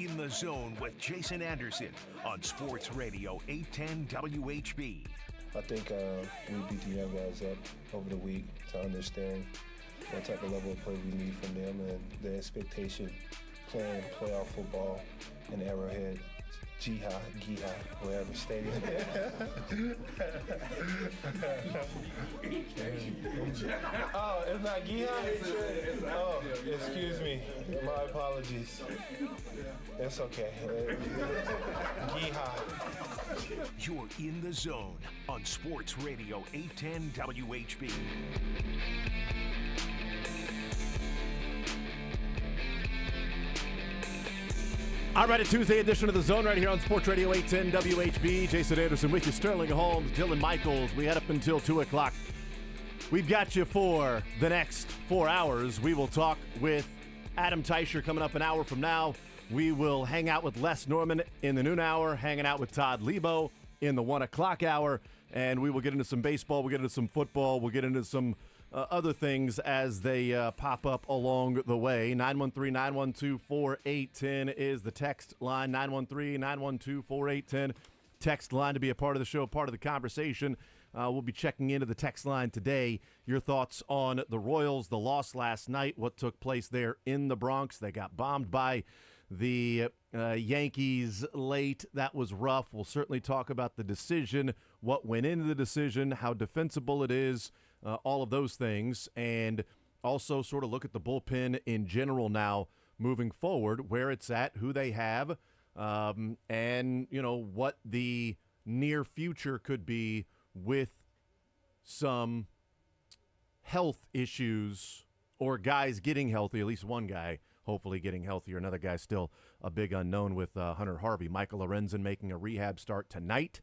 In the Zone with Jason Anderson on Sports Radio 810 WHB. I think we beat the young guys up over the week to understand what type of level of play we need from them and the expectation playing playoff football in Arrowhead, Giha, whatever stadium. Oh, it's not Giha? Oh, excuse me. My apologies. It's okay. Giha. You're in the Zone on Sports Radio 810 WHB. All right, a Tuesday edition of The Zone right here on Sports Radio 810 WHB. Jason Anderson with you, Sterling Holmes, Dylan Michaels. We head up until 2 o'clock. We've got you for the next 4 hours. We will talk with Adam Teicher coming up an hour from now. We will hang out with Les Norman in the noon hour, hanging out with Todd Lebo in the 1 o'clock hour, and we will get into some baseball, we'll get into some football, we'll get into some other things as they pop up along the way. 913-912-4810 is the text line. 913-912-4810 text line to be a part of the show, part of the conversation. We'll be checking into the text line today. Your thoughts on the Royals, the loss last night, what took place there in the Bronx. They got bombed by the Yankees late. That was rough. We'll certainly talk about the decision, what went into the decision, how defensible it is, all of those things, and also sort of look at the bullpen in general now moving forward, where it's at, who they have, and, you know, what the near future could be with some health issues or guys getting healthy, at least one guy hopefully getting healthier. Another guy still a big unknown with Hunter Harvey. Michael Lorenzen making a rehab start tonight.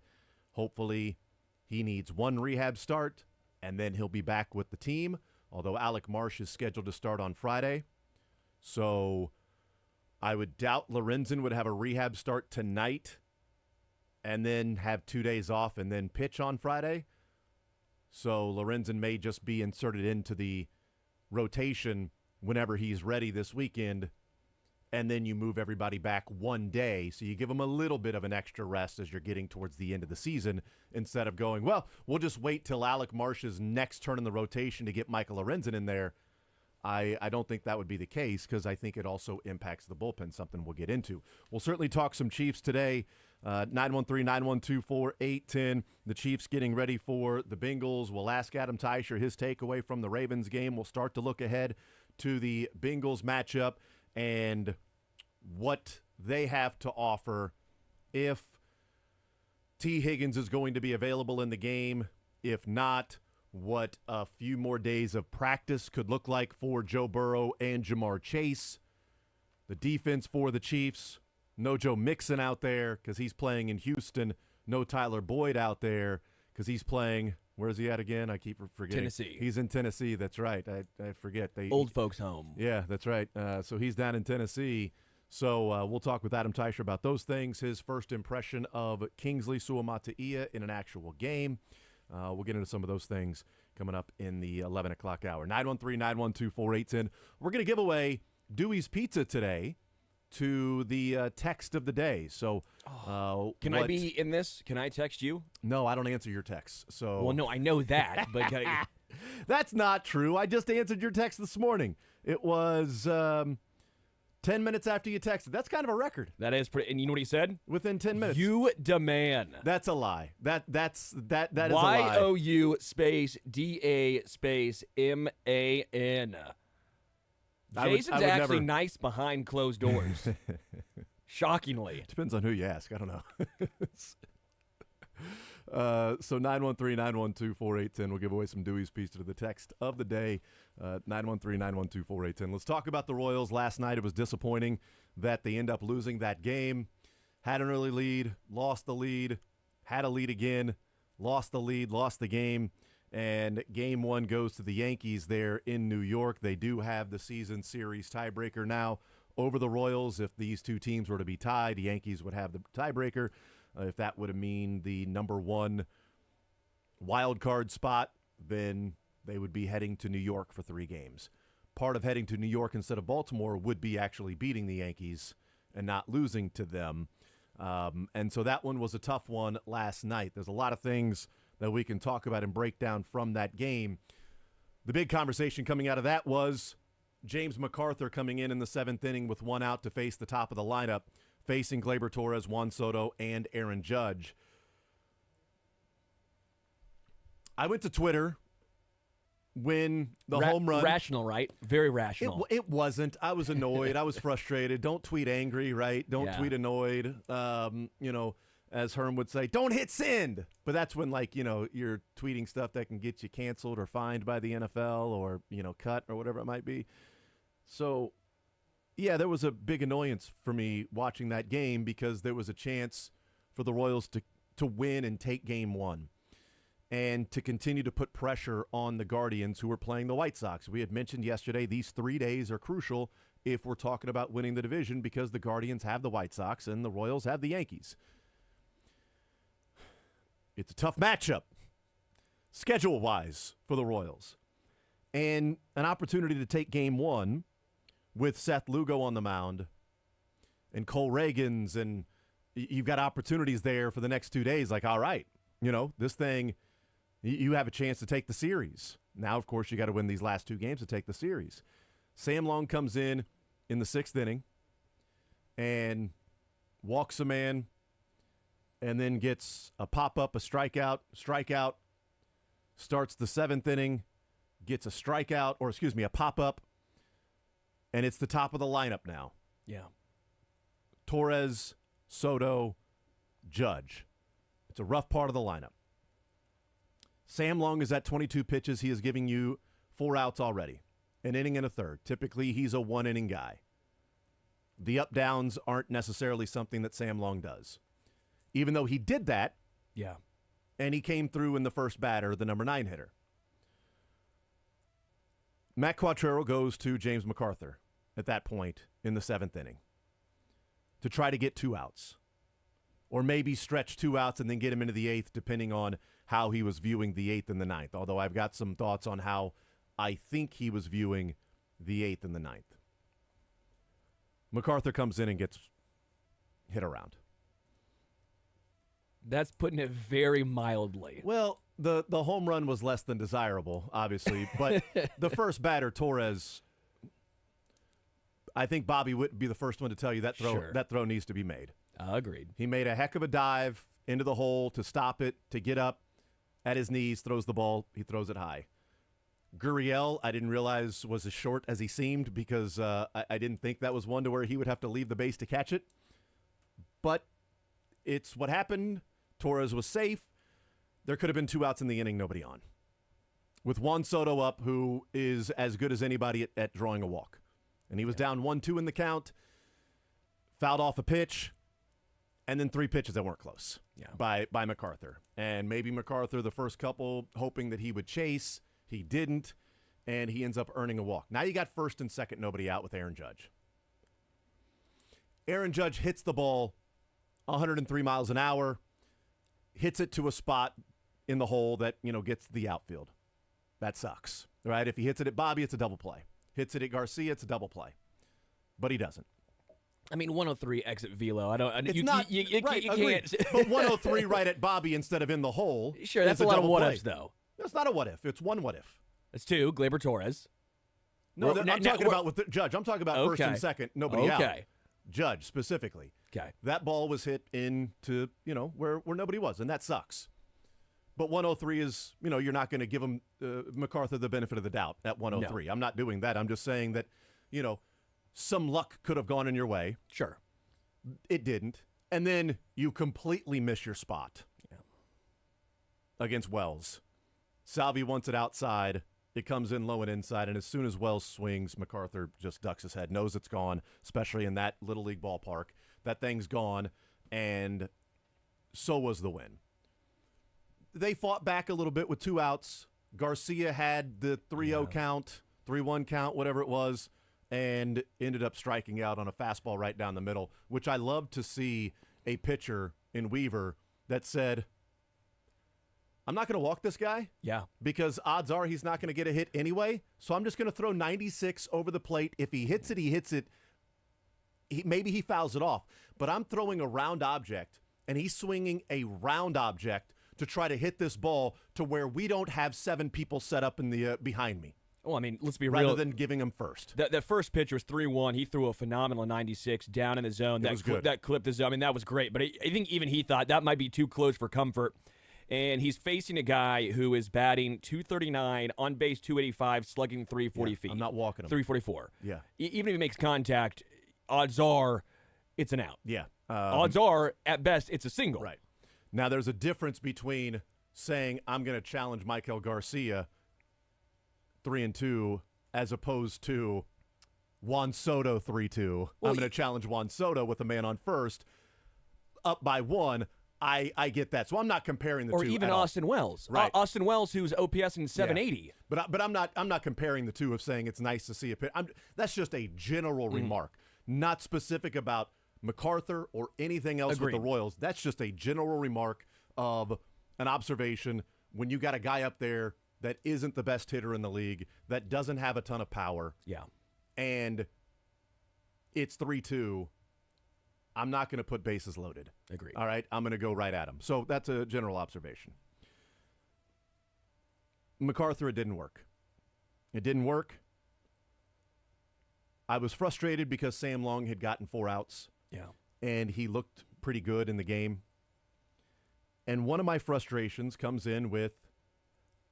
Hopefully he needs one rehab start, and then he'll be back with the team, although Alec Marsh is scheduled to start on Friday. So I would doubt Lorenzen would have a rehab start tonight and then have 2 days off and then pitch on Friday. So Lorenzen may just be inserted into the rotation whenever he's ready this weekend, and then you move everybody back 1 day. So you give them a little bit of an extra rest as you're getting towards the end of the season instead of going, well, we'll just wait till Alec Marsh's next turn in the rotation to get Michael Lorenzen in there. I don't think that would be the case because I think it also impacts the bullpen, something we'll get into. We'll certainly talk some Chiefs today. 913-912-4810. The Chiefs getting ready for the Bengals. We'll ask Adam Teicher his takeaway from the Ravens game. We'll start to look ahead to the Bengals matchup and what they have to offer if T. Higgins is going to be available in the game. If not, what a few more days of practice could look like for Joe Burrow and Jamar Chase. The defense for the Chiefs, no Joe Mixon out there because he's playing in Houston. No Tyler Boyd out there because he's playing, where's he at again? I keep forgetting. Tennessee. He's in Tennessee, that's right. I forget. Old folks home. Yeah, that's right. So he's down in Tennessee. So we'll talk with Adam Teicher about those things, his first impression of Kingsley Suamataia in an actual game. We'll get into some of those things coming up in the 11 o'clock hour. 913-912-4810. We're going to give away Dewey's Pizza today to the text of the day. So, can I be in this? Can I text you? No, I don't answer your texts. So, well, no, I know that, but that's not true. I just answered your text this morning. It was 10 minutes after you texted. That's kind of a record. That is pretty. And you know what he said? Within 10 minutes. You demand. That's a lie. That is a lie. YOU space DA space MAN. Jason's actually never... nice behind closed doors. Shockingly. Depends on who you ask. I don't know. So 913-912-4810. We'll give away some Dewey's Pizza to the text of the day. 913-912-4810. Let's talk about the Royals. Last night it was disappointing that they end up losing that game. Had an early lead, lost the lead, had a lead again, lost the lead, lost the game. And game one goes to the Yankees there in New York. They do have the season series tiebreaker now over the Royals. If these two teams were to be tied, the Yankees would have the tiebreaker. If that would mean the number one wild card spot, then they would be heading to New York for 3 games. Part of heading to New York instead of Baltimore would be actually beating the Yankees and not losing to them. And so that one was a tough one last night. There's a lot of things that we can talk about and break down from that game. The big conversation coming out of that was James MacArthur coming in the 7th inning with 1 out to face the top of the lineup, facing Gleyber Torres, Juan Soto, and Aaron Judge. I went to Twitter when the home run. Rational, right? Very rational. It wasn't. I was annoyed. I was frustrated. Don't tweet angry, right? Don't tweet annoyed. As Herm would say, don't hit send. But that's when, you're tweeting stuff that can get you canceled or fined by the NFL or, cut or whatever it might be. So, yeah, there was a big annoyance for me watching that game because there was a chance for the Royals to win and take Game 1 and to continue to put pressure on the Guardians who were playing the White Sox. We had mentioned yesterday these 3 days are crucial if we're talking about winning the division because the Guardians have the White Sox and the Royals have the Yankees. It's a tough matchup, schedule-wise, for the Royals. And an opportunity to take Game 1 with Seth Lugo on the mound and Cole Reagans, and you've got opportunities there for the next 2 days. Like, all right, this thing, you have a chance to take the series. Now, of course, you got to win these last 2 games to take the series. Sam Long comes in the 6th inning and walks a man, and then gets a pop-up, a strikeout, starts the 7th inning, gets a pop-up, and it's the top of the lineup now. Yeah. Torres, Soto, Judge. It's a rough part of the lineup. Sam Long is at 22 pitches. He is giving you 4 outs already, an inning and a third. Typically, he's a 1-inning guy. The up-downs aren't necessarily something that Sam Long does. Even though he did that, and he came through in the first batter, the number 9 hitter. Matt Quatrero goes to James MacArthur at that point in the 7th inning to try to get 2 outs. Or maybe stretch 2 outs and then get him into the 8th, depending on how he was viewing the 8th and the 9th. Although I've got some thoughts on how I think he was viewing the 8th and the 9th. MacArthur comes in and gets hit around. That's putting it very mildly. Well, the home run was less than desirable, obviously. But the first batter, Torres, I think Bobby would be the first one to tell you that throw needs to be made. Agreed. He made a heck of a dive into the hole to stop it, to get up at his knees, throws the ball. He throws it high. Gurriel, I didn't realize was as short as he seemed because I didn't think that was one to where he would have to leave the base to catch it. But it's what happened. Torres was safe. There could have been 2 outs in the inning, nobody on. With Juan Soto up, who is as good as anybody at drawing a walk. And he was down 1-2 in the count, fouled off a pitch, and then 3 pitches that weren't close by MacArthur. And maybe MacArthur, the first couple, hoping that he would chase. He didn't, and he ends up earning a walk. Now you got first and second, nobody out with Aaron Judge. Aaron Judge hits the ball 103 miles an hour, hits it to a spot in the hole that, gets the outfield. That sucks, right? If he hits it at Bobby, it's a double play. Hits it at Garcia, it's a double play. But he doesn't. I mean, 103 exit velo. You can't. But 103 right at Bobby instead of in the hole. Sure, that's a lot of what-ifs, though. That's not a what-if. It's one what-if. It's 2, Gleyber Torres. No, I'm talking about with the Judge. I'm talking about first and second, nobody out. Judge, specifically. Okay. That ball was hit into, where nobody was, and that sucks. But 103 is, you're not going to give him MacArthur the benefit of the doubt at 103. No. I'm not doing that. I'm just saying that, some luck could have gone in your way. Sure. It didn't. And then you completely miss your spot against Wells. Salvi wants it outside. It comes in low and inside, and as soon as Wells swings, MacArthur just ducks his head, knows it's gone, especially in that Little League ballpark. That thing's gone, and so was the win. They fought back a little bit with 2 outs. Garcia had the 3-0 count, 3-1 count, whatever it was, and ended up striking out on a fastball right down the middle, which I love to see a pitcher in Weaver that said, I'm not going to walk this guy. Yeah. Because odds are he's not going to get a hit anyway, so I'm just going to throw 96 over the plate. If he hits it, he hits it maybe he fouls it off, but I'm throwing a round object, and he's swinging a round object to try to hit this ball to where we don't have 7 people set up in the behind me. Well, I mean, let's be rather real. Rather than giving him first. That first pitch was 3-1. He threw a phenomenal 96 down in the zone. That was good. That clipped the zone. I mean, that was great. But I think even he thought that might be too close for comfort. And he's facing a guy who is batting .239, on base .285, slugging .340 feet. I'm not walking him. .344. Yeah. Even if he makes contact, odds are it's an out. Yeah. Odds are, at best, it's a single. Right. Now, there's a difference between saying I'm going to challenge Michael Garcia 3-2 as opposed to Juan Soto 3-2. I'm going to challenge Juan Soto with a man on first, up by 1. I get that. So I'm not comparing the two. Or even Austin Wells. Right. Austin Wells, who's OPS in 780. Yeah. But I'm not comparing the two of saying it's nice to see a pitch. That's just a general remark, not specific about MacArthur or anything else with the Royals. That's just a general remark of an observation when you got a guy up there that isn't the best hitter in the league, that doesn't have a ton of power. Yeah. And it's 3-2. I'm not going to put bases loaded. Agreed. All right? I'm going to go right at him. So that's a general observation. MacArthur, it didn't work. It didn't work. I was frustrated because Sam Long had gotten 4 outs. Yeah. And he looked pretty good in the game. And one of my frustrations comes in with,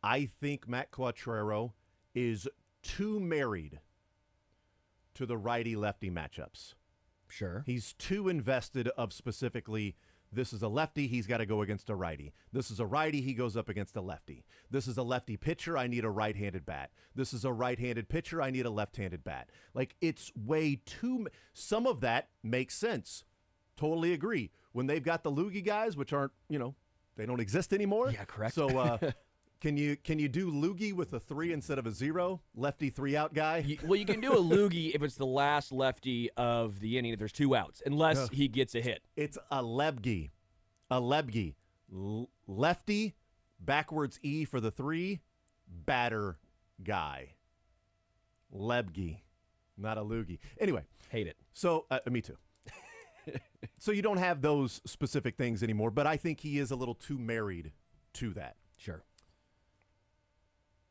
I think Matt Quattrero is too married to the righty-lefty matchups. Sure. He's too invested of specifically, this is a lefty, he's got to go against a righty. This is a righty, he goes up against a lefty. This is a lefty pitcher, I need a right-handed bat. This is a right-handed pitcher, I need a left-handed bat. Like, it's way too... Some of that makes sense. Totally agree. When they've got the loogie guys, which aren't, they don't exist anymore. Yeah, correct. So, Can you do loogie with a 3 instead of a 0? Lefty 3-out guy? You can do a loogie if it's the last lefty of the inning, if there's 2 outs, unless he gets a hit. It's a lebgi. A lebgi. Lefty, backwards E for the 3, batter guy. Lebgi, not a loogie. Anyway. Hate it. So, me too. So you don't have those specific things anymore, but I think he is a little too married to that. Sure.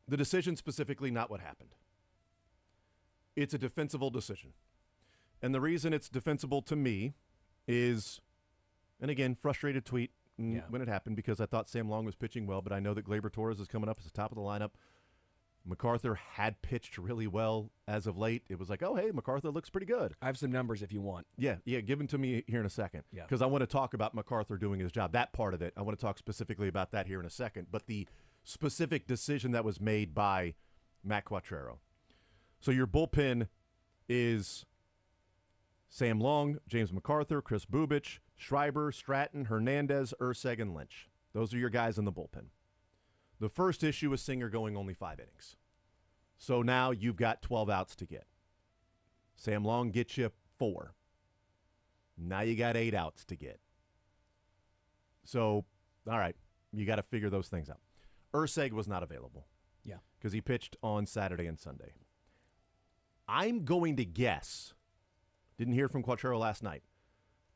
The decision specifically, not what happened. It's a defensible decision. And the reason it's defensible to me is, and again, frustrated tweet when it happened because I thought Sam Long was pitching well, but I know that Gleyber Torres is coming up as the top of the lineup. MacArthur had pitched really well as of late. It was like, oh, hey, MacArthur looks pretty good. I have some numbers if you want. Yeah, give them to me here in a second. Yeah. Because I want to talk about MacArthur doing his job. That part of it, I want to talk specifically about that here in a second. But the specific decision that was made by Matt Quattrero. So your bullpen is Sam Long, James MacArthur, Chris Bubich, Schreiber, Stratton, Hernandez, Urseg, and Lynch. Those are your guys in the bullpen. The first issue is Singer going only 5 innings. So now you've got 12 outs to get. Sam Long gets you 4. Now you got 8 outs to get. So, all right, you got to figure those things out. Urseg was not available. Yeah. Because he pitched on Saturday and Sunday. I'm going to guess, didn't hear from Quattrero last night,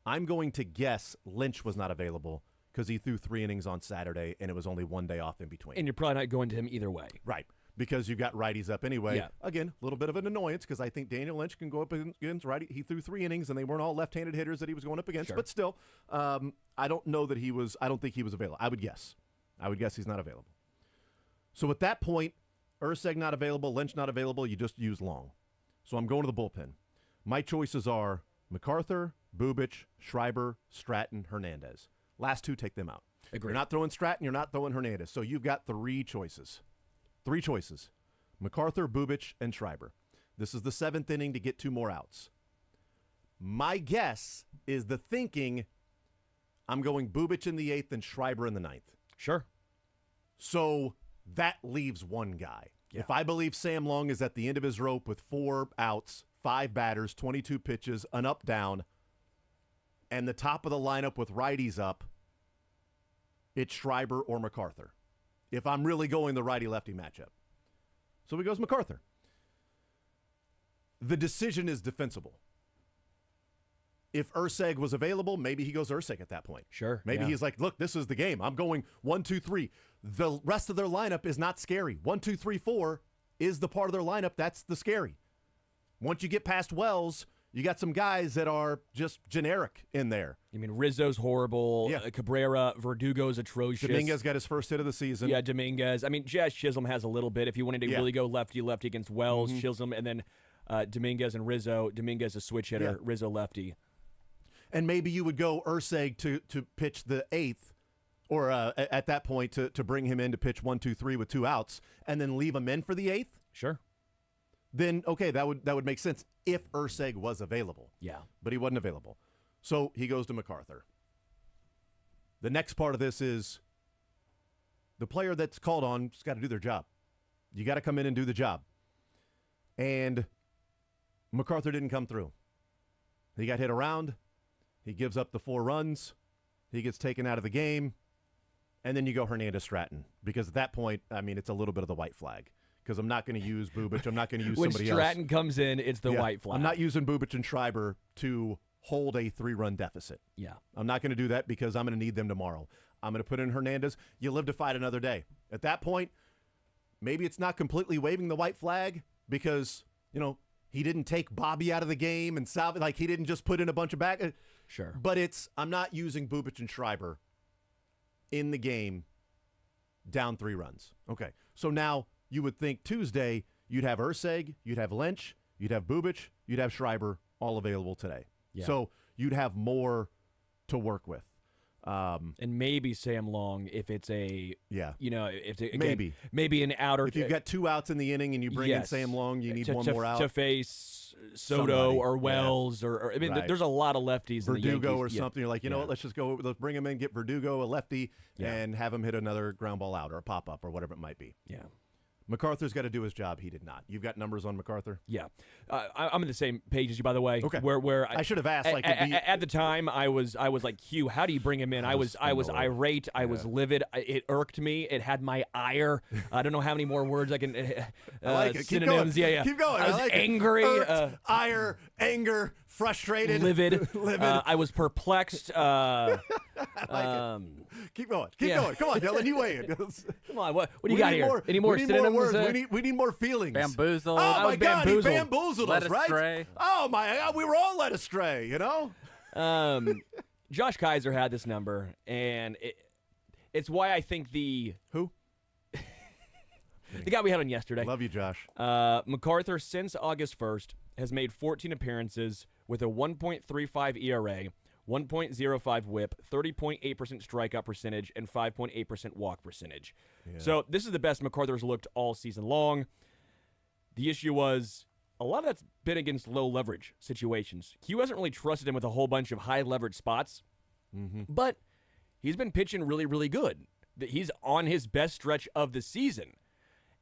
I'm going to guess Lynch was not available because he threw 3 innings on Saturday and it was only 1 day off in between. And you're probably not going to him either way. Right. Because you've got righties up anyway. Yeah. Again, a little bit of an annoyance because I think Daniel Lynch can go up against righty. He threw 3 innings and they weren't all left-handed hitters that he was going up against. Sure. But still, I don't know that I don't think he was available. I would guess he's not available. So at that point, Urseg not available, Lynch not available, you just use Long. So I'm going to the bullpen. My choices are MacArthur, Bubich, Schreiber, Stratton, Hernandez. Last 2, take them out. Agreed. You're not throwing Stratton, you're not throwing Hernandez. So you've got 3 choices. 3 choices. MacArthur, Bubich, and Schreiber. This is the 7th inning to get 2 more outs. My guess is the thinking, I'm going Bubich in the 8th and Schreiber in the 9th. Sure. So that leaves 1 guy. Yeah. If I believe Sam Long is at the end of his rope with 4 outs, 5 batters, 22 pitches, an up-down, and the top of the lineup with righties up, it's Schreiber or MacArthur. If I'm really going the righty-lefty matchup. So he goes MacArthur. The decision is defensible. If Urseg was available, maybe he goes Urseg at that point. Sure. Maybe he's like, look, this is the game. I'm going 1, 2, 3. The rest of their lineup is not scary. 1, 2, 3, 4 is the part of their lineup that's the scary. Once you get past Wells, you got some guys that are just generic in there. I mean, Rizzo's horrible. Yeah. Cabrera, Verdugo's atrocious. Dominguez got his first hit of the season. Yeah, Dominguez. I mean, Jazz Chisholm has a little bit. If you wanted to really go lefty against Wells, Chisholm, and then Dominguez and Rizzo. Dominguez a switch hitter, Rizzo lefty. And maybe you would go Urseg to pitch the 8th, or at that point to bring him in to pitch 1, 2, 3 with 2 outs, and then leave him in for the 8th. Sure. Then okay, that would make sense if Urseg was available. Yeah. But he wasn't available. So he goes to MacArthur. The next part of this is the player that's called on has got to do their job. You got to come in and do the job. And MacArthur didn't come through. He got hit around. He gives up the 4 runs. He gets taken out of the game. And then you go Hernandez Stratton. Because at that point, I mean, it's a little bit of the white flag. Because I'm not going to use Bubic. I'm not going to use somebody else. When Stratton comes in, it's the white flag. I'm not using Bubic and Schreiber to hold a 3-run deficit. Yeah. I'm not going to do that because I'm going to need them tomorrow. I'm going to put in Hernandez. You live to fight another day. At that point, maybe it's not completely waving the white flag because, he didn't take Bobby out of the game and like he didn't just put in a bunch of back. Sure. But I'm not using Bubic and Schreiber in the game down 3 runs. Okay. So now you would think Tuesday you'd have Urseg, you'd have Lynch, you'd have Bubic, you'd have Schreiber all available today. Yeah. So you'd have more to work with. And maybe Sam Long if it's a maybe an outer. If you've got 2 outs in the inning and you bring in Sam Long, you need one more out to face Soto or Wells or I mean, there's a lot of lefties. Verdugo in the or something. You're like, you know what? Let's bring him in, get Verdugo a lefty, and have him hit another ground ball out or a pop up or whatever it might be. Yeah. MacArthur's got to do his job. He did not. You've got numbers on MacArthur? Yeah. I'm on the same page as you, by the way. Okay. Where I should have asked. At the time, I was like, Hugh, how do you bring him in? I was irate. I was livid. It irked me. It had my ire. I don't know how many more words I can. I like it. Keep synonyms. going. Yeah. Keep going. I was angry. Irked, ire, anger, frustrated, livid. livid. I was perplexed. I like it. Keep going. Keep going. Come on, Dylan. You weigh in. Come on. What do you got here? Any more we need synonyms? More words. We need more feelings. Bamboozled. Oh my God! He bamboozled led us, right? astray. Oh my God! We were all led astray. Josh Kaiser had this number, and it's why I think the guy we had on yesterday. Love you, Josh. MacArthur since August 1st has made 14 appearances with a 1.35 ERA. 1.05 whip, 30.8% strikeout percentage, and 5.8% walk percentage. Yeah. So this is the best MacArthur's looked all season long. The issue was a lot of that's been against low leverage situations. Q hasn't really trusted him with a whole bunch of high leverage spots, but he's been pitching really, really good. He's on his best stretch of the season.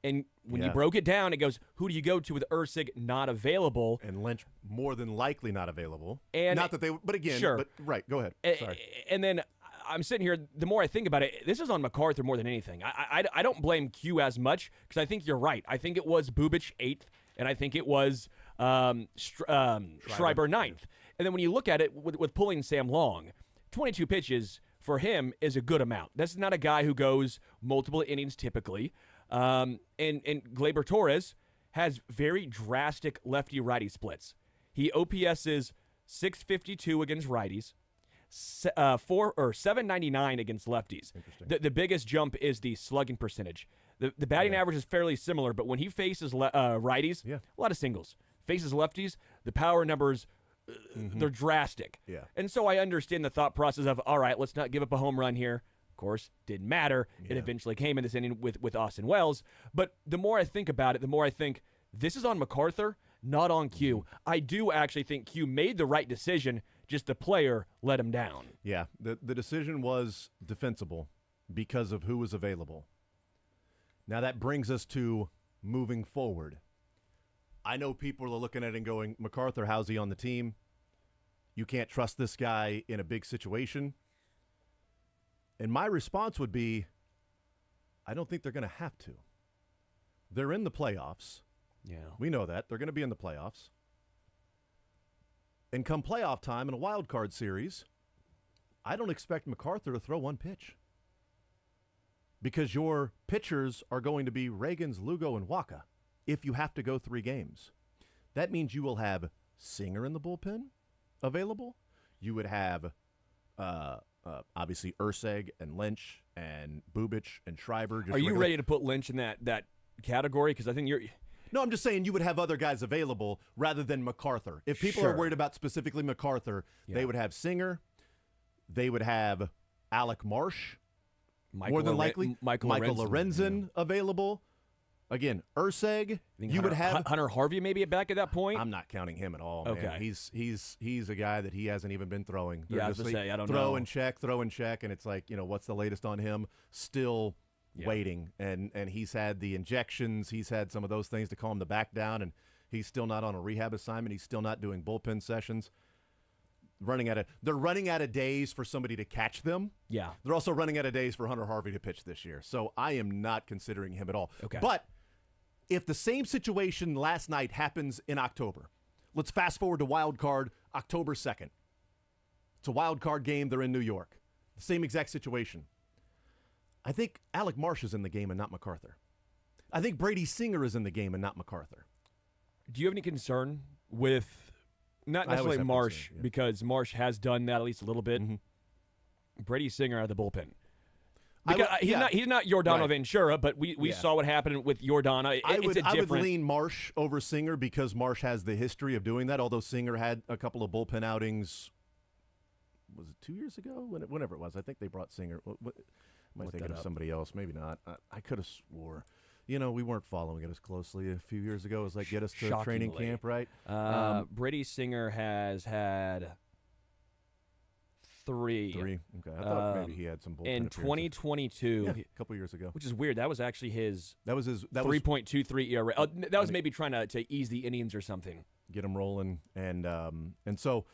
And when you broke it down, it goes, who do you go to with Ursig not available? And Lynch more than likely not available. And not that they, but again, sure. But right, go ahead. Sorry. And then I'm sitting here, the more I think about it, this is on MacArthur more than anything. I don't blame Q as much because I think you're right. I think it was Bubic 8th, and I think it was Schreiber 9th. And then when you look at it with pulling Sam Long, 22 pitches for him is a good amount. That's not a guy who goes multiple innings typically. And Gleyber Torres has very drastic lefty-righty splits. He OPSs 652 against righties, 799 against lefties. The biggest jump is the slugging percentage. The batting average is fairly similar, but when he faces righties, a lot of singles. Faces lefties, the power numbers, they're drastic. Yeah. And so I understand the thought process of, all right, let's not give up a home run here. Course, didn't matter. It eventually came in this inning with Austin Wells. But the more I think about it, the more I think this is on MacArthur, not on Q. I do actually think Q made the right decision, just the player let him down. Yeah, the decision was defensible because of who was available. Now that brings us to moving forward. I know people are looking at it and going, MacArthur, how's he on the team? You can't trust this guy in a big situation. And my response would be, I don't think they're going to have to. They're in the playoffs. Yeah. We know that. They're going to be in the playoffs. And come playoff time in a wild card series, I don't expect MacArthur to throw one pitch. Because your pitchers are going to be Reagans, Lugo, and Waka if you have to go 3 games. That means you will have Singer in the bullpen available. You would have, obviously, Urseg and Lynch and Bubic and Schreiber. Are you ready to put Lynch in that category? Because I think you're... No, I'm just saying you would have other guys available rather than MacArthur. If people are worried about specifically MacArthur, they would have Singer. They would have Alec Marsh. More than likely, Michael Lorenzen available. Again, Urseg. You would have Hunter Harvey maybe back at that point. I'm not counting him at all. Okay, man. He's a guy that he hasn't even been throwing. I was gonna say I don't know. Throw and check, and it's like what's the latest on him? Still waiting, and he's had the injections. He's had some of those things to calm the back down, and he's still not on a rehab assignment. He's still not doing bullpen sessions. They're running out of days for somebody to catch them. Yeah. They're also running out of days for Hunter Harvey to pitch this year. So I am not considering him at all. Okay. But if the same situation last night happens in October, let's fast forward to wild card October 2nd. It's a wild card game. They're in New York. The same exact situation. I think Alec Marsh is in the game and not MacArthur. I think Brady Singer is in the game and not MacArthur. Do you have any concern with not necessarily Marsh, because Marsh has done that at least a little bit? Mm-hmm. Brady Singer out of the bullpen. Because he's not Yordano Ventura, but we saw what happened with Yordano. I would lean Marsh over Singer because Marsh has the history of doing that, although Singer had a couple of bullpen outings, was it 2 years ago? Whenever it was. I think they brought Singer. Am I thinking of somebody else? Maybe not. I could have swore. We weren't following it as closely a few years ago. It was like get us to training camp, right? Brady Singer has had 3. 3. Okay. I thought maybe he had some bullpen in 2022. A couple years ago. Which is weird. That was actually his 3.23 ERA. That was maybe trying to ease the innings or something. Get him rolling. And so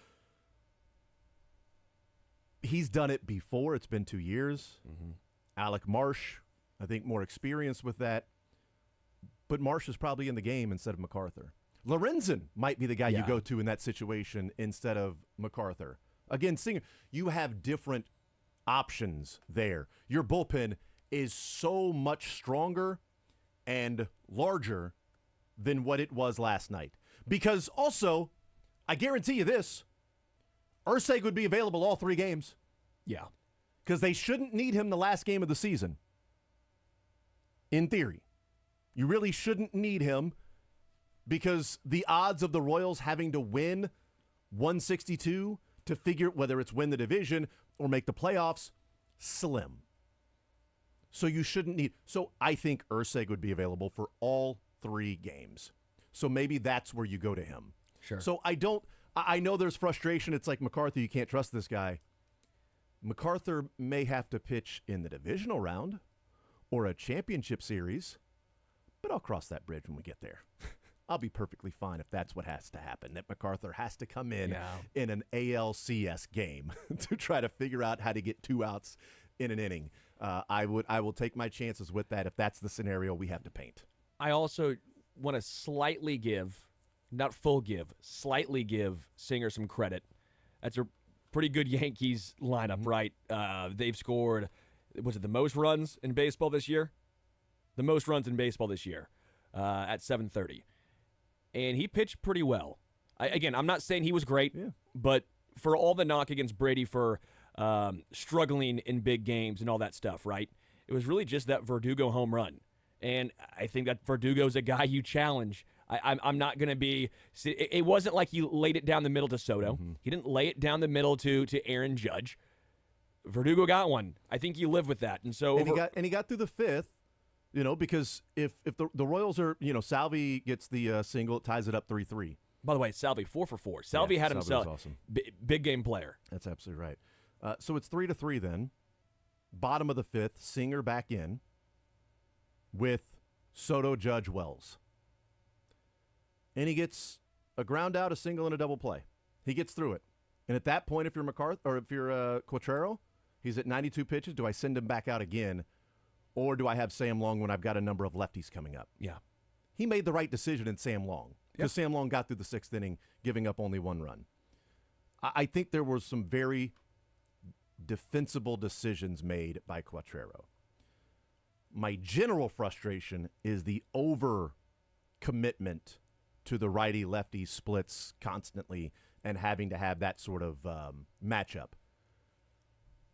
he's done it before. It's been 2 years. Mm-hmm. Alec Marsh, I think more experienced with that. But Marsh is probably in the game instead of MacArthur. Lorenzen might be the guy you go to in that situation instead of MacArthur. Again, Singer, you have different options there. Your bullpen is so much stronger and larger than what it was last night. Because also, I guarantee you this, Urseg would be available all 3 games. Yeah. Because they shouldn't need him the last game of the season. In theory. You really shouldn't need him because the odds of the Royals having to win 162 to figure whether it's win the division or make the playoffs, slim. So you shouldn't need. So I think Urseg would be available for all 3 games. So maybe that's where you go to him. Sure. So I know there's frustration. It's like MacArthur, you can't trust this guy. MacArthur may have to pitch in the divisional round or a championship series, but I'll cross that bridge when we get there. I'll be perfectly fine if that's what has to happen, that MacArthur has to come in an ALCS game to try to figure out how to get 2 outs in an inning. I will take my chances with that if that's the scenario we have to paint. I also want to slightly give, not full give, slightly give Singer some credit. That's a pretty good Yankees lineup, right? They've scored, was it the most runs in baseball this year? The most runs in baseball this year at 730. And he pitched pretty well. I'm not saying he was great, but for all the knock against Brady for struggling in big games and all that stuff, right? It was really just that Verdugo home run. And I think that Verdugo's a guy you challenge. I'm not going to be – it wasn't like he laid it down the middle to Soto. Mm-hmm. He didn't lay it down the middle to Aaron Judge. Verdugo got one. I think you live with that. And so he got through the 5th. Because if the Royals are, Salvi gets the single, it ties it up 3-3. By the way, Salvi 4 for 4. Salvi had himself awesome. Big game player. That's absolutely right. So it's 3-3 then. Bottom of the 5th, Singer back in with Soto, Judge, Wells. And he gets a ground out, a single, and a double play. He gets through it. And at that point, if you're MacArthur or if you're Quatrero, he's at 92 pitches. Do I send him back out again? Or do I have Sam Long when I've got a number of lefties coming up? Yeah. He made the right decision in Sam Long because Sam Long got through the 6th inning, giving up only 1 run. I think there were some very defensible decisions made by Quattrero. My general frustration is the over commitment to the righty-lefty splits constantly and having to have that sort of matchup.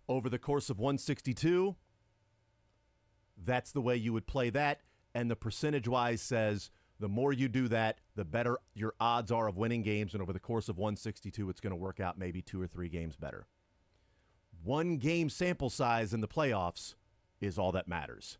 Over the course of 162, that's the way you would play that, and the percentage-wise says the more you do that, the better your odds are of winning games, and over the course of 162, it's going to work out maybe 2 or 3 games better. 1 game sample size in the playoffs is all that matters.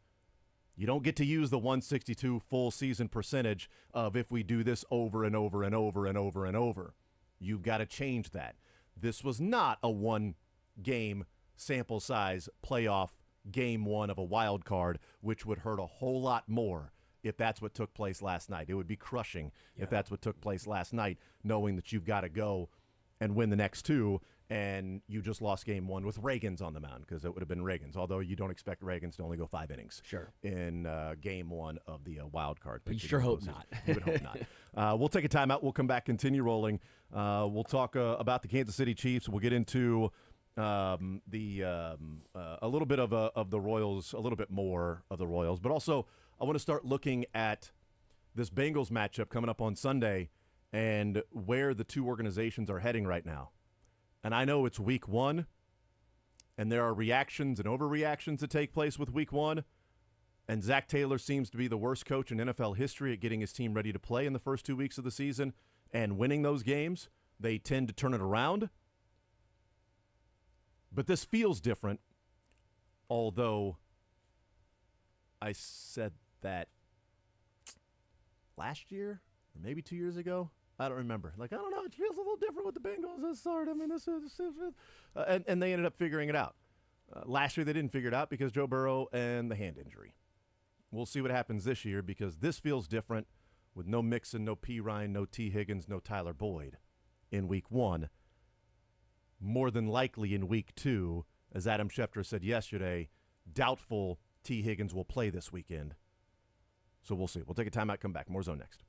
You don't get to use the 162 full season percentage of if we do this over and over and over and over and over. You've got to change that. This was not a 1-game sample size playoff game 1 of a wild card, which would hurt a whole lot more if that's what took place last night. It would be crushing if that's what took place last night, knowing that you've got to go and win the next 2, and you just lost game 1 with Reagans on the mound, because it would have been Reagans, although you don't expect Reagans to only go 5 innings in game 1 of the wild card. You sure hope not. You would hope not. We'll take a timeout. We'll come back, continue rolling. We'll talk about the Kansas City Chiefs. We'll get into a little bit of the Royals, a little bit more of the Royals, but also I want to start looking at this Bengals matchup coming up on Sunday and where the two organizations are heading right now. And I know it's week 1, and there are reactions and overreactions that take place with week 1, and Zach Taylor seems to be the worst coach in NFL history at getting his team ready to play in the first 2 weeks of the season and winning those games. They tend to turn it around. But this feels different, although I said that last year or maybe 2 years ago. I don't remember. I don't know. It feels a little different with the Bengals this start. I mean, and they ended up figuring it out. Last year they didn't figure it out because Joe Burrow and the hand injury. We'll see what happens this year because this feels different with no Mixon, no P. Ryan, no T. Higgins, no Tyler Boyd in week 1. More than likely in week 2, as Adam Schefter said yesterday, doubtful T. Higgins will play this weekend. So we'll see. We'll take a timeout, come back. More Zone next.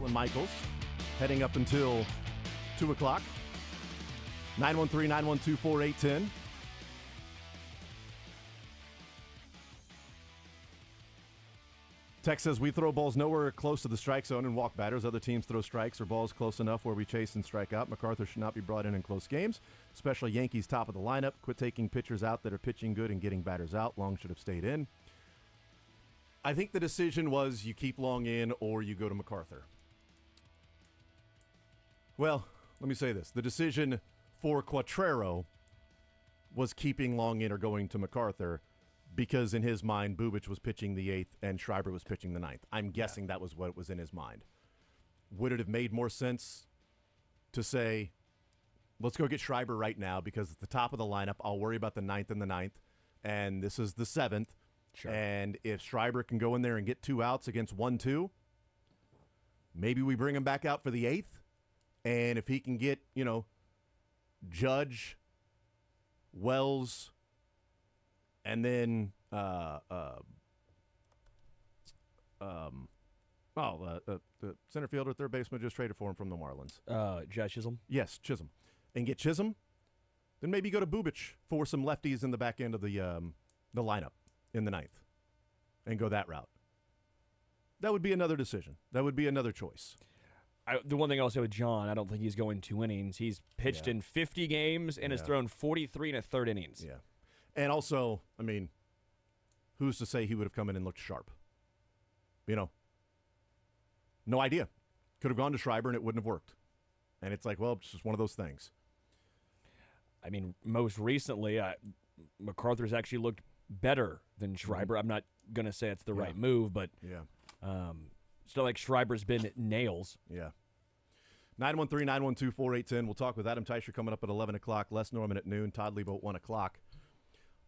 Caitlin Michaels, heading up until 2 o'clock. 913-912-4810. Text says, we throw balls nowhere close to the strike zone and walk batters. Other teams throw strikes or balls close enough where we chase and strike out. MacArthur should not be brought in close games, especially Yankees top of the lineup. Quit taking pitchers out that are pitching good and getting batters out. Long should have stayed in. I think the decision was you keep Long in or you go to MacArthur. Well, let me say this. The decision for Quattrero was keeping Long in or going to MacArthur because in his mind, Bubic was pitching the 8th and Schreiber was pitching the 9th. I'm guessing that was what was in his mind. Would it have made more sense to say, let's go get Schreiber right now because at the top of the lineup, I'll worry about the 9th and the 9th, and this is the 7th. Sure. And if Schreiber can go in there and get 2 outs against 1-2, maybe we bring him back out for the 8th. And if he can get, Judge, Wells, and then the center fielder, third baseman just traded for him from the Marlins. Josh Chisholm? Yes, Chisholm. And get Chisholm, then maybe go to Bubic for some lefties in the back end of the lineup in the 9th and go that route. That would be another decision. That would be another choice. The one thing I'll say with John, I don't think he's going 2 innings. He's pitched in 50 games and has thrown 43 and a third innings. Yeah. And also, who's to say he would have come in and looked sharp? No idea. Could have gone to Schreiber and it wouldn't have worked. And it's like, well, it's just one of those things. Most recently, MacArthur's actually looked better than Schreiber. I'm not going to say it's the right move, but still like Schreiber's been nails. Yeah. 913-912-4810. We'll talk with Adam Teicher coming up at 11 o'clock. Les Norman at noon. Todd Lebo at 1 o'clock.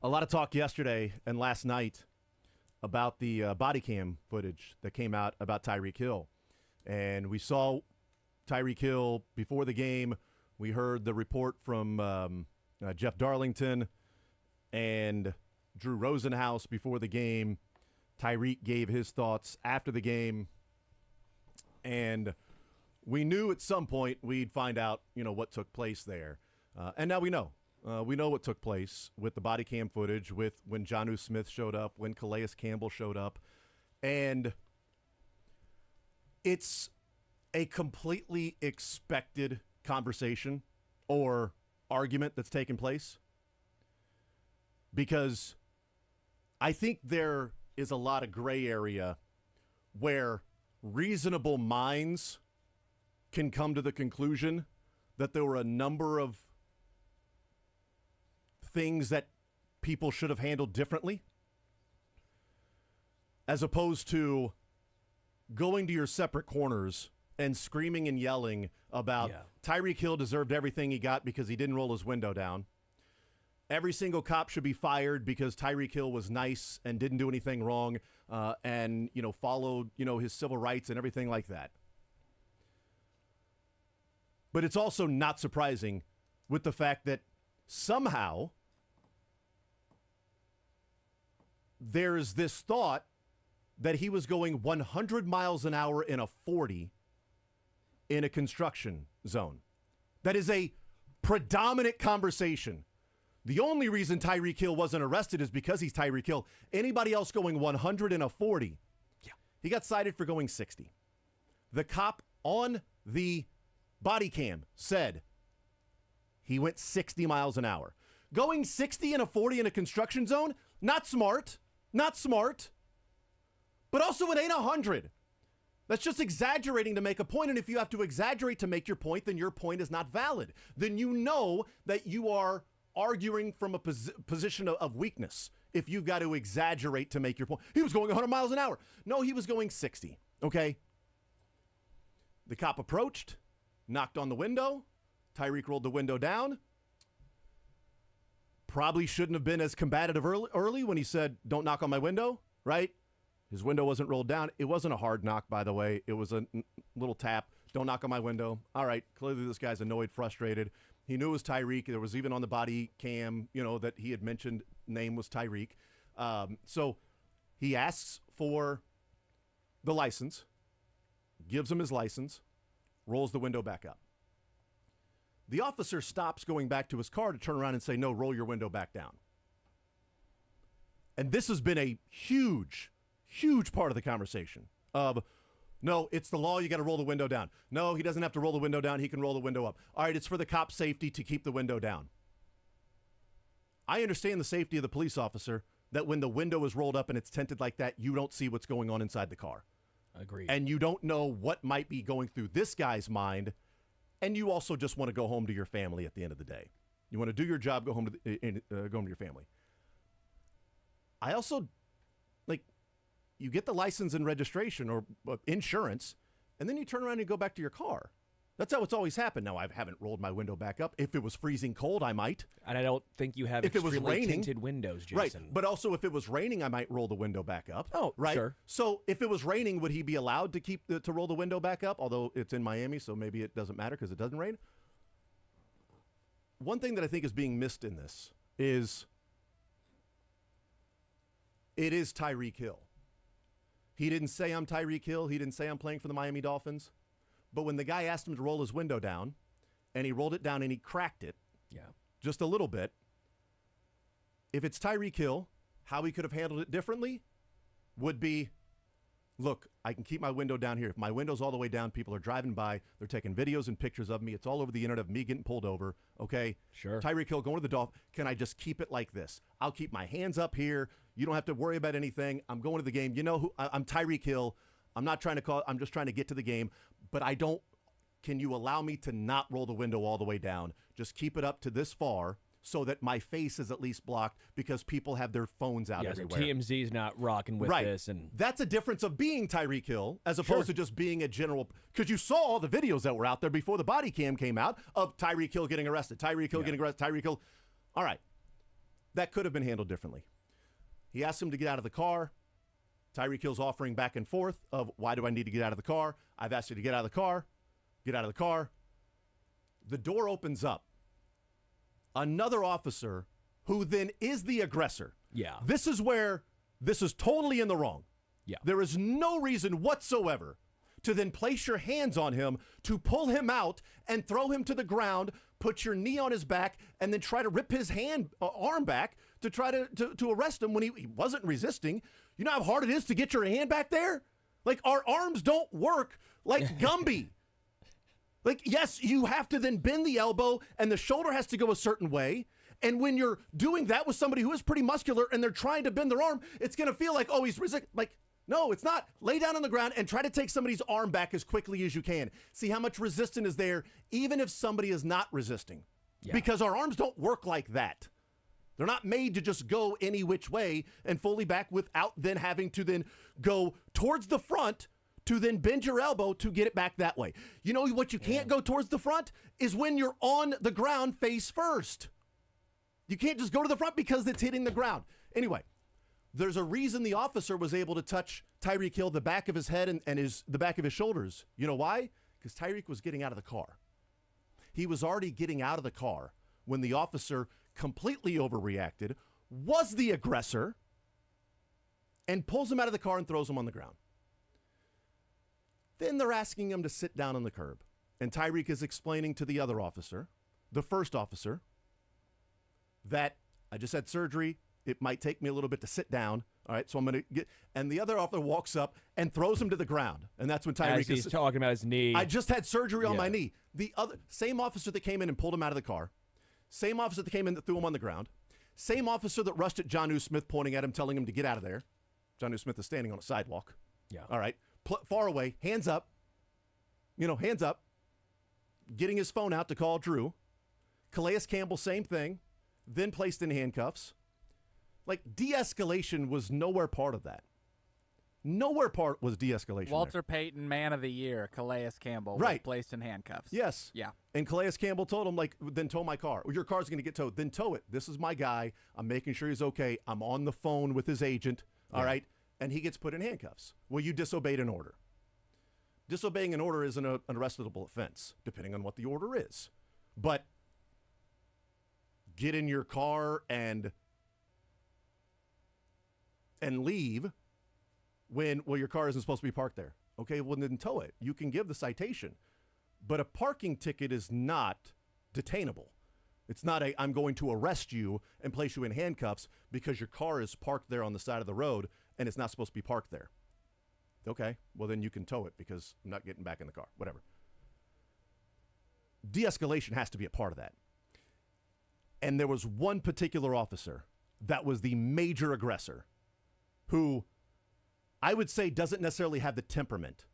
A lot of talk yesterday and last night about the body cam footage that came out about Tyreek Hill. And we saw Tyreek Hill before the game. We heard the report from Jeff Darlington and Drew Rosenhaus before the game. Tyreek gave his thoughts after the game. And we knew at some point we'd find out, what took place there. And now we know. We know what took place with the body cam footage, with when Jonnu Smith showed up, when Calais Campbell showed up. And it's a completely expected conversation or argument that's taken place. Because I think there is a lot of gray area where reasonable minds can come to the conclusion that there were a number of things that people should have handled differently, as opposed to going to your separate corners and screaming and yelling about Tyreek Hill deserved everything he got because he didn't roll his window down. Every single cop should be fired because Tyreek Hill was nice and didn't do anything wrong and, followed, his civil rights and everything like that. But it's also not surprising with the fact that somehow there's this thought that he was going 100 miles an hour in a 40 in a construction zone. That is a predominant conversation. The only reason Tyreek Hill wasn't arrested is because he's Tyreek Hill. Anybody else going 100 in a 40, he got cited for going 60. The cop on the body cam said he went 60 miles an hour. Going 60 in a 40 in a construction zone, not smart. Not smart. But also it ain't 100. That's just exaggerating to make a point. And if you have to exaggerate to make your point, then your point is not valid. Then you know that you are arguing from a position of weakness if you've got to exaggerate to make your point. He was going 100 miles an hour. No, he was going 60. Okay? The cop approached, knocked on the window. Tyreek rolled the window down. Probably shouldn't have been as combative early when he said, "Don't knock on my window," right? His window wasn't rolled down. It wasn't a hard knock, by the way. It was a little tap. "Don't knock on my window." All right, clearly this guy's annoyed, frustrated. He knew it was Tyreek. There was even on the body cam, that he had mentioned name was Tyreek. So he asks for the license, gives him his license, rolls the window back up. The officer stops going back to his car to turn around and say, no, roll your window back down. And this has been a huge, huge part of the conversation of, no, it's the law, you got to roll the window down. No, he doesn't have to roll the window down, he can roll the window up. All right, it's for the cop's safety to keep the window down. I understand the safety of the police officer, that when the window is rolled up and it's tinted like that, you don't see what's going on inside the car. Agreed. And you don't know what might be going through this guy's mind, and you also just want to go home to your family at the end of the day. You want to do your job, go home to your family. I also, you get the license and registration or insurance, and then you turn around and go back to your car. That's how it's always happened. Now, I haven't rolled my window back up. If it was freezing cold, I might. And I don't think you have if it was raining, tinted windows, Jason. Right, but also if it was raining, I might roll the window back up. Oh, right. Sure. So if it was raining, would he be allowed to to roll the window back up? Although it's in Miami, so maybe it doesn't matter because it doesn't rain. One thing that I think is being missed in this is it is Tyreek Hill. He didn't say I'm Tyreek Hill. He didn't say I'm playing for the Miami Dolphins. But when the guy asked him to roll his window down, and he rolled it down and he cracked it, just a little bit, if it's Tyreek Hill, how he could have handled it differently would be, look, I can keep my window down here. If my window's all the way down, people are driving by, they're taking videos and pictures of me. It's all over the internet of me getting pulled over, okay? Sure. Tyreek Hill going to the Dolphins. Can I just keep it like this? I'll keep my hands up here. You don't have to worry about anything. I'm going to the game. You know who? I'm Tyreek Hill. I'm not trying to call. I'm just trying to get to the game. But I don't. Can you allow me to not roll the window all the way down? Just keep it up to this far so that my face is at least blocked because people have their phones out everywhere. So TMZ's not rocking with this. And that's a difference of being Tyreek Hill as opposed to just being a general. Because you saw all the videos that were out there before the body cam came out of Tyreek Hill getting arrested. Tyreek Hill getting arrested. Tyreek Hill. All right. That could have been handled differently. He asked him to get out of the car. Tyreek Hill's offering back and forth of, why do I need to get out of the car? I've asked you to get out of the car. Get out of the car. The door opens up. Another officer who then is the aggressor. Yeah. This is where this is totally in the wrong. Yeah. There is no reason whatsoever to then place your hands on him, to pull him out and throw him to the ground, put your knee on his back, and then try to rip his arm back to try to arrest him when he wasn't resisting. You know how hard it is to get your hand back there? Like, our arms don't work like Gumby. Like, yes, you have to then bend the elbow and the shoulder has to go a certain way. And when you're doing that with somebody who is pretty muscular and they're trying to bend their arm, it's going to feel like, oh, he's resisting. Like, no, it's not. Lay down on the ground and try to take somebody's arm back as quickly as you can. See how much resistance is there, even if somebody is not resisting. Yeah. Because our arms don't work like that. They're not made to just go any which way and fully back without then having to then go towards the front to then bend your elbow to get it back that way. You know what you can't go towards the front is when you're on the ground face first. You can't just go to the front because it's hitting the ground. Anyway, there's a reason the officer was able to touch Tyreek Hill, the back of his head and the back of his shoulders. You know why? Because Tyreek was getting out of the car. He was already getting out of the car when the officer completely overreacted, was the aggressor, and pulls him out of the car and throws him on the ground. Then they're asking him to sit down on the curb. And Tyreek is explaining to the other officer, the first officer, that I just had surgery. It might take me a little bit to sit down. All right, so I'm going to get... And the other officer walks up and throws him to the ground. And that's when Tyreek he's talking about his knee. I just had surgery on my knee. The same officer that came in and pulled him out of the car. Same officer that came in that threw him on the ground. Same officer that rushed at Jonnu Smith, pointing at him, telling him to get out of there. Jonnu Smith is standing on a sidewalk. Yeah. All right. Far away. Hands up. Hands up. Getting his phone out to call Drew. Calais Campbell, same thing. Then placed in handcuffs. Like, de-escalation was nowhere part of that. Nowhere part was de-escalation. Walter Payton, Man of the Year, Calais Campbell, was placed in handcuffs. Yes. Yeah. And Calais Campbell told him, then tow my car. Your car's going to get towed. Then tow it. This is my guy. I'm making sure he's okay. I'm on the phone with his agent. All right. And he gets put in handcuffs. Well, you disobeyed an order. Disobeying an order isn't an arrestable offense, depending on what the order is. But get in your car and leave when, your car isn't supposed to be parked there. Okay, well, then tow it. You can give the citation. But a parking ticket is not detainable. It's not I'm going to arrest you and place you in handcuffs because your car is parked there on the side of the road and it's not supposed to be parked there. Okay, well, then you can tow it because I'm not getting back in the car. Whatever. De-escalation has to be a part of that. And there was one particular officer that was the major aggressor who I would say doesn't necessarily have the temperament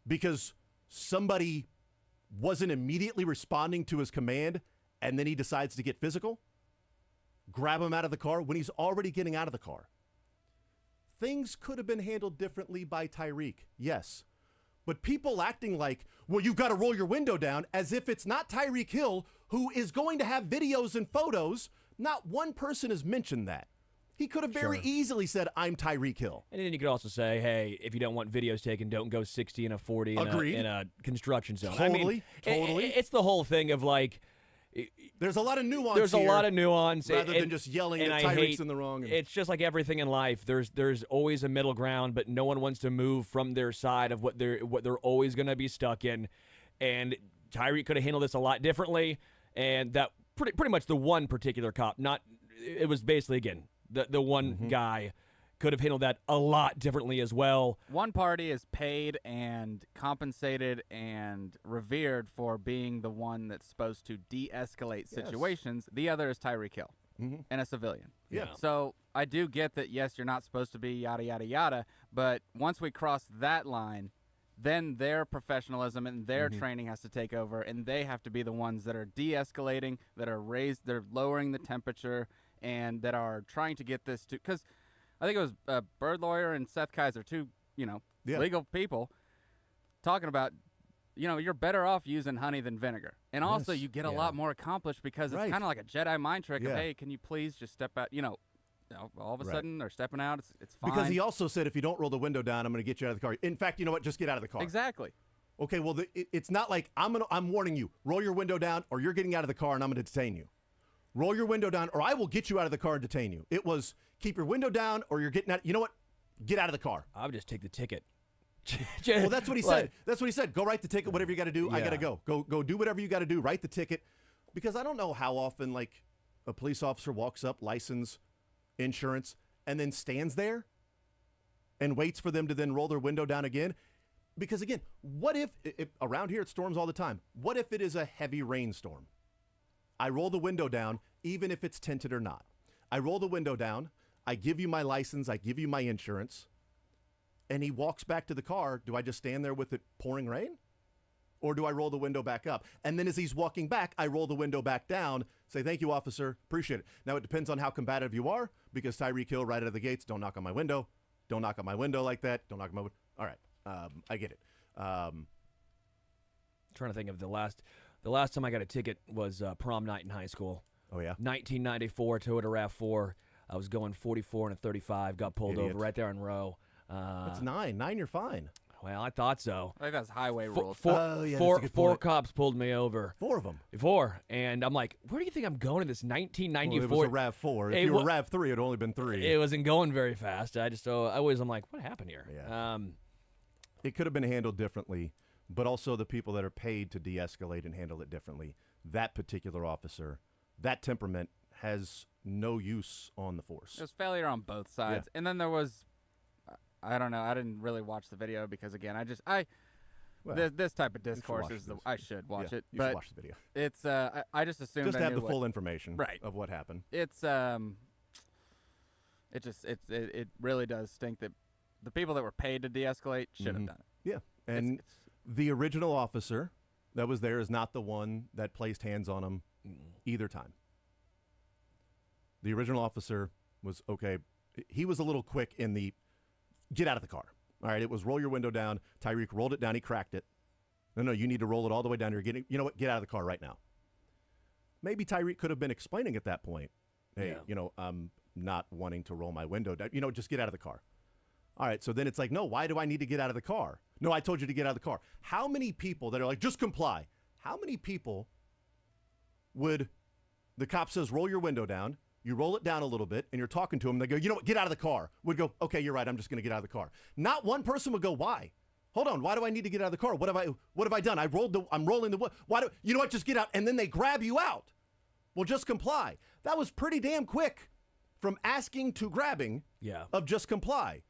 because somebody wasn't immediately responding to his command and then he decides to get physical, grab him out of the car when he's already getting out of the car. Things could have been handled differently by Tyreek, yes. But people acting like, well, you've got to roll your window down as if it's not Tyreek Hill who is going to have videos and photos. Not one person has mentioned that. He could have very easily said, I'm Tyreek Hill. And then you could also say, hey, if you don't want videos taken, don't go 60 and a 40 in a construction zone. Totally. It's the whole thing of like, there's a lot of nuance There's a lot of nuance. Rather than just yelling that Tyreek's in the wrong. It's just like everything in life. There's always a middle ground, but no one wants to move from their side of what they're always going to be stuck in. And Tyreek could have handled this a lot differently. And that pretty much the one particular cop, it was basically, again, the one guy could have handled that a lot differently as well. One party is paid and compensated and revered for being the one that's supposed to de-escalate situations. Yes. The other is Tyreek Hill and a civilian. Yeah. So I do get that, yes, you're not supposed to be yada, yada, yada, but once we cross that line, then their professionalism and their training has to take over, and they have to be the ones that are de-escalating, that are they're lowering the temperature, and that are trying to get this to, because I think it was Bird Lawyer and Seth Kaiser, two, legal people, talking about, you're better off using honey than vinegar. And also you get a lot more accomplished because it's kind of like a Jedi mind trick of, hey, can you please just step out, all of a sudden they're stepping out, it's fine. Because he also said, if you don't roll the window down, I'm going to get you out of the car. In fact, you know what? Just get out of the car. Exactly. Okay, well, it's not like I'm warning you, roll your window down or you're getting out of the car and I'm going to detain you. Roll your window down or I will get you out of the car and detain you. It was keep your window down or you're getting out. You know what? Get out of the car. I would just take the ticket. Well, that's what he said. That's what he said. Go write the ticket, whatever you got to do. Yeah. I got to go. Go do whatever you got to do. Write the ticket. Because I don't know how often, like, a police officer walks up, license, insurance, and then stands there and waits for them to then roll their window down again. Because, again, what if around here it storms all the time. What if it is a heavy rainstorm? I roll the window down, even if it's tinted or not. I roll the window down. I give you my license. I give you my insurance. And he walks back to the car. Do I just stand there with it pouring rain? Or do I roll the window back up? And then as he's walking back, I roll the window back down, say, thank you, officer. Appreciate it. Now, it depends on how combative you are, because Tyreek Hill right out of the gates, don't knock on my window. Don't knock on my window like that. Don't knock on my window. All right. I get it. Trying to think of the last time I got a ticket was prom night in high school. Oh, yeah? 1994, Toyota RAV4. I was going 44 and a 35, got pulled over right there in row. That's 9. 9, you're fine. Well, I thought so. I think that's highway rules. Four cops pulled me over. 4 of them. 4. And I'm like, where do you think I'm going in this 1994? Well, it was a RAV4. If you were RAV3, it would only been 3. It wasn't going very fast. I'm like, what happened here? Yeah. It could have been handled differently, but also the people that are paid to de-escalate and handle it differently. That particular officer, that temperament has no use on the force. There's failure on both sides. Yeah. And then there was, I don't know, I didn't really watch the video because, again, this type of discourse I should watch it. You should watch the video. It's, I just assumed I have the full information of what happened. It's, it really does stink that the people that were paid to de-escalate should have done it. Yeah. And the original officer that was there is not the one that placed hands on him either time. The original officer was okay. He was a little quick in the get out of the car. All right, it was roll your window down. Tyreek rolled it down. He cracked it. No, you need to roll it all the way down. You know what? Get out of the car right now. Maybe Tyreek could have been explaining at that point, hey, I'm not wanting to roll my window down. Just get out of the car. All right, so then it's like, no, why do I need to get out of the car? No, I told you to get out of the car. How many people that are like, just comply? How many people would the cop says, roll your window down, You roll it down a little bit, and you're talking to them. They go, you know what, get out of the car. Would go, okay, you're right. I'm just going to get out of the car. Not one person would go, why? Hold on, why do I need to get out of the car? What have I done? I'm rolling the, why do, you know what, just get out. And then they grab you out. Well, just comply. That was pretty damn quick from asking to grabbing of just comply.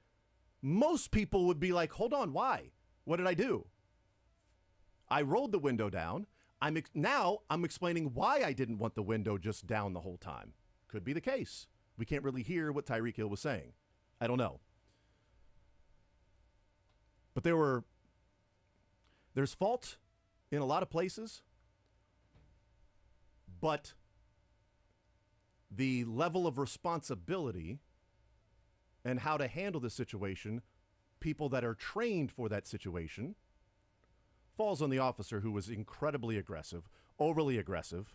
Most people would be like, hold on, why? What did I do? I rolled the window down. Now I'm explaining why I didn't want the window just down the whole time. Could be the case. We can't really hear what Tyreek Hill was saying. I don't know. But there's fault in a lot of places, but the level of responsibility and how to handle the situation, people that are trained for that situation, falls on the officer who was incredibly aggressive, overly aggressive,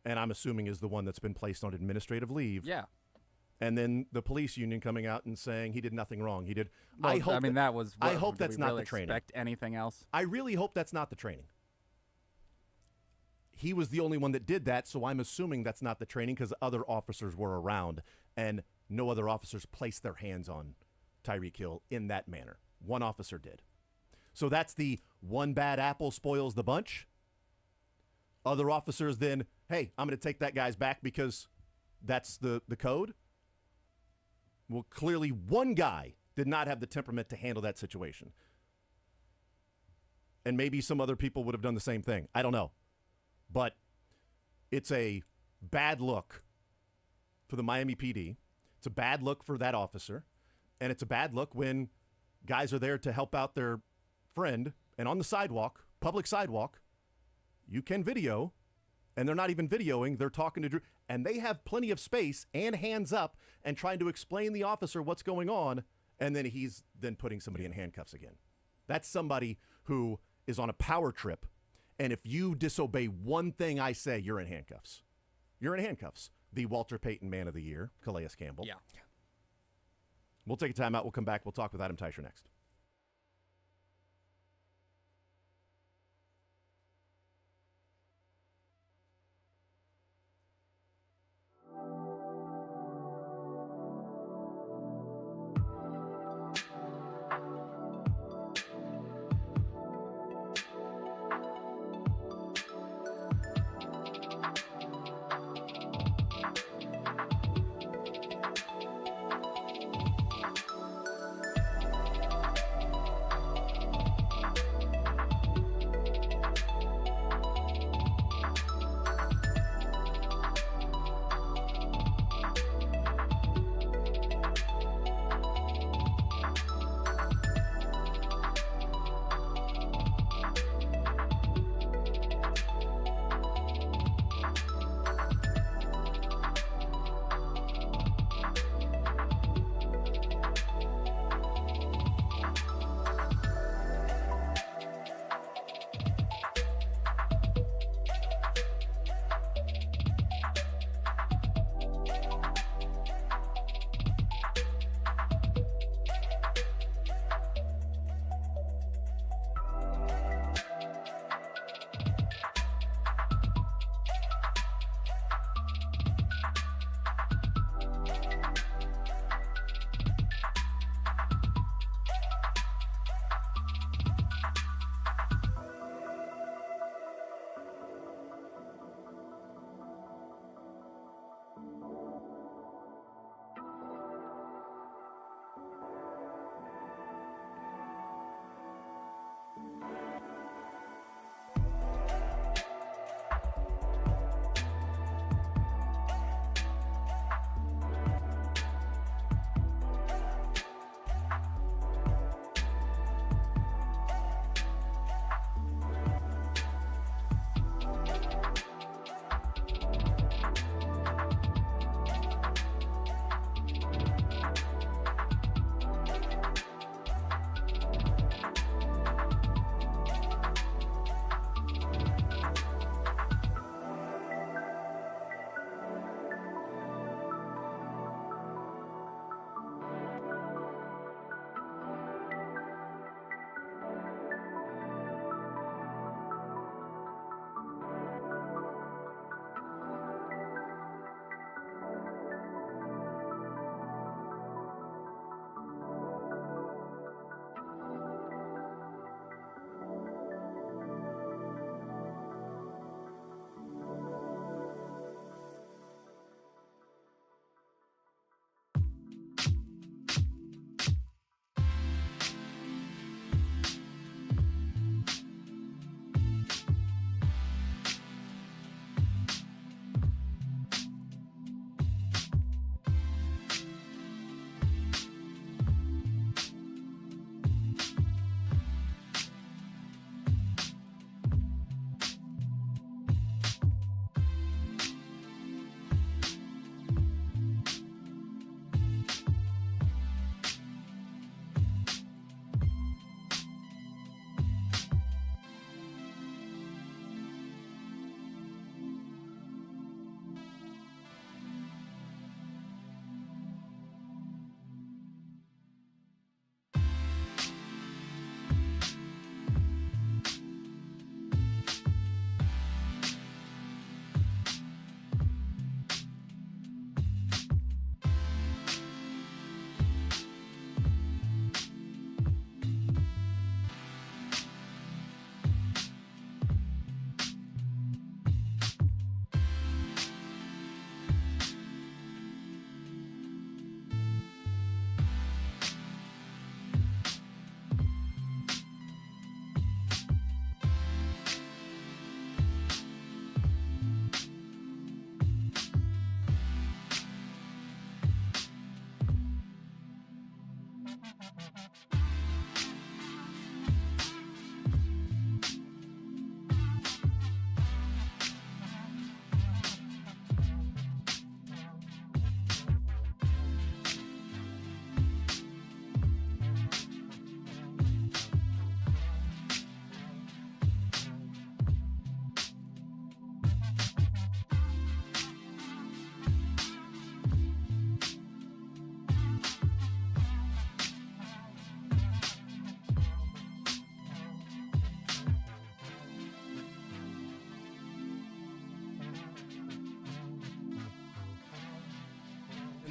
and I'm assuming is the one that's been placed on administrative leave. Yeah. And then the police union coming out and saying he did nothing wrong. He did. Well, I hope that was. I hope that's not really the training. Expect anything else? I really hope that's not the training. He was the only one that did that, so I'm assuming that's not the training because other officers were around and no other officers placed their hands on Tyreek Hill in that manner. One officer did. So that's the one bad apple spoils the bunch. Other officers then, hey, I'm going to take that guy's back because that's the code. Well, clearly one guy did not have the temperament to handle that situation. And maybe some other people would have done the same thing. I don't know. But it's a bad look for the Miami PD. It's a bad look for that officer. And it's a bad look when guys are there to help out their friend. And on the sidewalk, public sidewalk, you can video. And they're not even videoing. They're talking to Drew. And they have plenty of space and hands up and trying to explain the officer what's going on. And then he's then putting somebody in handcuffs again. That's somebody who is on a power trip. And if you disobey one thing I say, you're in handcuffs. You're in handcuffs. The Walter Payton Man of the Year, Calais Campbell. Yeah. We'll take a timeout. We'll come back. We'll talk with Adam Teicher next.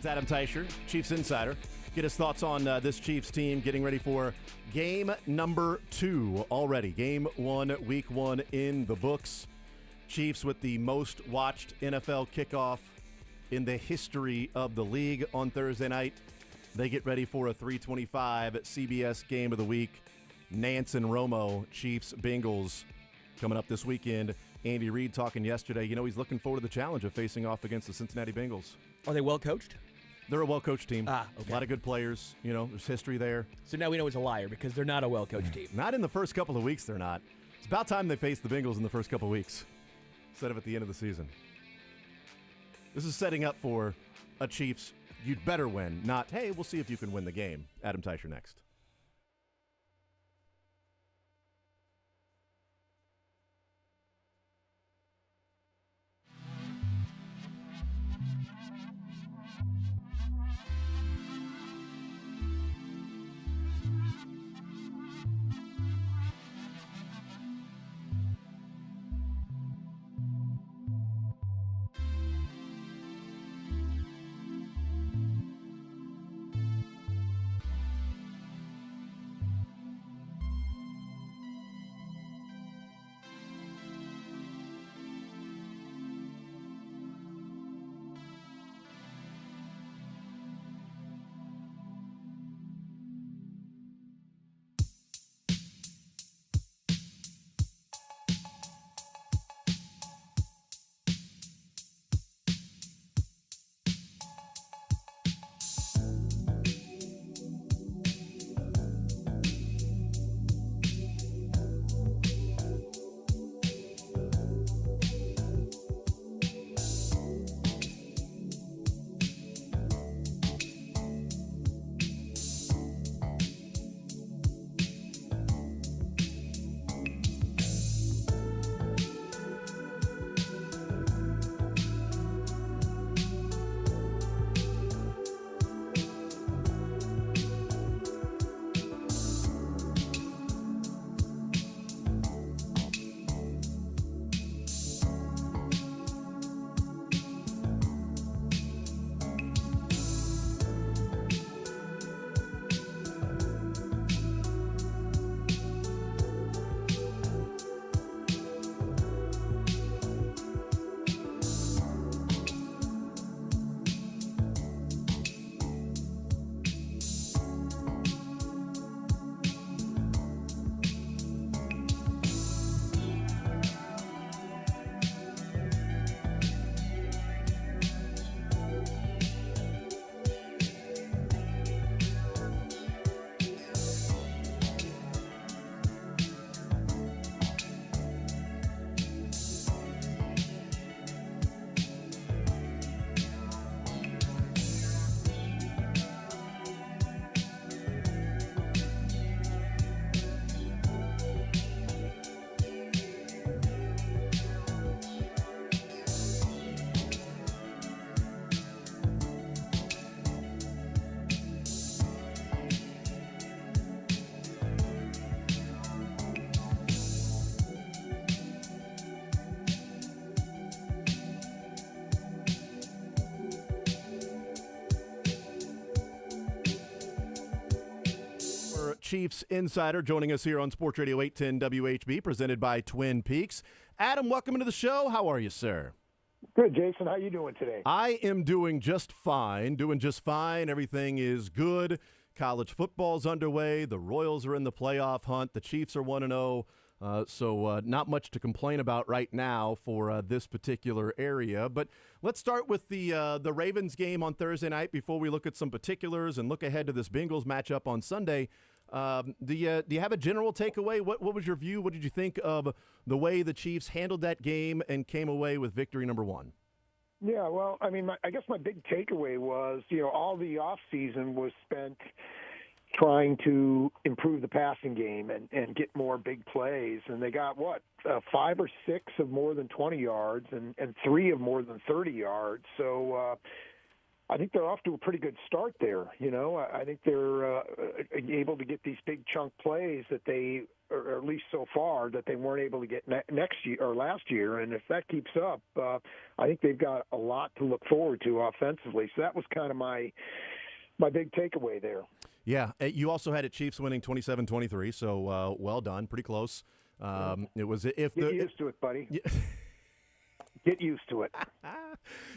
It's Adam Teicher, Chiefs Insider. Get his thoughts on this Chiefs team getting ready for game number 2 already. Game 1, week 1 in the books. Chiefs with the most watched NFL kickoff in the history of the league on Thursday night. They get ready for a 3:25 CBS game of the week. Nance and Romo, Chiefs, Bengals, coming up this weekend. Andy Reid talking yesterday. He's looking forward to the challenge of facing off against the Cincinnati Bengals. Are they well coached? They're a well-coached team. Okay. A lot of good players. There's history there. So now we know he's a liar because they're not a well-coached team. Not in the first couple of weeks, they're not. It's about time they faced the Bengals in the first couple of weeks instead of at the end of the season. This is setting up for a Chiefs, you'd better win, not, hey, we'll see if you can win the game. Adam Teicher next. Chiefs Insider joining us here on Sports Radio 810 WHB, presented by Twin Peaks. Adam, welcome into the show. How are you, sir? Good, Jason. How you doing today? I am doing just fine. Everything is good. College football's underway. The Royals are in the playoff hunt. The Chiefs are 1-0. So not much to complain about right now for this particular area. But let's start with the Ravens game on Thursday night before we look at some particulars and look ahead to this Bengals matchup on Sunday. Do you have a general takeaway? What was your view? What did you think of the way the Chiefs handled that game and came away with victory number 1? Yeah, well, I mean, I guess my big takeaway was, all the offseason was spent trying to improve the passing game and get more big plays. And they got, 5 or 6 of more than 20 yards and 3 of more than 30 yards. So, I think they're off to a pretty good start there. I think they're able to get these big chunk plays that they, or at least so far, that they weren't able to get next year or last year. And if that keeps up, I think they've got a lot to look forward to offensively. So that was kind of my big takeaway there. Yeah, you also had it Chiefs winning 27-23, so well done, pretty close. It was Get used to it, buddy. Yeah. Get used to it.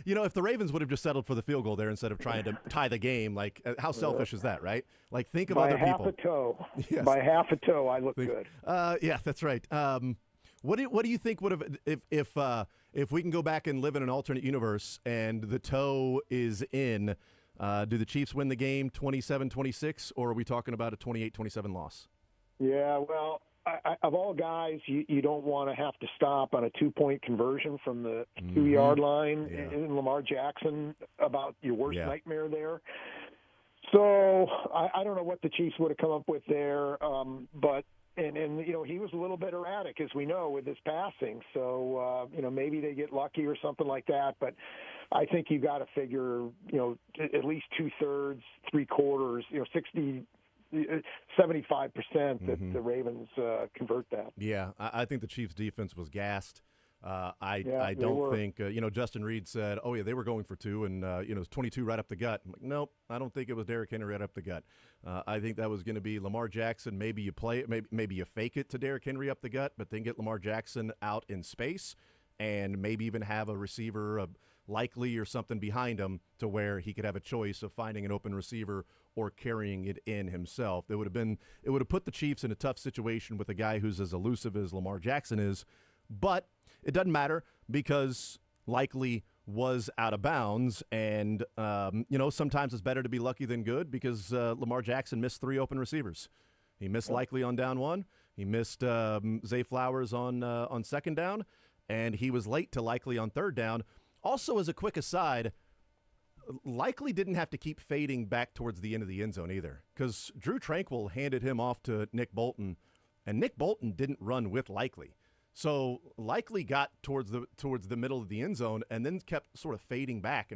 If the Ravens would have just settled for the field goal there instead of trying to tie the game, like how selfish is that, right? Like think of other people. By half a toe. Yes. By half a toe, I look good. Yeah, that's right. What do you think would have if we can go back and live in an alternate universe and the toe is in? Do the Chiefs win the game 27-26, or are we talking about a 28-27 loss? Yeah, well, of all guys, you don't want to have to stop on a 2-point conversion from the 2-yard line in Lamar Jackson, about your worst nightmare there. So I don't know what the Chiefs would have come up with there, but he was a little bit erratic, as we know, with his passing. So maybe they get lucky or something like that, but I think you got to figure at least 2/3, 3/4, 60. 75% that the Ravens convert that. Yeah, I think the Chiefs' defense was gassed. I don't think Justin Reed said, "Oh yeah, they were going for 2," and it was 22 right up the gut. I'm like, nope, I don't think it was Derrick Henry right up the gut. I think that was going to be Lamar Jackson. Maybe you play it, maybe you fake it to Derrick Henry up the gut, but then get Lamar Jackson out in space, and maybe even have a receiver, Likely or something behind him, to where he could have a choice of finding an open receiver or carrying it in himself. It would have put the Chiefs in a tough situation with a guy who's as elusive as Lamar Jackson is, but it doesn't matter because Likely was out of bounds, and sometimes it's better to be lucky than good because Lamar Jackson missed 3 open receivers. He missed Likely on down 1. He missed Zay Flowers on second down, and he was late to Likely on third down. Also, as a quick aside, Likely didn't have to keep fading back towards the end of the end zone either, because Drew Tranquil handed him off to Nick Bolton, and Nick Bolton didn't run with Likely. So Likely got towards the middle of the end zone and then kept sort of fading back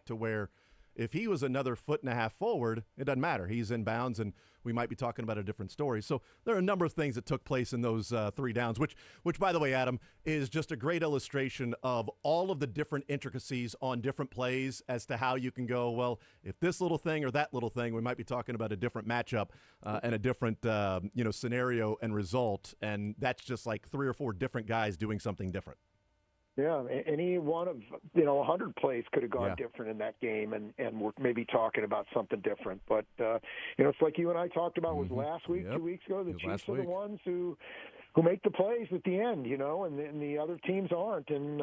to where if he was another 1.5 feet forward, it doesn't matter. He's in bounds, and we might be talking about a different story. So there are a number of things that took place in those 3 downs, which, by the way, Adam, is just a great illustration of all of the different intricacies on different plays as to how you can go, well, if this little thing or that little thing, we might be talking about a different matchup and a different scenario and result, and that's just like 3 or 4 different guys doing something different. Yeah, any one of 100 plays could have gone different in that game, and we're maybe talking about something different. But it's like you and I talked about was last week, 2 weeks ago. The Chiefs are the ones who make the plays at the end, and the other teams aren't. And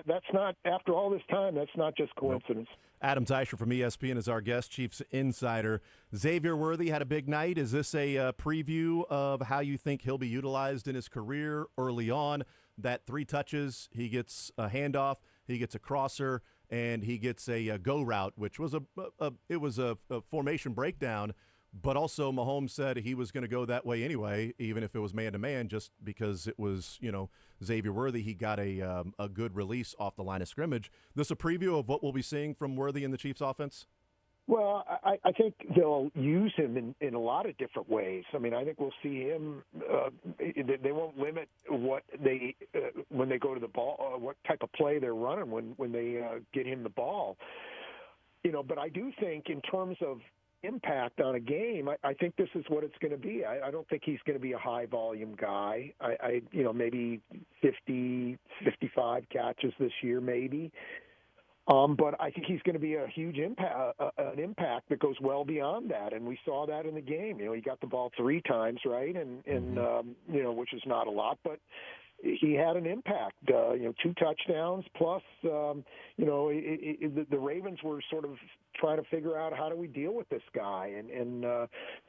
that's not, after all this time, that's not just coincidence. Nope. Adam Teicher from ESPN is our guest, Chiefs insider. Xavier Worthy had a big night. Is this a preview of how you think he'll be utilized in his career early on? That 3 touches, he gets a handoff, he gets a crosser, and he gets a go route, which was a formation breakdown. But also Mahomes said he was going to go that way anyway, even if it was man-to-man, just because it was, Xavier Worthy. He got a good release off the line of scrimmage. This a preview of what we'll be seeing from Worthy in the Chiefs offense? Well, I think they'll use him in a lot of different ways. I mean, I think we'll see him. They won't limit what they when they go to the ball, what type of play they're running when they get him the ball. But I do think in terms of impact on a game, I think this is what it's going to be. I don't think he's going to be a high volume guy. Maybe 50, 55 catches this year, maybe. But I think he's going to be a huge impact, an impact that goes well beyond that, and we saw that in the game. He got the ball 3 times, right, and which is not a lot, but he had an impact. 2 touchdowns plus. The Ravens were sort of trying to figure out how do we deal with this guy, and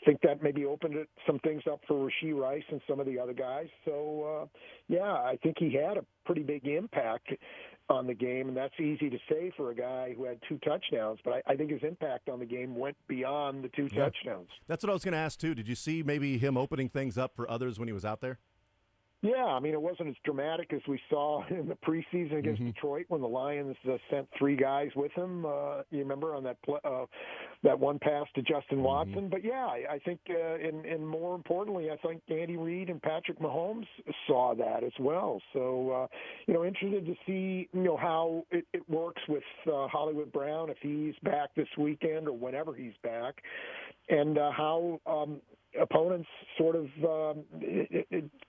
think that maybe opened some things up for Rashee Rice and some of the other guys. So I think he had a pretty big impact on the game, and that's easy to say for a guy who had 2 touchdowns, but I think his impact on the game went beyond the 2 touchdowns. That's what I was going to ask, too. Did you see maybe him opening things up for others when he was out there? Yeah, I mean, it wasn't as dramatic as we saw in the preseason against Detroit when the Lions sent 3 guys with him. You remember on that one pass to Justin Watson? But yeah, I think, and more importantly, I think Andy Reid and Patrick Mahomes saw that as well. So, interested to see, how it works with Hollywood Brown if he's back this weekend or whenever he's back, and how opponents sort of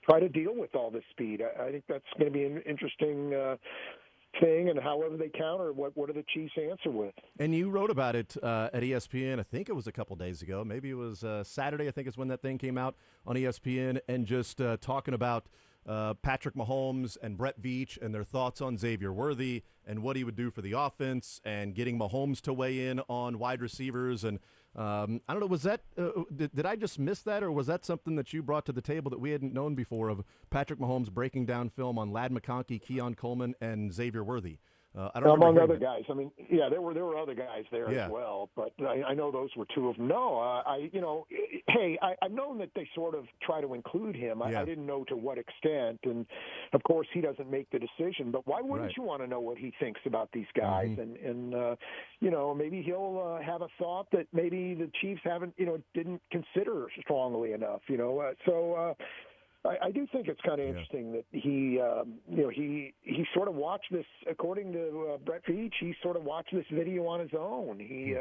try to deal with all this speed. I think that's going to be an interesting thing, and however they counter, what do the Chiefs answer with? And you wrote about it at ESPN, I think it was a couple days ago. Maybe it was Saturday, I think is when that thing came out on ESPN, and just talking about Patrick Mahomes and Brett Veach and their thoughts on Xavier Worthy and what he would do for the offense, and getting Mahomes to weigh in on wide receivers. And I don't know, was that did I just miss that, or was that something that you brought to the table that we hadn't known before, of Patrick Mahomes breaking down film on Ladd McConkey, Keon Coleman, and Xavier Worthy? I don't among other guys. I mean, yeah, there were other guys there as well, but I know those were 2 of them. No, I've known that they sort of try to include him. I didn't know to what extent, and of course he doesn't make the decision. But why wouldn't you want to know what he thinks about these guys? And maybe he'll have a thought that maybe the Chiefs didn't consider strongly enough. I do think it's kind of interesting that he sort of watched this, according to Brett Veach, he sort of watched this video on his own. He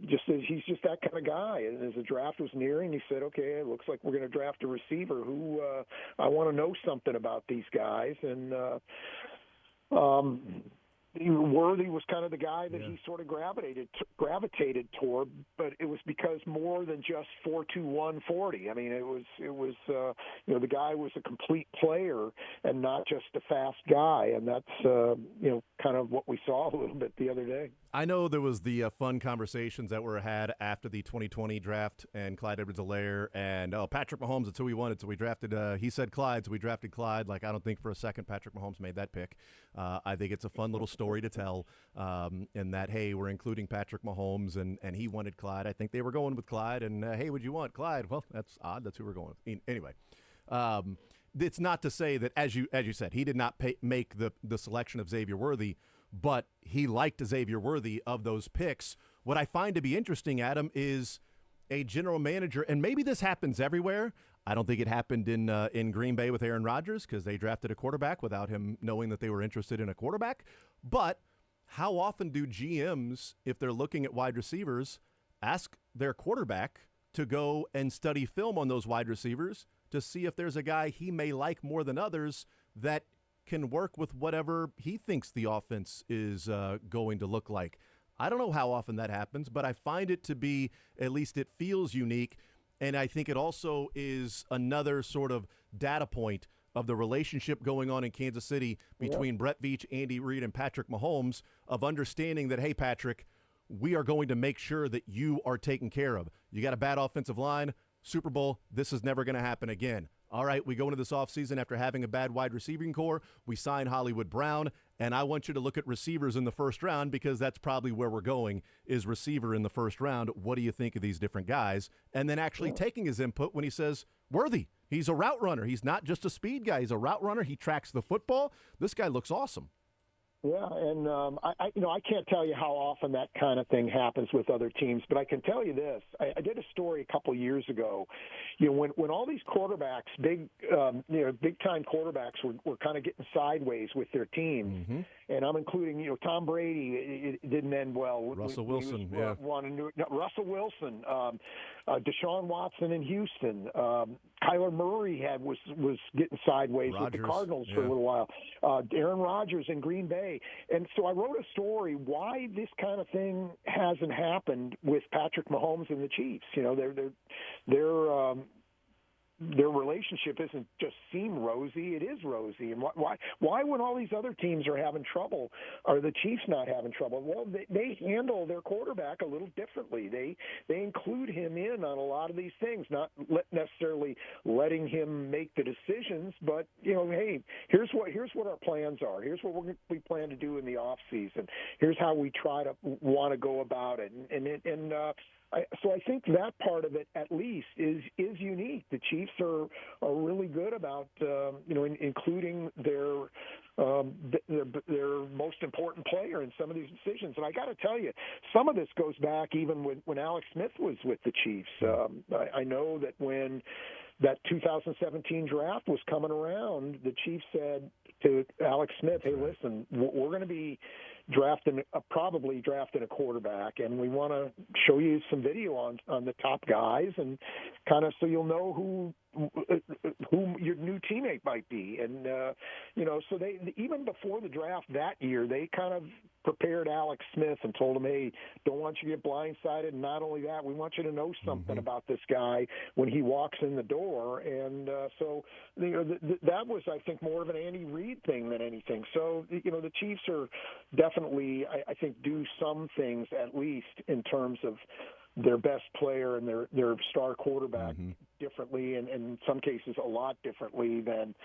he's just that kind of guy. And as the draft was nearing, he said, okay, it looks like we're going to draft a receiver who I want to know something about these guys. And Worthy was kind of the guy that he sort of gravitated toward, but it was because more than just 4.21 40. I mean, it was the guy was a complete player and not just a fast guy, and that's kind of what we saw a little bit the other day. I know there was the fun conversations that were had after the 2020 draft and Clyde Edwards-Helaire and Patrick Mahomes, that's who we wanted, so we drafted. He said Clyde, so we drafted Clyde. Like, I don't think for a second Patrick Mahomes made that pick. I think it's a fun little story to tell, in that, hey, we're including Patrick Mahomes, and he wanted Clyde. I think they were going with Clyde, and hey, would you want Clyde? Well, that's odd. That's who we're going with. Anyway, it's not to say that, as you said, he did not make the selection of Xavier Worthy, but he liked Xavier Worthy of those picks. What I find to be interesting, Adam, is a general manager, and maybe this happens everywhere. I don't think it happened in Green Bay with Aaron Rodgers, because they drafted a quarterback without him knowing that they were interested in a quarterback. But how often do GMs, if they're looking at wide receivers, ask their quarterback to go and study film on those wide receivers to see if there's a guy he may like more than others that can work with whatever he thinks the offense is going to look like? I don't know how often that happens, but I find it to be, at least it feels unique, and I think it also is another sort of data point of the relationship going on in Kansas City between Brett Veach, Andy Reid, and Patrick Mahomes, of understanding that, hey, Patrick, we are going to make sure that you are taken care of. You got a bad offensive line, Super Bowl, this is never going to happen again. All right, we go into this offseason after having a bad wide receiving core. We sign Hollywood Brown, and I want you to look at receivers in the first round, because that's probably where we're going, is receiver in the first round. What do you think of these different guys? And then actually taking his input when he says, Worthy, he's a route runner. He's not just a speed guy. He's a route runner. He tracks the football. This guy looks awesome. Yeah, and I can't tell you how often that kind of thing happens with other teams, but I can tell you this: I did a story a couple years ago. When all these quarterbacks, big time quarterbacks, were kind of getting sideways with their teams, and I'm including Tom Brady. It didn't end well. Russell Wilson, Russell Wilson, Deshaun Watson in Houston. Kyler Murray was getting sideways with the Cardinals for a little while. Aaron Rodgers in Green Bay. And so I wrote a story why this kind of thing hasn't happened with Patrick Mahomes and the Chiefs. Their relationship isn't just seem rosy, it is rosy. And why when all these other teams are having trouble, are the Chiefs not having trouble? Well, they handle their quarterback a little differently. They include him in on a lot of these things, not necessarily letting him make the decisions, but, hey, here's what our plans are. Here's what we plan to do in the off season. Here's how we want to go about it. And So I think that part of it, at least, is unique. The Chiefs are really good about including their most important player in some of these decisions. And I got to tell you, some of this goes back even when Alex Smith was with the Chiefs. I know that when that 2017 draft was coming around, the Chiefs said to Alex Smith, "Hey, listen, we're going to be probably drafting a quarterback, and we want to show you some video on the top guys, and kind of so you'll know who your new teammate might be." And so they, even before the draft that year, they kind of prepared Alex Smith and told him, "Hey, don't want you to get blindsided. And not only that, we want you to know something about this guy when he walks in the door." And so that was, I think, more of an Andy Reid thing than anything. So the Chiefs are definitely, I think, do some things at least in terms of their best player and their star quarterback differently, and in some cases a lot differently than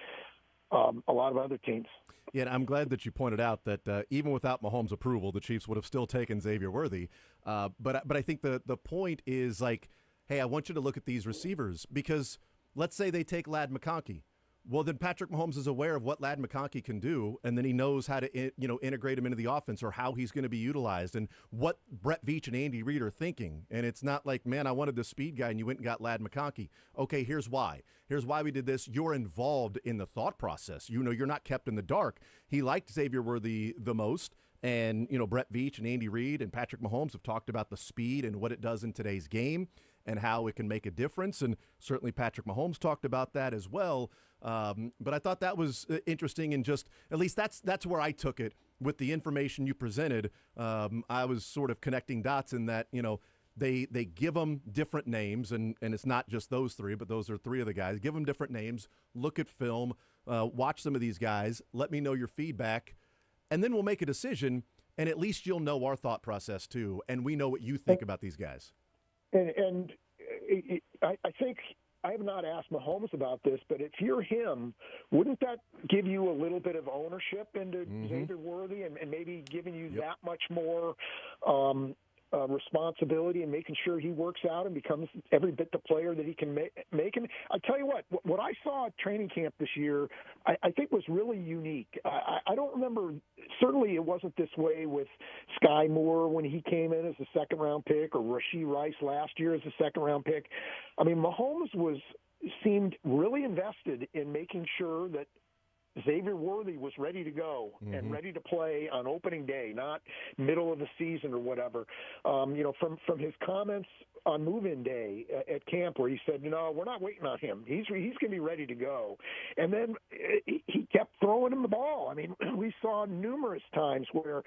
a lot of other teams. Yeah, and I'm glad that you pointed out that even without Mahomes' approval, the Chiefs would have still taken Xavier Worthy. But I think the point is, like, hey, I want you to look at these receivers, because let's say they take Ladd McConkey. Well, then Patrick Mahomes is aware of what Ladd McConkey can do, and then he knows how to integrate him into the offense, or how he's going to be utilized, and what Brett Veach and Andy Reid are thinking. And it's not like, man, I wanted the speed guy, and you went and got Ladd McConkey. Okay, here's why. Here's why we did this. You're involved in the thought process. You're not kept in the dark. He liked Xavier Worthy the most, and Brett Veach and Andy Reid and Patrick Mahomes have talked about the speed and what it does in today's game and how it can make a difference. And certainly Patrick Mahomes talked about that as well. But I thought that was interesting, and just at least that's where I took it with the information you presented. I was sort of connecting dots in that, they give them different names, and it's not just those three, but those are three of the guys. Give them different names, look at film, watch some of these guys, let me know your feedback, and then we'll make a decision, and at least you'll know our thought process too, and we know what you think about these guys. And I think I have not asked Mahomes about this, but if you're him, wouldn't that give you a little bit of ownership into Xavier Worthy, and maybe giving you that much more responsibility and making sure he works out and becomes every bit the player that he can make him? I tell you what I saw at training camp this year, I think was really unique. I don't remember, certainly it wasn't this way with Sky Moore when he came in as a second-round pick, or Rashee Rice last year as a second-round pick. I mean, Mahomes seemed really invested in making sure that Xavier Worthy was ready to go and ready to play on opening day, not middle of the season or whatever. From his comments on move-in day at camp, where he said, we're not waiting on him. He's going to be ready to go. And then he kept throwing him the ball. I mean, we saw numerous times where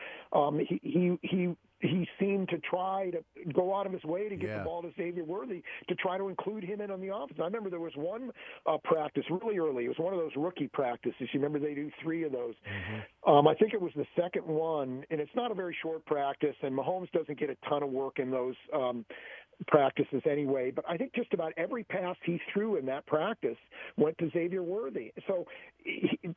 he seemed to try to go out of his way to get the ball to Xavier Worthy to try to include him in on the offense. I remember there was one practice really early. It was one of those rookie practices. You remember they do 3 of those. I think it was the second one, and it's not a very short practice, and Mahomes doesn't get a ton of work in those practices anyway, but I think just about every pass he threw in that practice went to Xavier Worthy. So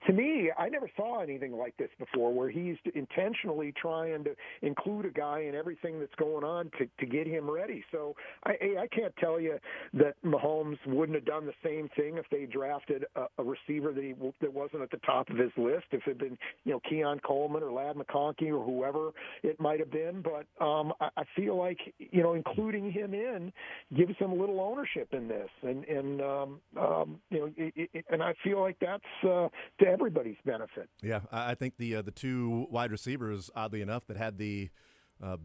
to me, I never saw anything like this before, where he's intentionally trying to include a guy in everything that's going on to get him ready. So I can't tell you that Mahomes wouldn't have done the same thing if they drafted a receiver that wasn't at the top of his list, if it had been Keon Coleman or Ladd McConkey or whoever it might have been. But I feel like including him in gives him a little ownership in this, and I feel like that's to everybody's benefit. Yeah, I think the 2 wide receivers, oddly enough, that had the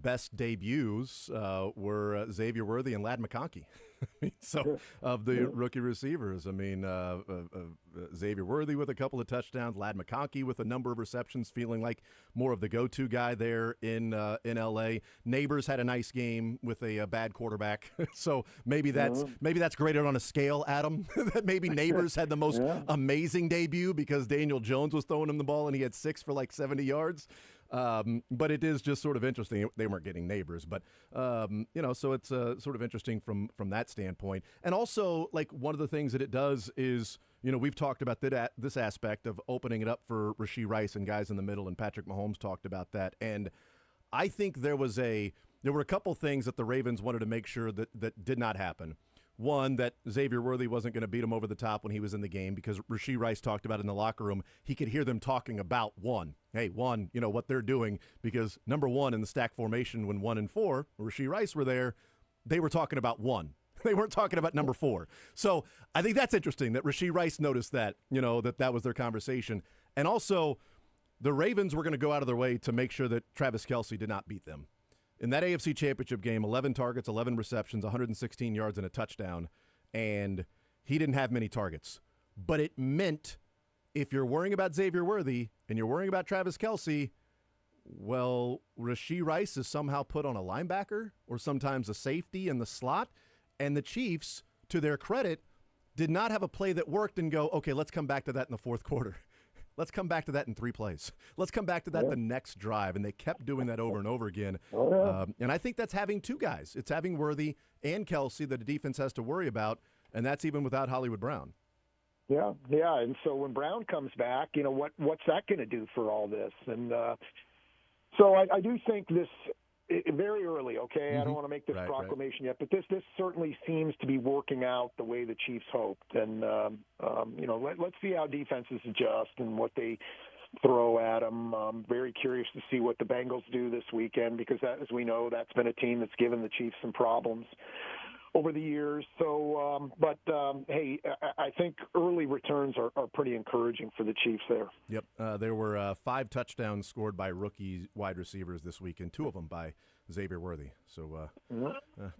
best debuts were Xavier Worthy and Ladd McConkey. Of the rookie receivers, I mean, Xavier Worthy with a couple of touchdowns, Ladd McConkey with a number of receptions, feeling like more of the go-to guy there in L.A. Neighbors had a nice game with a bad quarterback, so maybe that's graded on a scale, Adam. That maybe Neighbors had the most amazing debut because Daniel Jones was throwing him the ball and he had 6 for like 70 yards. But it is just sort of interesting. They weren't getting Neighbors, but so it's sort of interesting from that standpoint. And also, like, one of the things that it does is, we've talked about this aspect of opening it up for Rashee Rice and guys in the middle, and Patrick Mahomes talked about that. And I think there was there were a couple things that the Ravens wanted to make sure that did not happen. One, that Xavier Worthy wasn't going to beat him over the top when he was in the game, because Rashee Rice talked about it in the locker room. He could hear them talking about one. Hey, one, what they're doing, because number one in the stack formation when 1 and 4, Rashee Rice were there, they were talking about one. They weren't talking about number 4. So I think that's interesting that Rashee Rice noticed that, that was their conversation. And also, the Ravens were going to go out of their way to make sure that Travis Kelce did not beat them. In that AFC Championship game, 11 targets, 11 receptions, 116 yards, and a touchdown, and he didn't have many targets. But it meant if you're worrying about Xavier Worthy and you're worrying about Travis Kelce, well, Rashee Rice is somehow put on a linebacker or sometimes a safety in the slot, and the Chiefs, to their credit, did not have a play that worked and go, okay, let's come back to that in the fourth quarter. Let's come back to that in 3 plays. Let's come back to that the next drive. And they kept doing that over and over again. And I think that's having 2 guys. It's having Worthy and Kelce that the defense has to worry about, and that's even without Hollywood Brown. Yeah. And so when Brown comes back, what's that going to do for all this? And so I do think this very early, okay? Mm-hmm. I don't want to make this proclamation yet, but this certainly seems to be working out the way the Chiefs hoped. And, let's see how defenses adjust and what they throw at them. I'm very curious to see what the Bengals do this weekend, because as we know, that's been a team that's given the Chiefs some problems over the years. So, hey, I think early returns are pretty encouraging for the Chiefs there. Yep. There were 5 touchdowns scored by rookie wide receivers this week, and 2 of them by Xavier Worthy. So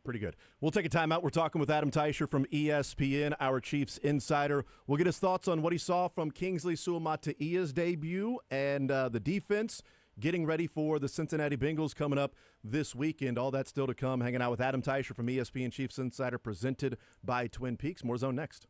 pretty good. We'll take a timeout. We're talking with Adam Teicher from ESPN, our Chiefs insider. We'll get his thoughts on what he saw from Kingsley Suamata'ia's debut and the defense getting ready for the Cincinnati Bengals coming up this weekend. All that still to come. Hanging out with Adam Teicher from ESPN Chiefs Insider, presented by Twin Peaks. More Zone next.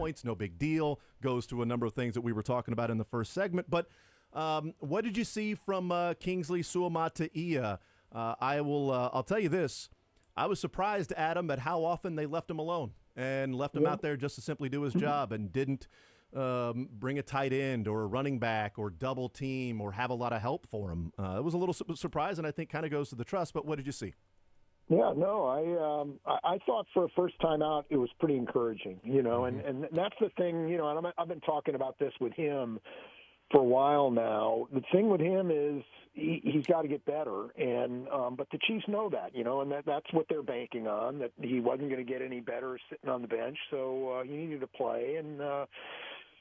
points, no big deal. Goes to a number of things that we were talking about in the first segment. But what did you see from Kingsley Suamataia? I'll tell you this. I was surprised, Adam, at how often they left him alone and left him out there just to simply do his job and didn't bring a tight end or a running back or double team or have a lot of help for him. It was a little surprising, I think, kind of goes to the trust. But what did you see? Yeah, no, I thought for a first time out it was pretty encouraging, and that's the thing, and I've been talking about this with him for a while now. The thing with him is he's got to get better, and but the Chiefs know that, and that's what they're banking on, that he wasn't going to get any better sitting on the bench, so he needed to play, and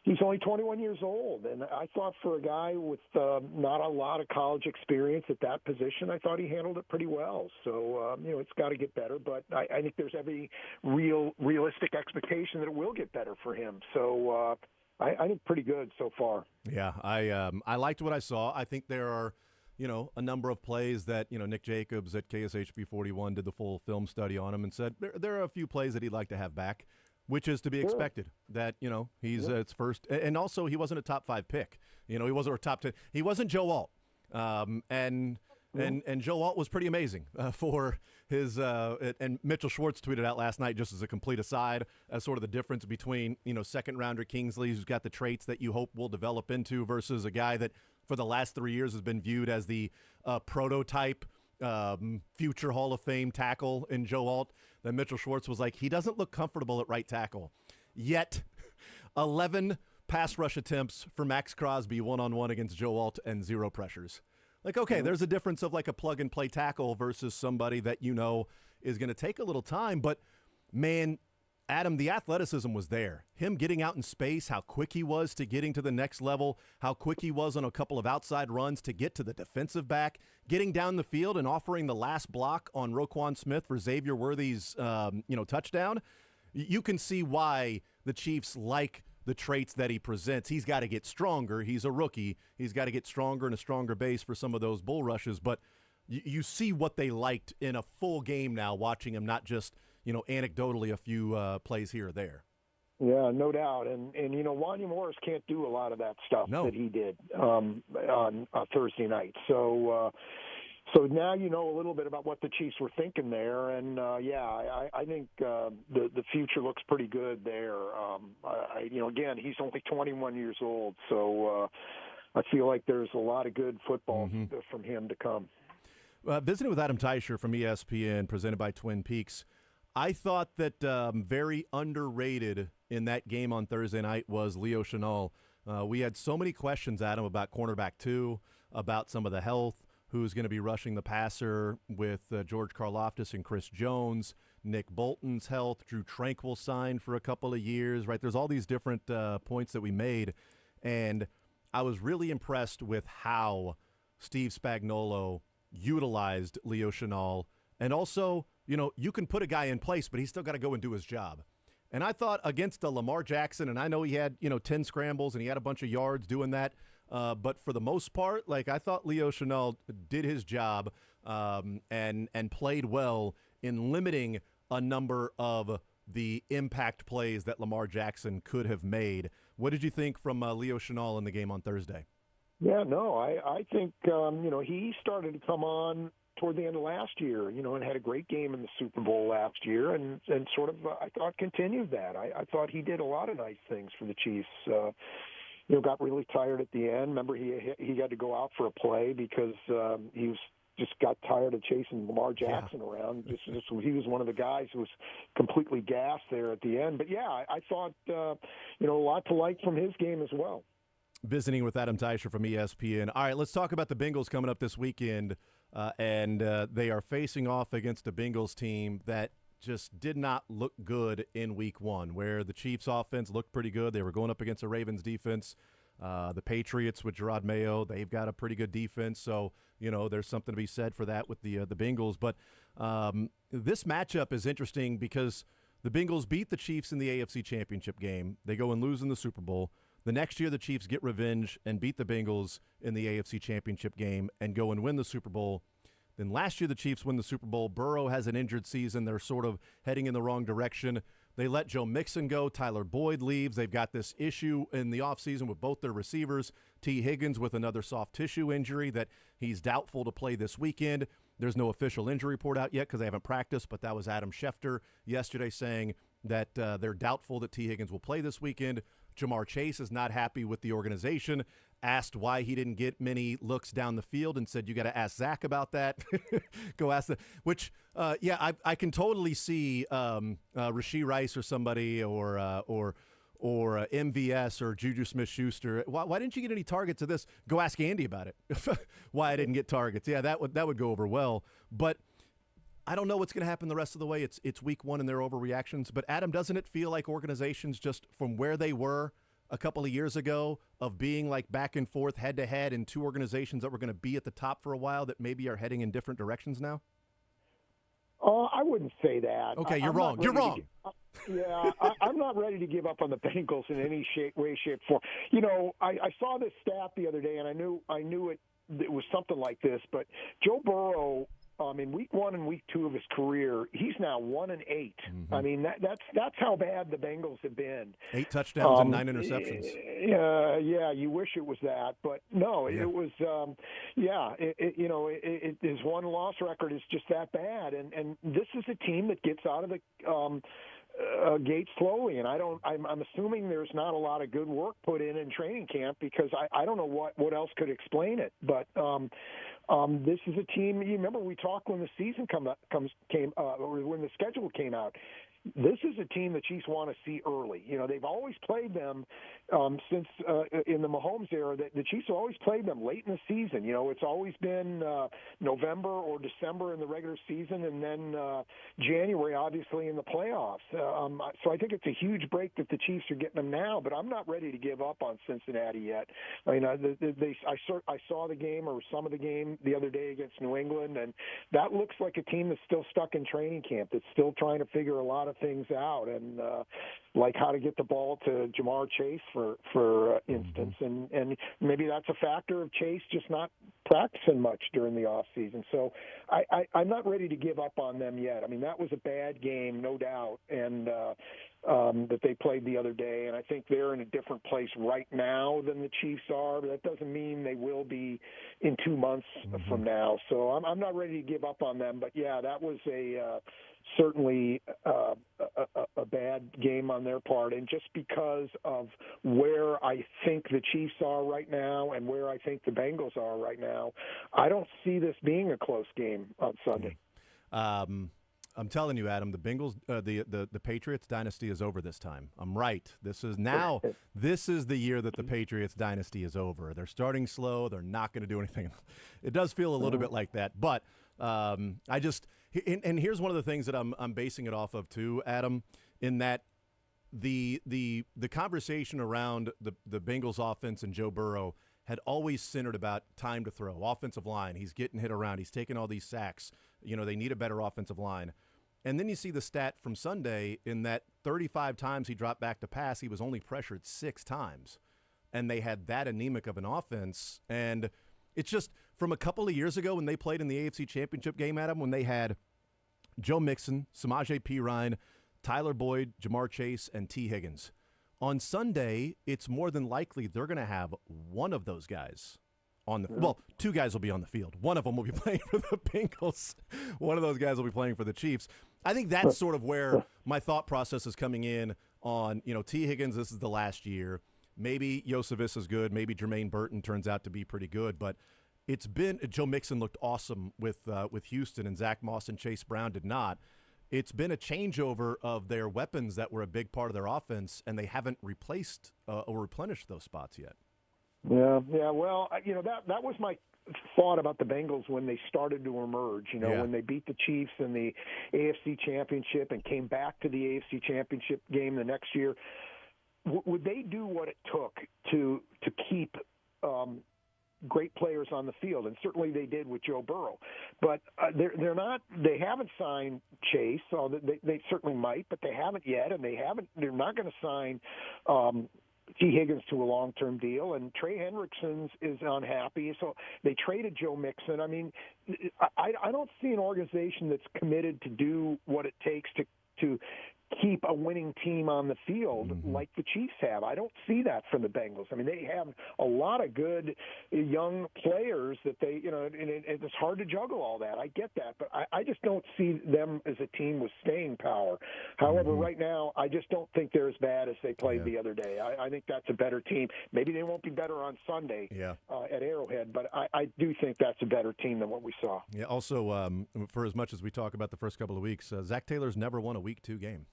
he's only 21 years old, and I thought for a guy with not a lot of college experience at that position, I thought he handled it pretty well. So, it's got to get better, but I think there's every realistic expectation that it will get better for him. So I think pretty good so far. Yeah, I liked what I saw. I think there are, a number of plays that, Nick Jacobs at KSHB 41 did the full film study on him and said there are a few plays that he'd like to have back, which is to be expected. That, he's it's first. And also, he wasn't a top 5 pick. He wasn't a top 10. He wasn't Joe Alt. And Joe Alt was pretty amazing for his and Mitchell Schwartz tweeted out last night, just as a complete aside, as sort of the difference between, second-rounder Kingsley, who's got the traits that you hope will develop into, versus a guy that for the last 3 years has been viewed as the prototype future Hall of Fame tackle in Joe Alt. Then Mitchell Schwartz was like, he doesn't look comfortable at right tackle. Yet, 11 pass rush attempts for Max Crosby one-on-one against Joe Alt and 0 pressures. Like, okay, there's a difference of like a plug-and-play tackle versus somebody that is going to take a little time. But, man, Adam, the athleticism was there. Him getting out in space, how quick he was to getting to the next level, how quick he was on a couple of outside runs to get to the defensive back, getting down the field and offering the last block on Roquan Smith for Xavier Worthy's, touchdown. You can see why the Chiefs like the traits that he presents. He's got to get stronger. He's a rookie. He's got to get stronger and a stronger base for some of those bull rushes. But you see what they liked in a full game now, watching him, not just anecdotally a few plays here or there. Yeah, no doubt. And Wanya Morris can't do a lot of that stuff that he did on Thursday night. So now you know a little bit about what the Chiefs were thinking there. And, I think the future looks pretty good there. Again, he's only 21 years old. So I feel like there's a lot of good football from him to come. Visiting with Adam Teicher from ESPN, presented by Twin Peaks, I thought that very underrated in that game on Thursday night was Leo Chenal. We had so many questions, Adam, about cornerback 2, about some of the health, who's going to be rushing the passer with George Karlaftis and Chris Jones, Nick Bolton's health, Drew Tranquil signed for a couple of years, right? There's all these different points that we made, and I was really impressed with how Steve Spagnuolo utilized Leo Chenal. And also, you can put a guy in place, but he's still got to go and do his job. And I thought against Lamar Jackson, and I know he had, 10 scrambles and he had a bunch of yards doing that. But for the most part, I thought Leo Chenal did his job and played well in limiting a number of the impact plays that Lamar Jackson could have made. What did you think from Leo Chenal in the game on Thursday? Yeah, no, I think, he started to come on toward the end of last year, and had a great game in the Super Bowl last year and sort of, I thought, continued that. I thought he did a lot of nice things for the Chiefs. Got really tired at the end. Remember, he had to go out for a play because he just got tired of chasing Lamar Jackson around. He was one of the guys who was completely gassed there at the end. But, yeah, I thought, a lot to like from his game as well. Visiting with Adam Teicher from ESPN. All right, let's talk about the Bengals coming up this weekend. And they are facing off against a Bengals team that just did not look good in week 1, where the Chiefs offense looked pretty good. They were going up against a Ravens defense. The Patriots with Gerard Mayo, they've got a pretty good defense. So, there's something to be said for that with the Bengals. But this matchup is interesting because the Bengals beat the Chiefs in the AFC Championship game. They go and lose in the Super Bowl. The next year, the Chiefs get revenge and beat the Bengals in the AFC Championship game and go and win the Super Bowl. Then last year, the Chiefs win the Super Bowl. Burrow has an injured season. They're sort of heading in the wrong direction. They let Joe Mixon go. Tyler Boyd leaves. They've got this issue in the offseason with both their receivers. T. Higgins with another soft tissue injury that he's doubtful to play this weekend. There's no official injury report out yet because they haven't practiced, but that was Adam Schefter yesterday saying that they're doubtful that T. Higgins will play this weekend. Jamar Chase is not happy with the organization, asked why he didn't get many looks down the field and said, you got to ask Zach about that. Go ask that. Which, I can totally see Rashee Rice or somebody or MVS or Juju Smith-Schuster. Why didn't you get any targets of this? Go ask Andy about it. Why I didn't get targets. Yeah, that would go over well. But I don't know what's going to happen the rest of the way. It's week one and they're overreactions. But, Adam, doesn't it feel like organizations just from where they were a couple of years ago of being like back and forth, head-to-head, in two organizations that were going to be at the top for a while that maybe are heading in different directions now? I wouldn't say that. Okay, you're wrong. You're wrong. I'm not ready to give up on the Bengals in any way, shape, form. I saw this stat the other day, and I knew it was something like this. But Joe Burrow, in week 1 and week 2 of his career, he's now 1-8. Mm-hmm. I mean, that's how bad the Bengals have been. 8 touchdowns and 9 interceptions. Yeah, you wish it was that, but no, it was. His one-loss record is just that bad, and this is a team that gets out of the gate slowly, and I'm assuming there's not a lot of good work put in training camp because I don't know what else could explain it, but. This is a team. You remember we talked when the season or when the schedule came out. This is a team the Chiefs want to see early. They've always played them since in the Mahomes era. The Chiefs have always played them late in the season. It's always been November or December in the regular season, and then January, obviously, in the playoffs. So I think it's a huge break that the Chiefs are getting them now. But I'm not ready to give up on Cincinnati yet. I mean, I saw the game or some of the game the other day against New England, and that looks like a team that's still stuck in training camp. That's still trying to figure a lot of things out, and like how to get the ball to Jamar Chase, for instance, and maybe that's a factor of Chase just not practicing much during the off season. So I'm not ready to give up on them yet. I mean, that was a bad game, no doubt, and that they played the other day, and I think they're in a different place right now than the Chiefs are, but that doesn't mean they will be in 2 months from now. So I'm not ready to give up on them, but yeah, that was certainly a bad game on their part, and just because of where I think the Chiefs are right now and where I think the Bengals are right now, I don't see this being a close game on Sunday. I'm telling you, Adam, the Bengals, the Patriots dynasty is over this time. I'm right. This is the year that the Patriots dynasty is over. They're starting slow. They're not going to do anything. It does feel a little bit like that, but and here's one of the things that I'm basing it off of too, Adam, in that the conversation around the Bengals offense and Joe Burrow had always centered about time to throw, offensive line. He's getting hit around. He's taking all these sacks. They need a better offensive line. And then you see the stat from Sunday in that 35 times he dropped back to pass, he was only pressured 6 times. And they had that anemic of an offense. And it's just from a couple of years ago when they played in the AFC Championship game, Adam, when they had Joe Mixon, Samaje Perine, Tyler Boyd, Jamar Chase, and T. Higgins. On Sunday, it's more than likely they're going to have one of those guys on the well, 2 guys will be on the field. One of them will be playing for the Bengals. One of those guys will be playing for the Chiefs. I think that's sort of where my thought process is coming in on, T. Higgins, this is the last year. Maybe Yosevich is good. Maybe Jermaine Burton turns out to be pretty good. But it's been – Joe Mixon looked awesome with Houston, and Zach Moss and Chase Brown did not. It's been a changeover of their weapons that were a big part of their offense, and they haven't replaced or replenished those spots yet. Yeah. Well, that was my thought about the Bengals when they started to emerge. When they beat the Chiefs in the AFC Championship and came back to the AFC Championship game the next year. Would they do what it took to keep great players on the field? And certainly they did with Joe Burrow. But they're not. They haven't signed Chase. So they certainly might, but they haven't yet, and they're not going to sign T. Higgins to a long-term deal, and Trey Hendrickson is unhappy. So they traded Joe Mixon. I mean, I don't see an organization that's committed to do what it takes to keep a winning team on the field like the Chiefs have. I don't see that from the Bengals. I mean, they have a lot of good young players that they, and it's hard to juggle all that. I get that, but I just don't see them as a team with staying power. However, right now, I just don't think they're as bad as they played the other day. I think that's a better team. Maybe they won't be better on Sunday at Arrowhead, but I do think that's a better team than what we saw. Yeah. Also, for as much as we talk about the first couple of weeks, Zach Taylor's never won a Week 2 game.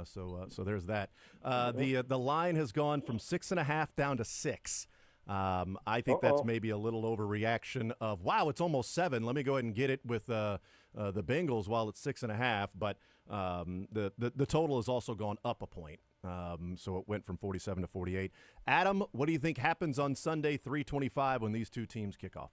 So there's that. The line has gone from 6.5 down to 6. I think that's maybe a little overreaction of, wow, it's almost 7. Let me go ahead and get it with the Bengals while it's 6.5. But the total has also gone up a point. So it went from 47 to 48. Adam, what do you think happens on Sunday, 3:25, when these two teams kick off?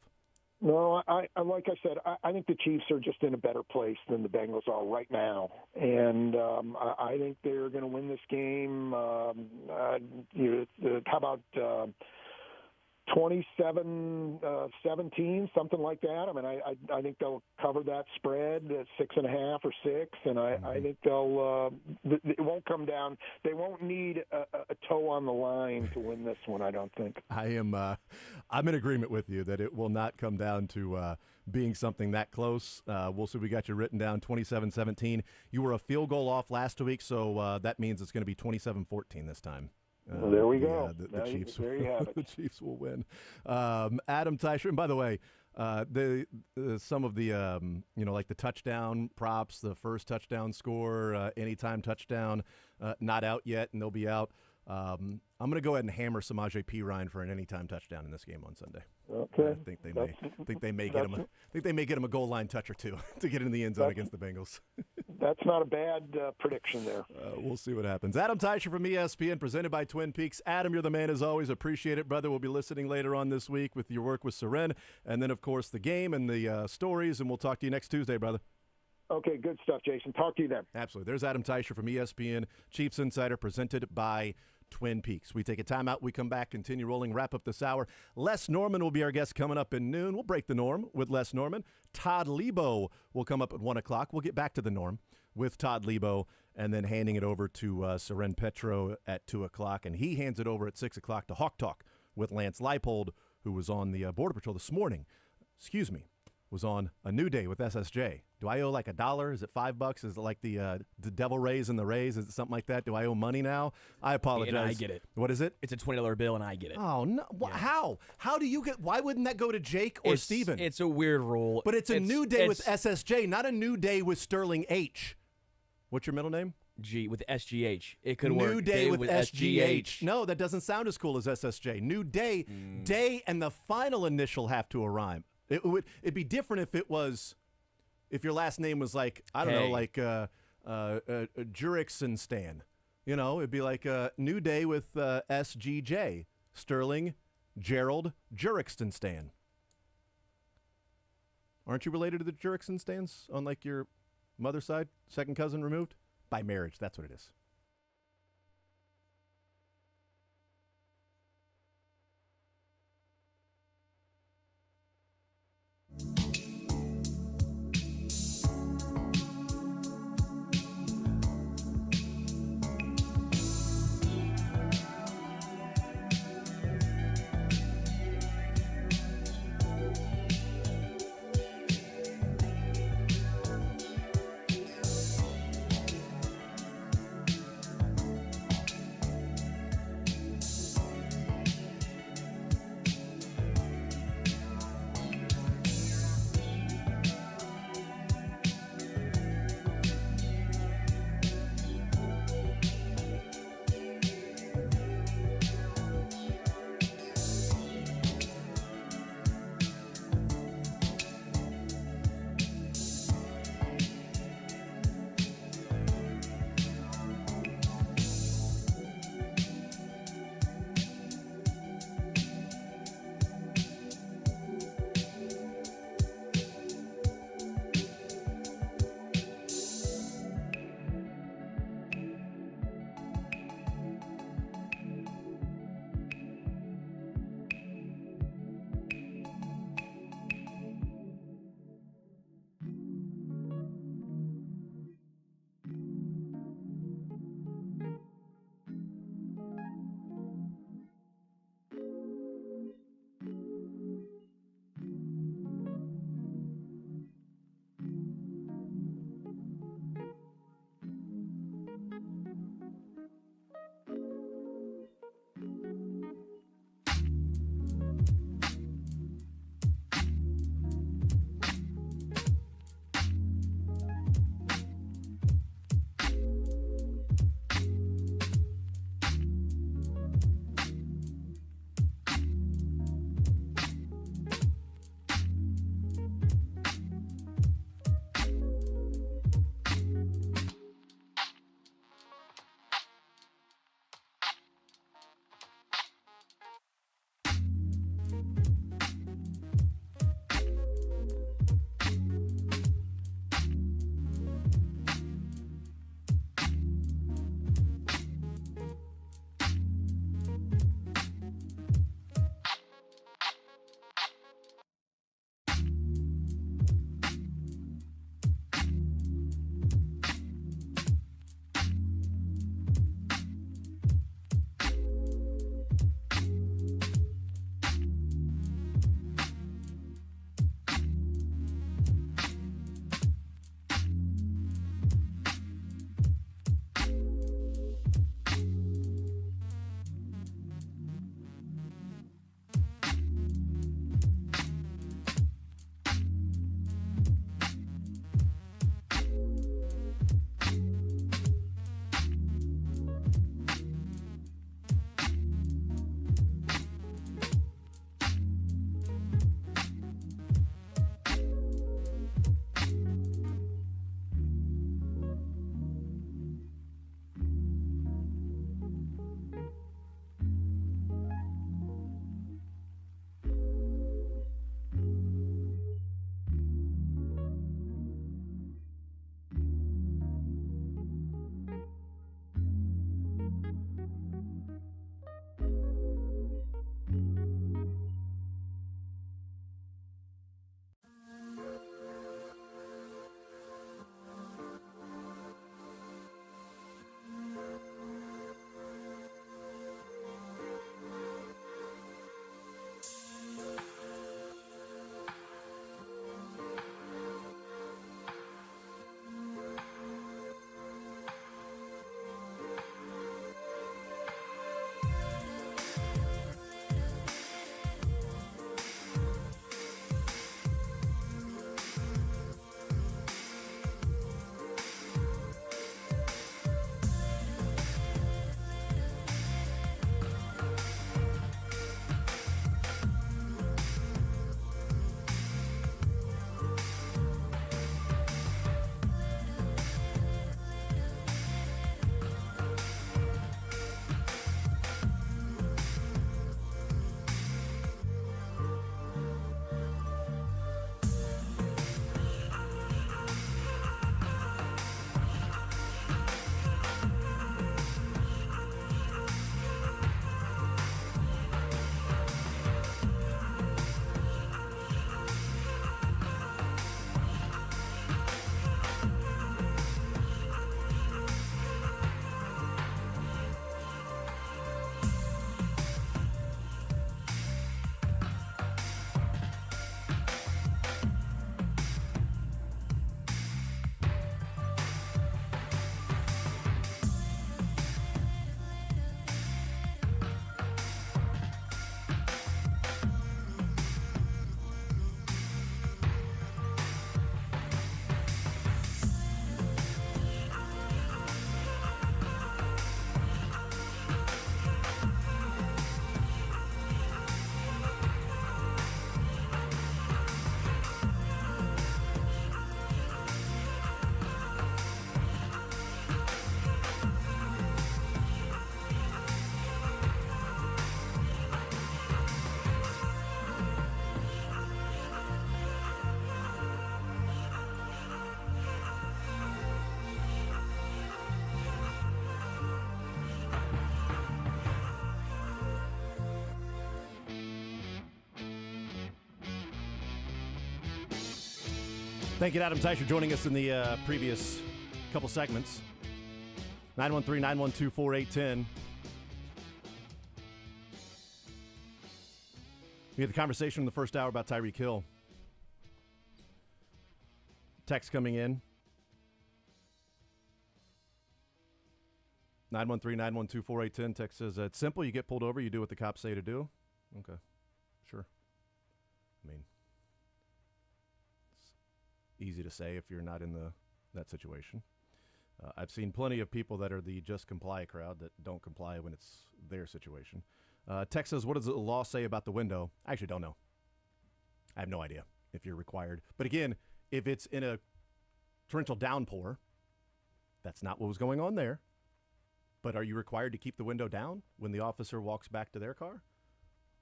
No, I like I said, I think the Chiefs are just in a better place than the Bengals are right now, and I think they're going to win this game. How about 27-17, something like that? I mean, I think they'll cover that spread at 6.5 or 6, and I think they'll. It won't come down. They won't need a toe on the line to win this one, I don't think. I'm in agreement with you that it will not come down to being something that close. We'll see. We got you written down 27-17. You were a field goal off last week, so that means it's going to be 27-14 this time. Well, there we go. The Chiefs. There you have it. The Chiefs will win. Adam Teicher. And by the way, some of the like the touchdown props, the first touchdown score, anytime touchdown, not out yet, and they'll be out. I'm going to go ahead and hammer Samaje Perine for an anytime touchdown in this game on Sunday. Okay. I think they may get him a goal line touch or two to get in the end zone against the Bengals. That's not a bad prediction there. We'll see what happens. Adam Teicher from ESPN, presented by Twin Peaks. Adam, you're the man as always. Appreciate it, brother. We'll be listening later on this week with your work with Seren, and then, of course, the game and the stories, and we'll talk to you next Tuesday, brother. Okay, good stuff, Jason. Talk to you then. Absolutely. There's Adam Teicher from ESPN, Chiefs Insider, presented by Twin Peaks. We take a timeout. We come back, continue rolling, wrap up this hour. Les Norman will be our guest coming up in noon. We'll break the norm with Les Norman. Todd Lebo will come up at 1 o'clock. We'll get back to the norm with Todd Lebo, and then handing it over to Seren Petro at 2 o'clock. And he hands it over at 6 o'clock to Hawk Talk with Lance Leipold, who was on the Border Patrol this morning. Was on A New Day with SSJ. Do I owe like $1? Is it $5? Is it like the Devil Rays and the Rays? Is it something like that? Do I owe money now? I apologize. And I get it. What is it? It's a $20 bill, and I get it. Oh, no. Yeah. How? How do you get? Why wouldn't that go to Jake or Steven? It's a weird rule. But it's a New Day with SSJ, not a New Day with Sterling H. What's your middle name? G with SGH. It could work. New Day with SGH. No, that doesn't sound as cool as SSJ. New Day, day and the final initial have to rhyme. It'd be different if your last name was like, I don't know, like Jurickson Stan. It'd be like New Day with SGJ. Sterling Gerald Jurickson Stan. Aren't you related to the Jurickson Stans on like your mother's side? Second cousin removed? By marriage, that's what it is. Thank you, Adam Tice, for joining us in the previous couple segments. 913-912-4810. We had the conversation in the first hour about Tyreek Hill. Text coming in. 913-912-4810. Text says, it's simple. You get pulled over. You do what the cops say to do. Okay. Sure. I mean, it's easy to say if you're not in that situation. I've seen plenty of people that are the just comply crowd that don't comply when it's their situation. Text says, what does the law say about the window? I actually don't know. I have no idea if you're required. But again, if it's in a torrential downpour, that's not what was going on there. But are you required to keep the window down when the officer walks back to their car?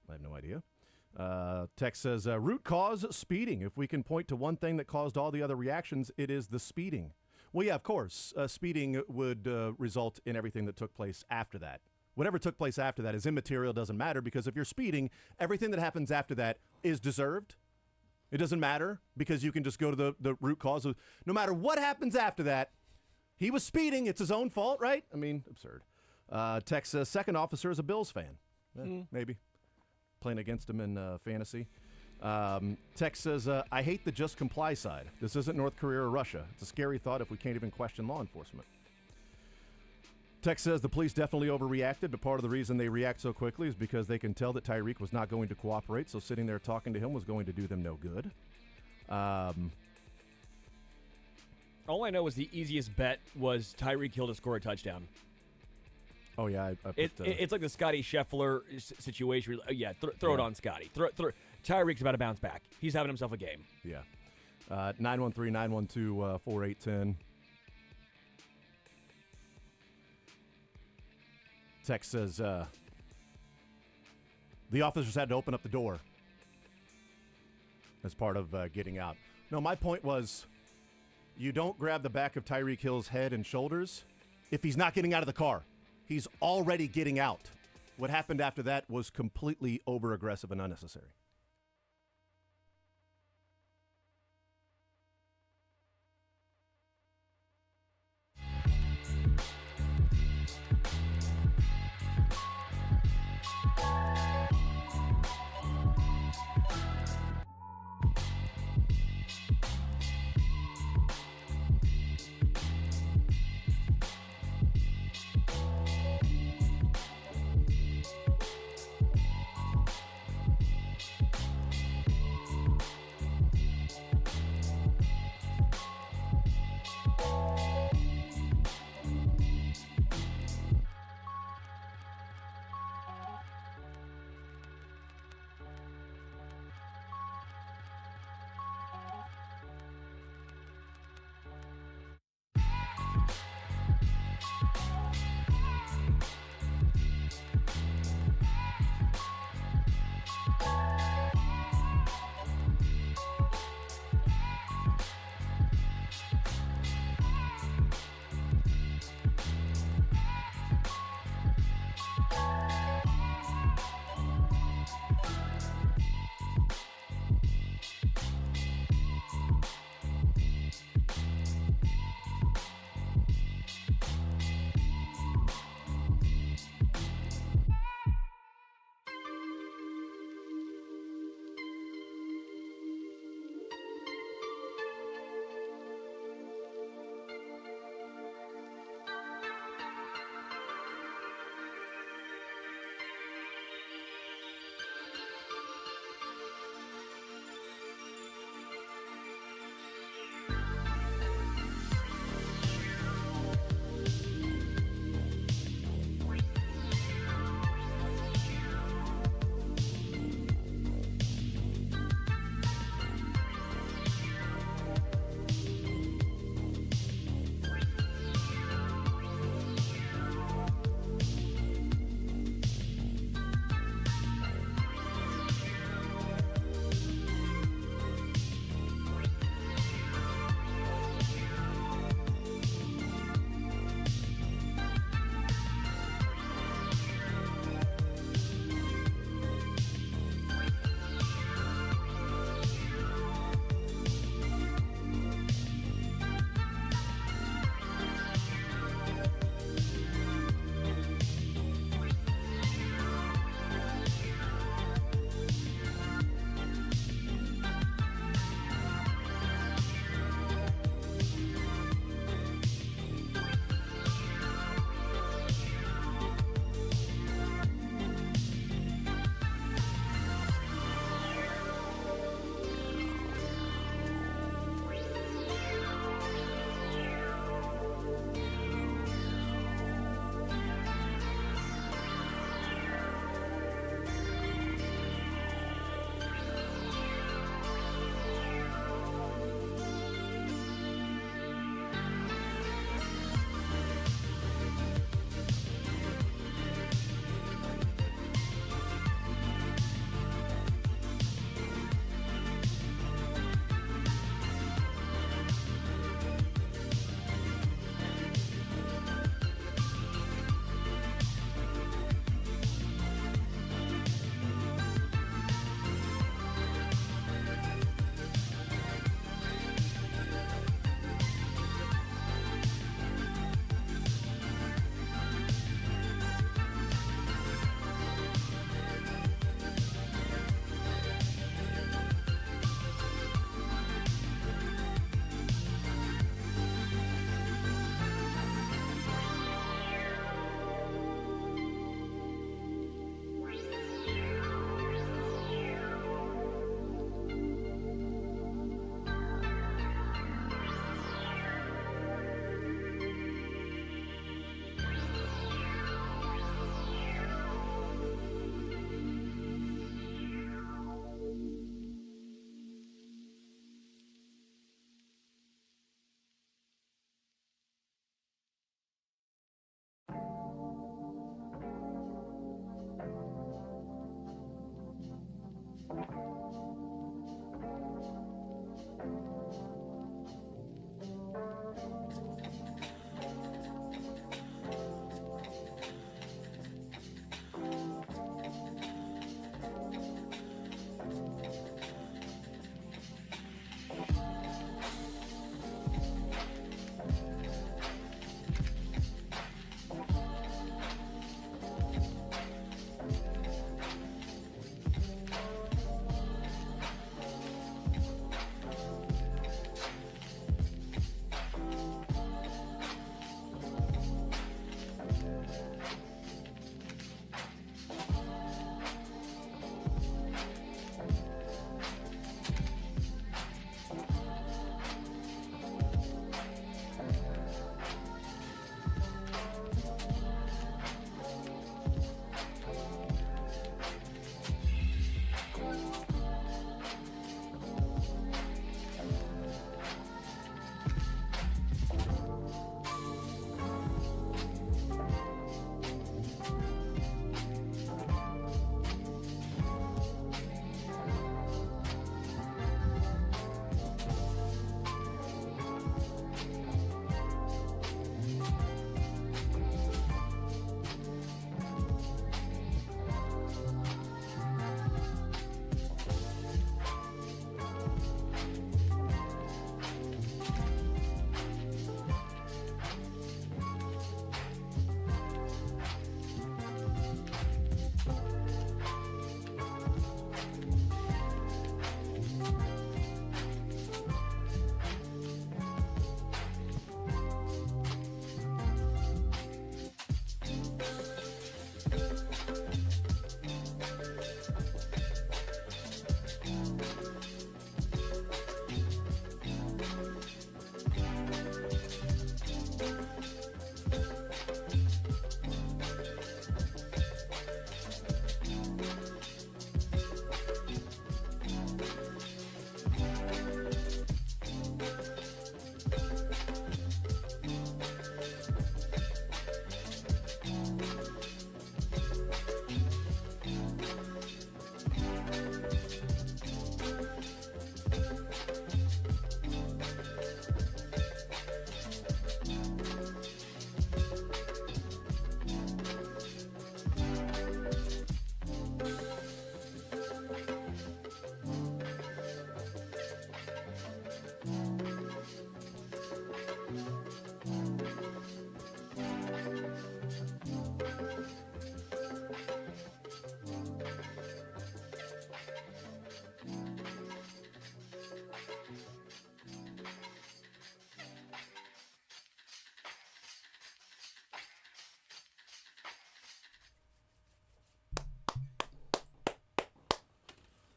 I have no idea. Text says, root cause speeding. If we can point to one thing that caused all the other reactions, it is the speeding. Well, yeah, of course. Speeding would result in everything that took place after that. Whatever took place after that is immaterial, doesn't matter, because if you're speeding, everything that happens after that is deserved. It doesn't matter because you can just go to the root cause of no matter what happens after that. He was speeding. It's his own fault, right? I mean, absurd. Text says, second officer is a Bills fan. Maybe. Playing against him in fantasy. Text says, I hate the just comply side. This isn't North Korea or Russia. It's a scary thought if we can't even question law enforcement. Text says the police definitely overreacted, but part of the reason they react so quickly is because they can tell that Tyreek was not going to cooperate, so sitting there talking to him was going to do them no good. All I know is the easiest bet was Tyreek Hill to score a touchdown. Oh, yeah. It's like the Scotty Scheffler situation. Throw it on Scotty. Tyreek's about to bounce back. He's having himself a game. Yeah. 913-912-4810. Text says, the officers had to open up the door as part of getting out. No, my point was you don't grab the back of Tyreek Hill's head and shoulders if he's not getting out of the car. He's already getting out. What happened after that was completely over-aggressive and unnecessary.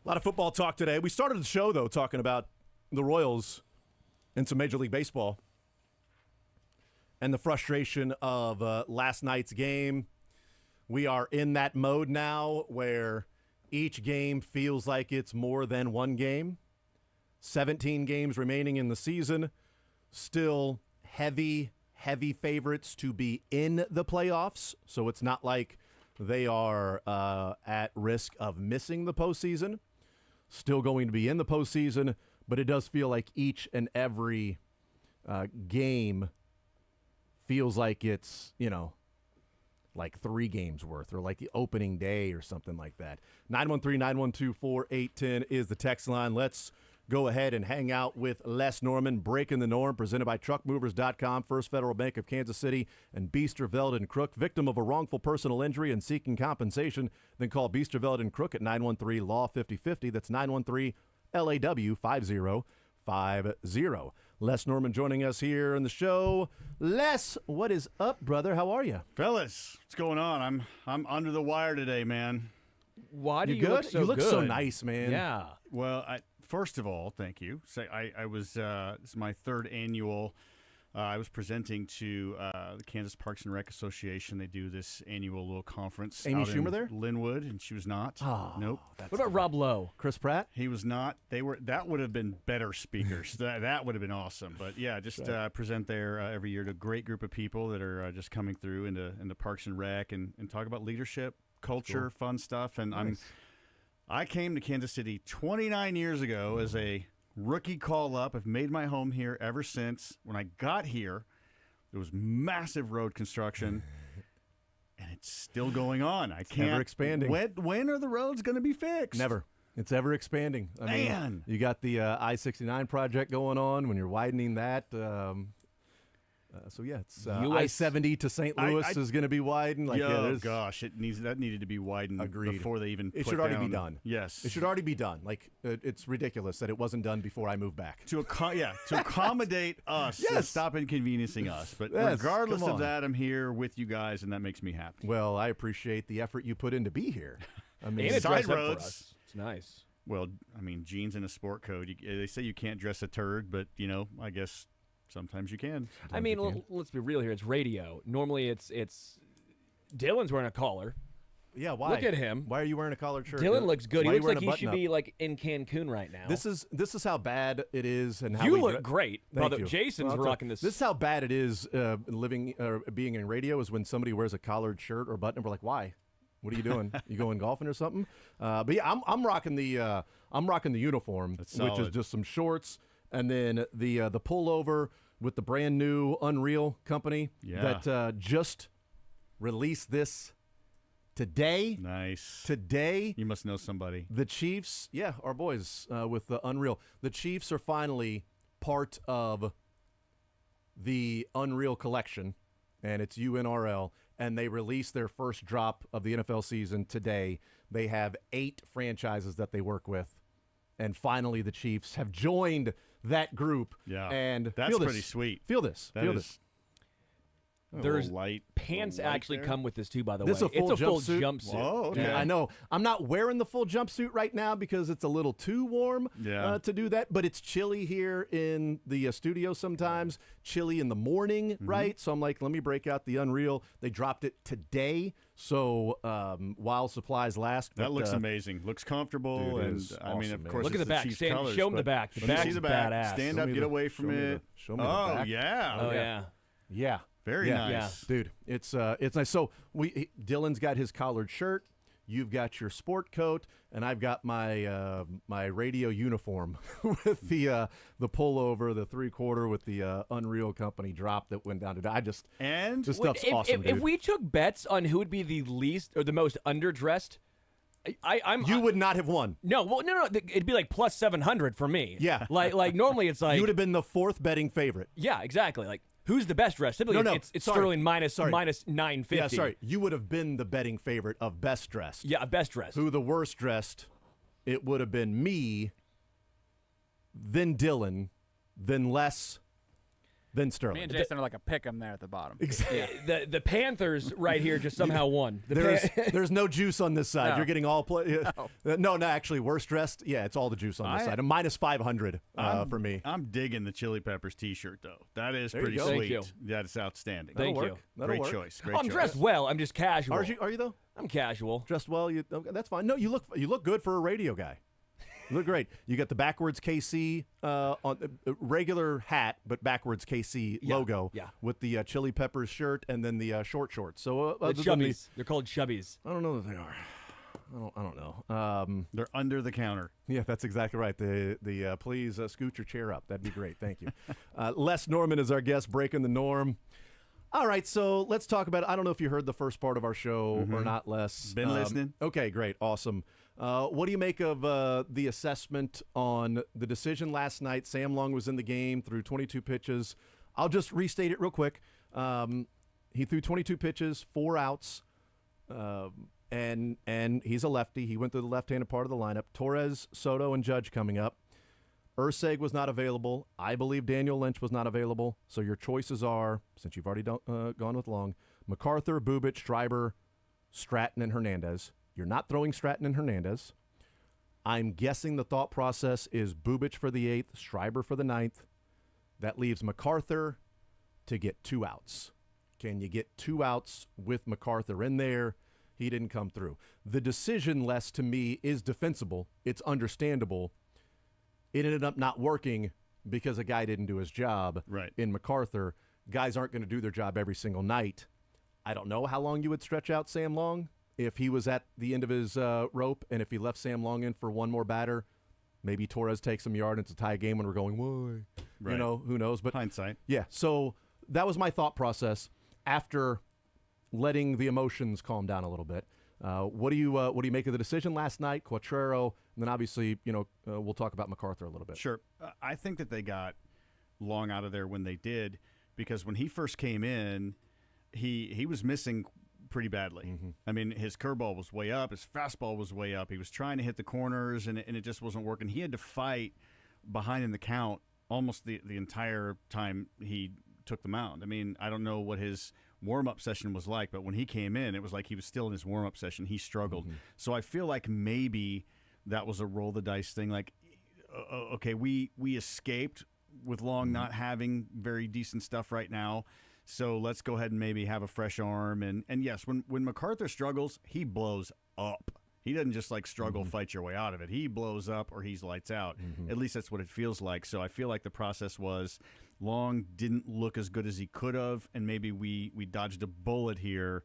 A lot of football talk today. We started the show, though, talking about the Royals and some Major League Baseball and the frustration of last night's game. We are in that mode now where each game feels like it's more than one game. 17 games remaining in the season. Still heavy favorites to be in the playoffs. So it's not like they are at risk of missing the postseason. Still going to be in the postseason, but it does feel like each and every game feels like it's, like 3 games worth or like the opening day or something like that. 913-912-4810 is the text line. Let's go ahead and hang out with Les Norman, Breaking the Norm, presented by TruckMovers.com, First Federal Bank of Kansas City, and Biesterveld and Crook. Victim of a wrongful personal injury and seeking compensation, then call Biesterveld and Crook at 913-LAW-5050. That's 913-LAW-5050. Les Norman joining us here on the show. Les, what is up, brother? How are you? Fellas, what's going on? I'm under the wire today, man. Why do You you good? look so You look good? so nice, man. Yeah. Well, first of all, thank you. So I was it's my 3rd annual. I was presenting to the Kansas Parks and Rec Association. They do this annual little conference. Amy out in Schumer there? Linwood, and she was not. Oh, Nope. What about Rob Lowe? Chris Pratt? He was not. They were. That would have been better speakers. that would have been awesome. But yeah, just present there every year to a great group of people that are just coming through into Parks and Rec and talk about leadership, culture, fun stuff. And Nice. I came to Kansas City 29 years ago as a rookie call-up. I've made my home here ever since. When I got here, there was massive road construction, and it's still going on. I can't. ever expanding. When are the roads going to be fixed? Never. It's ever expanding. I Man. mean, you got the I-69 project going on when you're widening that. So yeah, it's I-70 to St. Louis is going to be widened. Like, gosh, that needed to be widened Agreed. before they even. It put should already be down- done. Yes, It should already be done. Like, it's ridiculous that it wasn't done before I moved back. to accommodate us. Yes. And stop inconveniencing us. But Yes, regardless come of on. that, I'm here with you guys, and that makes me happy. Well, I appreciate the effort you put in to be here. I mean, And it Side dressed up for roads. us. It's nice. Well, I mean, jeans and a sport coat. They say you can't dress a turd, but I guess sometimes you can. I mean, let's be real here. It's radio. Normally, it's Dylan's wearing a collar. yeah, why? Look at him. Why are you wearing a collared shirt? Dylan looks good. Why He are you looks like wearing a he should button-up? be like in Cancun right now. This is how bad it is, and how you we look great, Thank brother. you. Jason's Well, rocking this. This is how bad it is living or being in radio is when somebody wears a collared shirt or button. And we're like, why? What are you doing? You going golfing or something? But yeah, I'm rocking the uniform, That's which is solid. just some shorts and then the pullover with the brand new Unreal company Yeah. that just released this today. Nice. Today, You must know somebody. the Chiefs, yeah, our boys with the Unreal. The Chiefs are finally part of the Unreal collection, and it's UNRL, and they released their first drop of the NFL season today. They have 8 franchises that they work with, and finally the Chiefs have joined that group. Yeah. And That's feel this. pretty sweet. Feel this. That feel is this. a There's little light. Pants little light actually there. come with this too, by the This way. is a full it's a full jumpsuit? jumpsuit. Whoa, okay. Yeah, I know. I'm not wearing the full jumpsuit right now because it's a little too warm Yeah. to do that. But it's chilly here in the studio sometimes, chilly in the morning, right? So I'm like, let me break out the Unreal. They dropped it today. So while supplies last. That but, looks amazing. Looks comfortable, dude, it and is I mean, awesome, of man. course, Look at it's the back. Chiefs Stand- colors, show 'em the but back. The let me see back's the back. badass. Stand Show up, me get the- away from show me the- it. show me the Oh back. yeah. Oh yeah. Yeah. Very Yeah. nice. Dude, it's nice. So Dylan's got his collared shirt. You've got your sport coat, and I've got my my radio uniform with the pullover, the 3/4 with the Unreal Company drop that went down today. And This stuff's if, awesome, if dude. we took bets on who would be the least or the most underdressed, I'm You would not have won. no. Well, no. It'd be like plus 700 for me. Yeah. Like normally it's like You would have been the 4th betting favorite. yeah, exactly. Like who's the best dressed? Typically, No, it's sorry. Sterling minus Sorry. minus 950. Yeah, sorry. You would have been the betting favorite of best dressed. Yeah, best dressed. Who the worst dressed? It would have been me, then Dylan, then Les, then Sterling. Me and Jason are like a pick 'em there at the bottom. Exactly. The Panthers right here just somehow won. There's no juice on this side. No. You're getting all play. No, actually, worst dressed. Yeah, it's all the juice on this side. A minus 500 for me. I'm digging the Chili Peppers T-shirt though. That is There you pretty go. sweet. Thank you. That's outstanding. Thank That'll you. work. That'll Great work. choice. Great I'm choice. dressed well. I'm just casual. Are you though? I'm casual. Dressed well? Okay, that's fine. No, you look good for a radio guy. You look great. You got the backwards KC on regular hat, but backwards KC logo. Yeah. With the Chili Peppers shirt and then the short shorts. So The other than the- chubbies. They're called chubbies. I don't know what they are. I don't know. They're under the counter. Yeah, that's exactly right. The please scoot your chair up. That'd be great. Thank you. Les Norman is our guest, breaking the norm. All right, so let's talk about. I don't know if you heard the first part of our show or not, Les. Been listening. Okay, great, awesome. What do you make of the assessment on the decision last night? Sam Long was in the game, threw 22 pitches. I'll just restate it real quick. He threw 22 pitches, 4 outs, and he's a lefty. He went through the left-handed part of the lineup. Torres, Soto, and Judge coming up. Urseg was not available. I believe Daniel Lynch was not available. So your choices are, since you've already gone with Long, MacArthur, Bubic, Schreiber, Stratton, and Hernandez. You're not throwing Stratton and Hernandez. I'm guessing the thought process is Bubic for the 8th, Schreiber for the 9th. That leaves MacArthur to get 2 outs. Can you get 2 outs with MacArthur in there? He didn't come through. The decision, Les, to me, is defensible. It's understandable. It ended up not working because a guy didn't do his job in MacArthur. Guys aren't going to do their job every single night. I don't know how long you would stretch out Sam Long if he was at the end of his rope, and if he left Sam Long in for one more batter. Maybe Torres takes some yard and it's a tie game when we're going, why? Right. You know, who knows? But Hindsight. yeah, so that was my thought process after letting the emotions calm down a little bit. What do you make of the decision last night, Quatrero, and then obviously, we'll talk about MacArthur a little bit. Sure. I think that they got Long out of there when they did, because when he first came in, he was missing pretty badly. Mm-hmm. I mean, his curveball was way up, his fastball was way up. He was trying to hit the corners, and it just wasn't working. He had to fight behind in the count almost the entire time he took the mound. I mean, I don't know what his warm-up session was like, but when he came in, it was like he was still in his warm-up session. He struggled. Mm-hmm. So I feel like maybe that was a roll-the-dice thing. Like, okay, we escaped with Long not having very decent stuff right now, so let's go ahead and maybe have a fresh arm. And yes, when MacArthur struggles, he blows up. He doesn't just like struggle, fight your way out of it. He blows up or he's lights out. At least that's what it feels like. So I feel like the process was Long didn't look as good as he could have, and maybe we dodged a bullet here.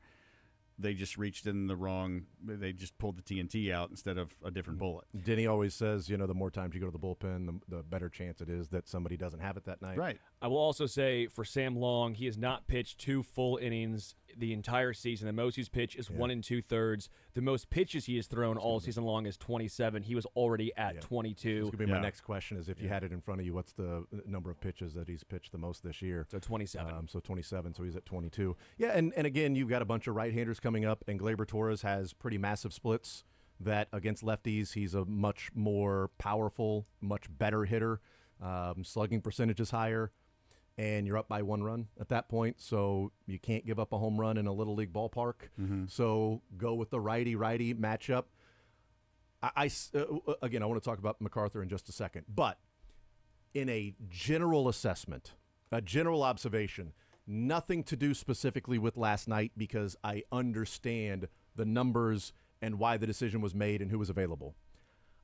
They just reached in the wrong – they just pulled the TNT out instead of a different bullet. Denny always says, the more times you go to the bullpen, the better chance it is that somebody doesn't have it that night. Right. I will also say for Sam Long, he has not pitched 2 full innings the entire season. The most he's pitched is 1 2/3. The most pitches he has thrown all season long is 27. He was already at 22. That's going to be my next question is if you had it in front of you, what's the number of pitches that he's pitched the most this year? So 27. So 27, so he's at 22. Yeah, and again, you've got a bunch of right-handers coming up, and Gleyber Torres has pretty massive splits that against lefties, he's a much more powerful, much better hitter. Slugging percentage is higher, and you're up by 1 run at that point, so you can't give up a home run in a Little League ballpark. So go with the righty-righty matchup. Again, I want to talk about MacArthur in just a second, but in a general assessment, a general observation, nothing to do specifically with last night because I understand the numbers and why the decision was made and who was available.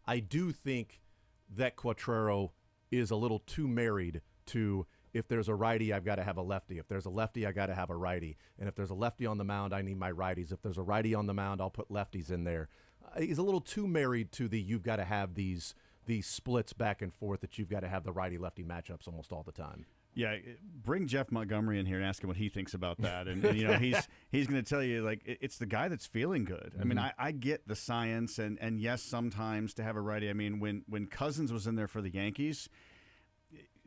I do think that Quatrero is a little too married to if there's a righty, I've got to have a lefty. If there's a lefty, I got to have a righty. And if there's a lefty on the mound, I need my righties. If there's a righty on the mound, I'll put lefties in there. He's a little too married to the you've got to have these splits back and forth that you've got to have the righty-lefty matchups almost all the time. Yeah, bring Jeff Montgomery in here and ask him what he thinks about that. And he's going to tell you, like, it's the guy that's feeling good. I mean, I get the science, and yes, sometimes to have a righty. I mean, when Cousins was in there for the Yankees,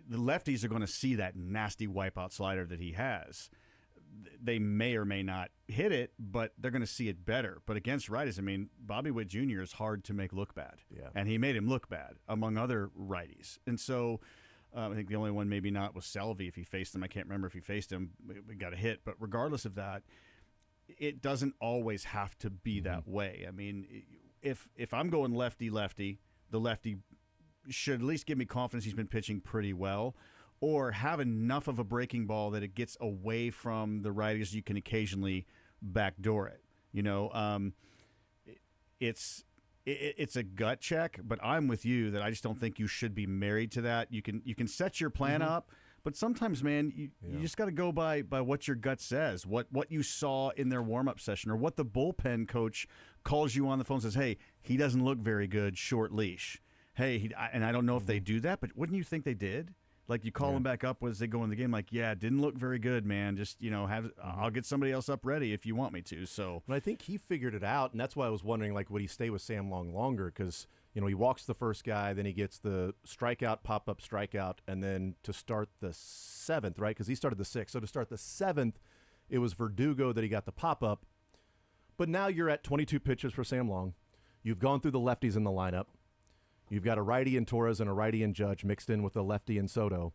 the lefties are going to see that nasty wipeout slider that he has. They may or may not hit it, but they're going to see it better. But against righties, I mean, Bobby Witt Jr. is hard to make look bad. Yeah. And he made him look bad, among other righties. And so I think the only one maybe not was Selvey if he faced him. I can't remember if he faced him. We got a hit. But regardless of that, it doesn't always have to be that way. I mean, if I'm going lefty-lefty, the lefty should at least give me confidence he's been pitching pretty well, or have enough of a breaking ball that it gets away from the righties. You can occasionally backdoor it. You know, it's a gut check, but I'm with you that I just don't think you should be married to that. You can set your plan up, but sometimes, man, you just got to go by what your gut says, what you saw in their warm-up session, or what the bullpen coach calls you on the phone and says, hey, he doesn't look very good, short leash. Hey, and I don't know if they do that, but wouldn't you think they did? Like, you call them back up as they go in the game, like, yeah, it didn't look very good, man. Just, I'll get somebody else up ready if you want me to. So, but I think he figured it out, and that's why I was wondering, like, would he stay with Sam Long longer? Because, he walks the first guy, then he gets the strikeout, pop-up strikeout, and then to start the 7th, right? Because he started the 6th. So to start the 7th, it was Verdugo that he got the pop-up. But now you're at 22 pitches for Sam Long. You've gone through the lefties in the lineup. You've got a righty in Torres and a righty in Judge mixed in with a lefty in Soto.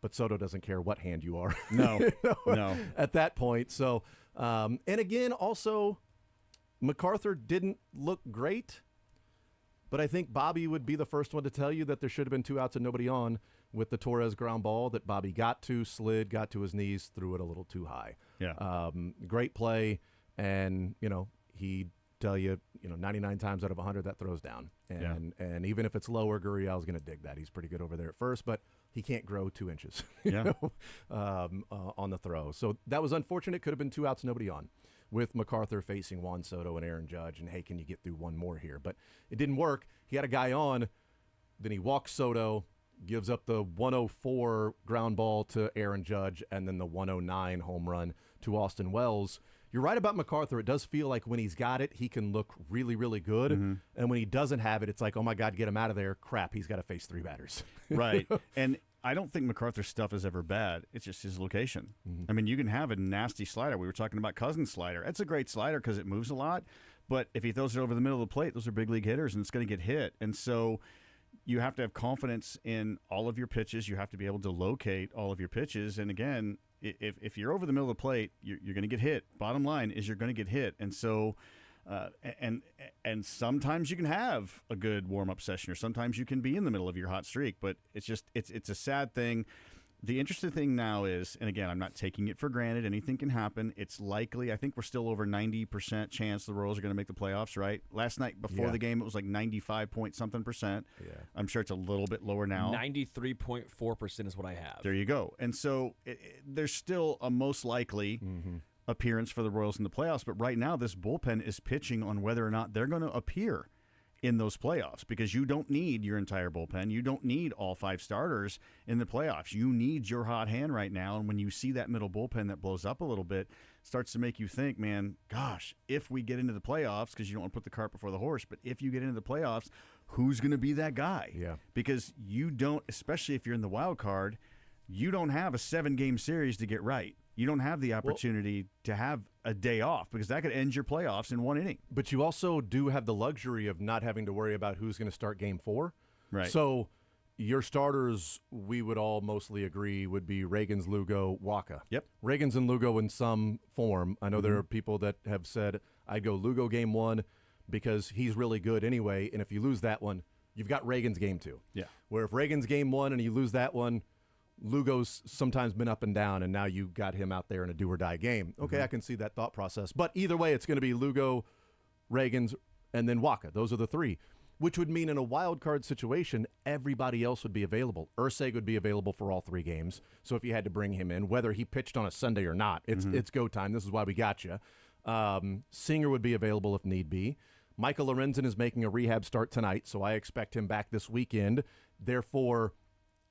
But Soto doesn't care what hand you are. No, no. At that point. So, and again, also, MacArthur didn't look great. But I think Bobby would be the first one to tell you that there should have been 2 outs and nobody on with the Torres ground ball that Bobby got to, slid, got to his knees, threw it a little too high. Yeah. Great play. And, he'd tell you, 99 times out of 100 that throws down. And even if it's lower, Gurriel's going to dig that. He's pretty good over there at first, but he can't grow 2 inches on the throw. So that was unfortunate. Could have been 2 outs, nobody on, with MacArthur facing Juan Soto and Aaron Judge. And, hey, can you get through one more here? But it didn't work. He had a guy on. Then he walks Soto, gives up the 104 ground ball to Aaron Judge, and then the 109 home run to Austin Wells. You're right about MacArthur. It does feel like when he's got it, he can look really, really good. And when he doesn't have it, it's like, oh, my God, get him out of there. Crap, he's got to face 3 batters. Right. And I don't think MacArthur's stuff is ever bad. It's just his location. I mean, you can have a nasty slider. We were talking about Cousins' slider. It's a great slider because it moves a lot. But if he throws it over the middle of the plate, those are big league hitters, and it's going to get hit. And so you have to have confidence in all of your pitches. You have to be able to locate all of your pitches. And, again, if you're over the middle of the plate, you're going to get hit. Bottom line is you're going to get hit. And so and sometimes you can have a good warm-up session, or sometimes you can be in the middle of your hot streak. But it's just it's a sad thing. The interesting thing now is, and again, I'm not taking it for granted. Anything can happen. It's likely. I think we're still over 90% chance the Royals are going to make the playoffs, right? Last night before the game, it was like 95-point-something%. Yeah. I'm sure it's a little bit lower now. 93.4% is what I have. There you go. And so there's still a most likely appearance for the Royals in the playoffs. But right now, this bullpen is pitching on whether or not they're going to appear in those playoffs, because you don't need your entire bullpen. You don't need all 5 starters in the playoffs. You need your hot hand right now. And when you see that middle bullpen that blows up a little bit, it starts to make you think, man, gosh, if we get into the playoffs, because you don't want to put the cart before the horse, but if you get into the playoffs, who's going to be that guy? Yeah. Because you don't, especially if you're in the wild card, you don't have a 7-game series to get right. You don't have the opportunity to have a day off, because that could end your playoffs in 1 inning. But you also do have the luxury of not having to worry about who's going to start Game 4. Right. So your starters, we would all mostly agree, would be Reagans, Lugo, Waka. Yep. Reagans and Lugo in some form. I know there are people that have said, I'd go Lugo Game 1 because he's really good anyway, and if you lose that one, you've got Reagans Game 2. Yeah. Where if Reagans Game 1 and you lose that one, Lugo's sometimes been up and down, and now you got him out there in a do-or-die game. Okay, I can see that thought process. But either way, it's going to be Lugo, Reagans, and then Waka. Those are the 3, which would mean in a wild card situation, everybody else would be available. Urseg would be available for all 3 games. So if you had to bring him in, whether he pitched on a Sunday or not, it's go time. This is why we got you. Singer would be available if need be. Michael Lorenzen is making a rehab start tonight, so I expect him back this weekend. Therefore,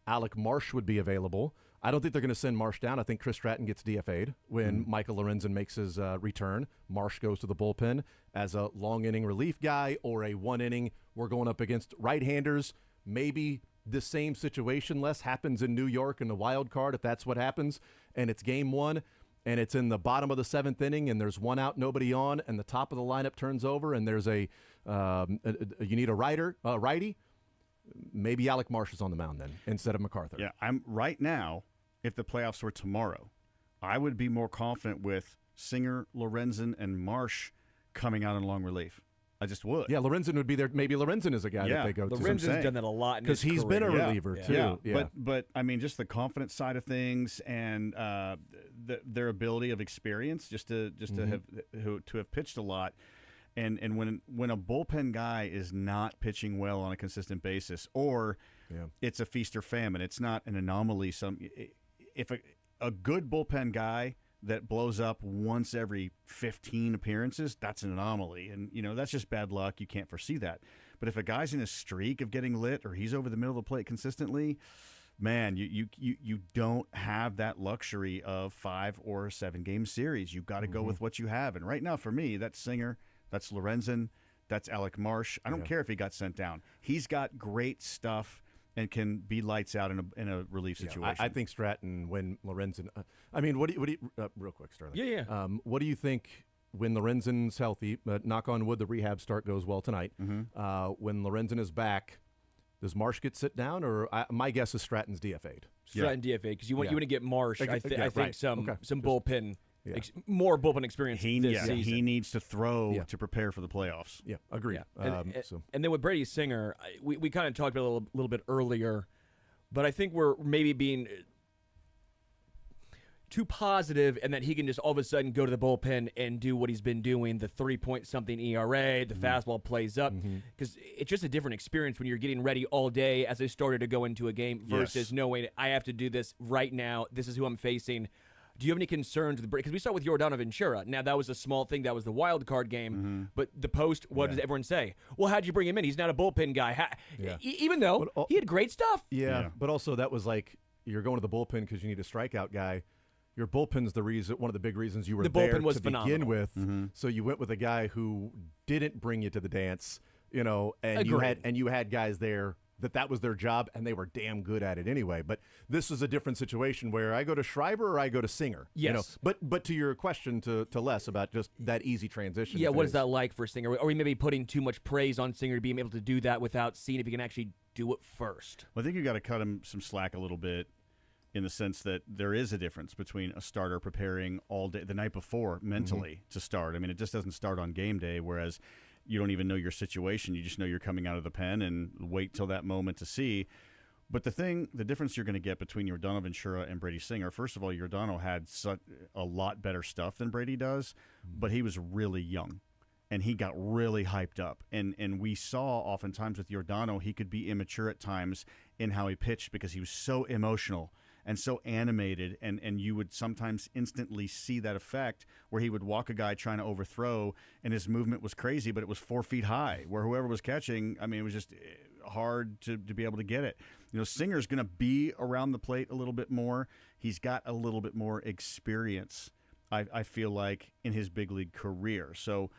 Alec Marsh would be available. I don't think they're going to send Marsh down. I think Chris Stratton gets DFA'd when Michael Lorenzen makes his return. Marsh goes to the bullpen as a long-inning relief guy, or a 1-inning. We're going up against right-handers. Maybe the same situation less happens in New York in the wild card, if that's what happens, and it's Game 1, and it's in the bottom of the 7th inning, and there's 1 out, nobody on, and the top of the lineup turns over, and there's you need a righty. maybe Alec Marsh is on the mound then instead of MacArthur. Yeah, I'm right now. If the playoffs were tomorrow, I would be more confident with Singer, Lorenzen, and Marsh coming out in long relief. I just would. Yeah, Lorenzen would be there. Maybe Lorenzen is a guy Yeah, that they go to. Lorenzen's done that a lot in his because he's been a career. reliever too. Yeah. But I mean, just the confidence side of things and their ability of experience, just to have pitched a lot, and when a bullpen guy is not pitching well on a consistent basis, or it's a feast or famine, it's not an anomaly. If a good bullpen guy that blows up once every 15 appearances, that's an anomaly. And, that's just bad luck. You can't foresee that. But if a guy's in a streak of getting lit or he's over the middle of the plate consistently, man, you don't have that luxury of 5 or 7 game series. You've got to go with what you have. And right now, for me, that's Singer, that's Lorenzen, that's Alec Marsh. I don't care if he got sent down. He's got great stuff and can be lights out in a relief situation. I think Stratton, when Lorenzen. I mean, what do you real quick, Sterling? Yeah. What do you think when Lorenzen's healthy? Knock on wood, the rehab start goes well tonight. When Lorenzen is back, does Marsh get sit down, or my guess is Stratton's DFA'd? Stratton DFA because you want to get Marsh. I think some bullpen. More bullpen experience this season. He needs to throw to prepare for the playoffs. Yeah, agree. Yeah. And then with Brady Singer, we kind of talked about it a little bit earlier, but I think we're maybe being too positive and that he can just all of a sudden go to the bullpen and do what he's been doing, the 3-point-something ERA, the fastball plays up, because it's just a different experience when you're getting ready all day as a starter to go into a game versus knowing I have to do this right now. This is who I'm facing. Do you have any concerns with Because we start with Giordano Ventura. Now, that was a small thing. That was the wild card game. But the post, what does everyone say? Well, how'd you bring him in? He's not a bullpen guy. Even though he had great stuff. Yeah, but also that was like you're going to the bullpen because you need a strikeout guy. Your bullpen's one of the big reasons you were there to begin with. So you went with a guy who didn't bring you to the dance, and you had guys there that was their job, and they were damn good at it anyway. But this is a different situation where I go to Schreiber or I go to Singer. Yes. But to your question to Les about just that easy transition. Yeah, what is that like for Singer? Are we maybe putting too much praise on Singer being able to do that without seeing if he can actually do it first? Well, I think you got to cut him some slack a little bit in the sense that there is a difference between a starter preparing all day, the night before mentally to start. I mean, it just doesn't start on game day, whereas you don't even know your situation. You just know you're coming out of the pen and wait till that moment to see. But the difference you're going to get between Giordano Ventura and Brady Singer, first of all, Giordano had a lot better stuff than Brady does, but he was really young, and he got really hyped up. And we saw oftentimes with Giordano, he could be immature at times in how he pitched because he was so emotional and so animated, and you would sometimes instantly see that effect where he would walk a guy trying to overthrow, and his movement was crazy, but it was 4 feet high, where whoever was catching, I mean, it was just hard to be able to get it. Singer's going to be around the plate a little bit more. He's got a little bit more experience, I feel like, in his big league career. So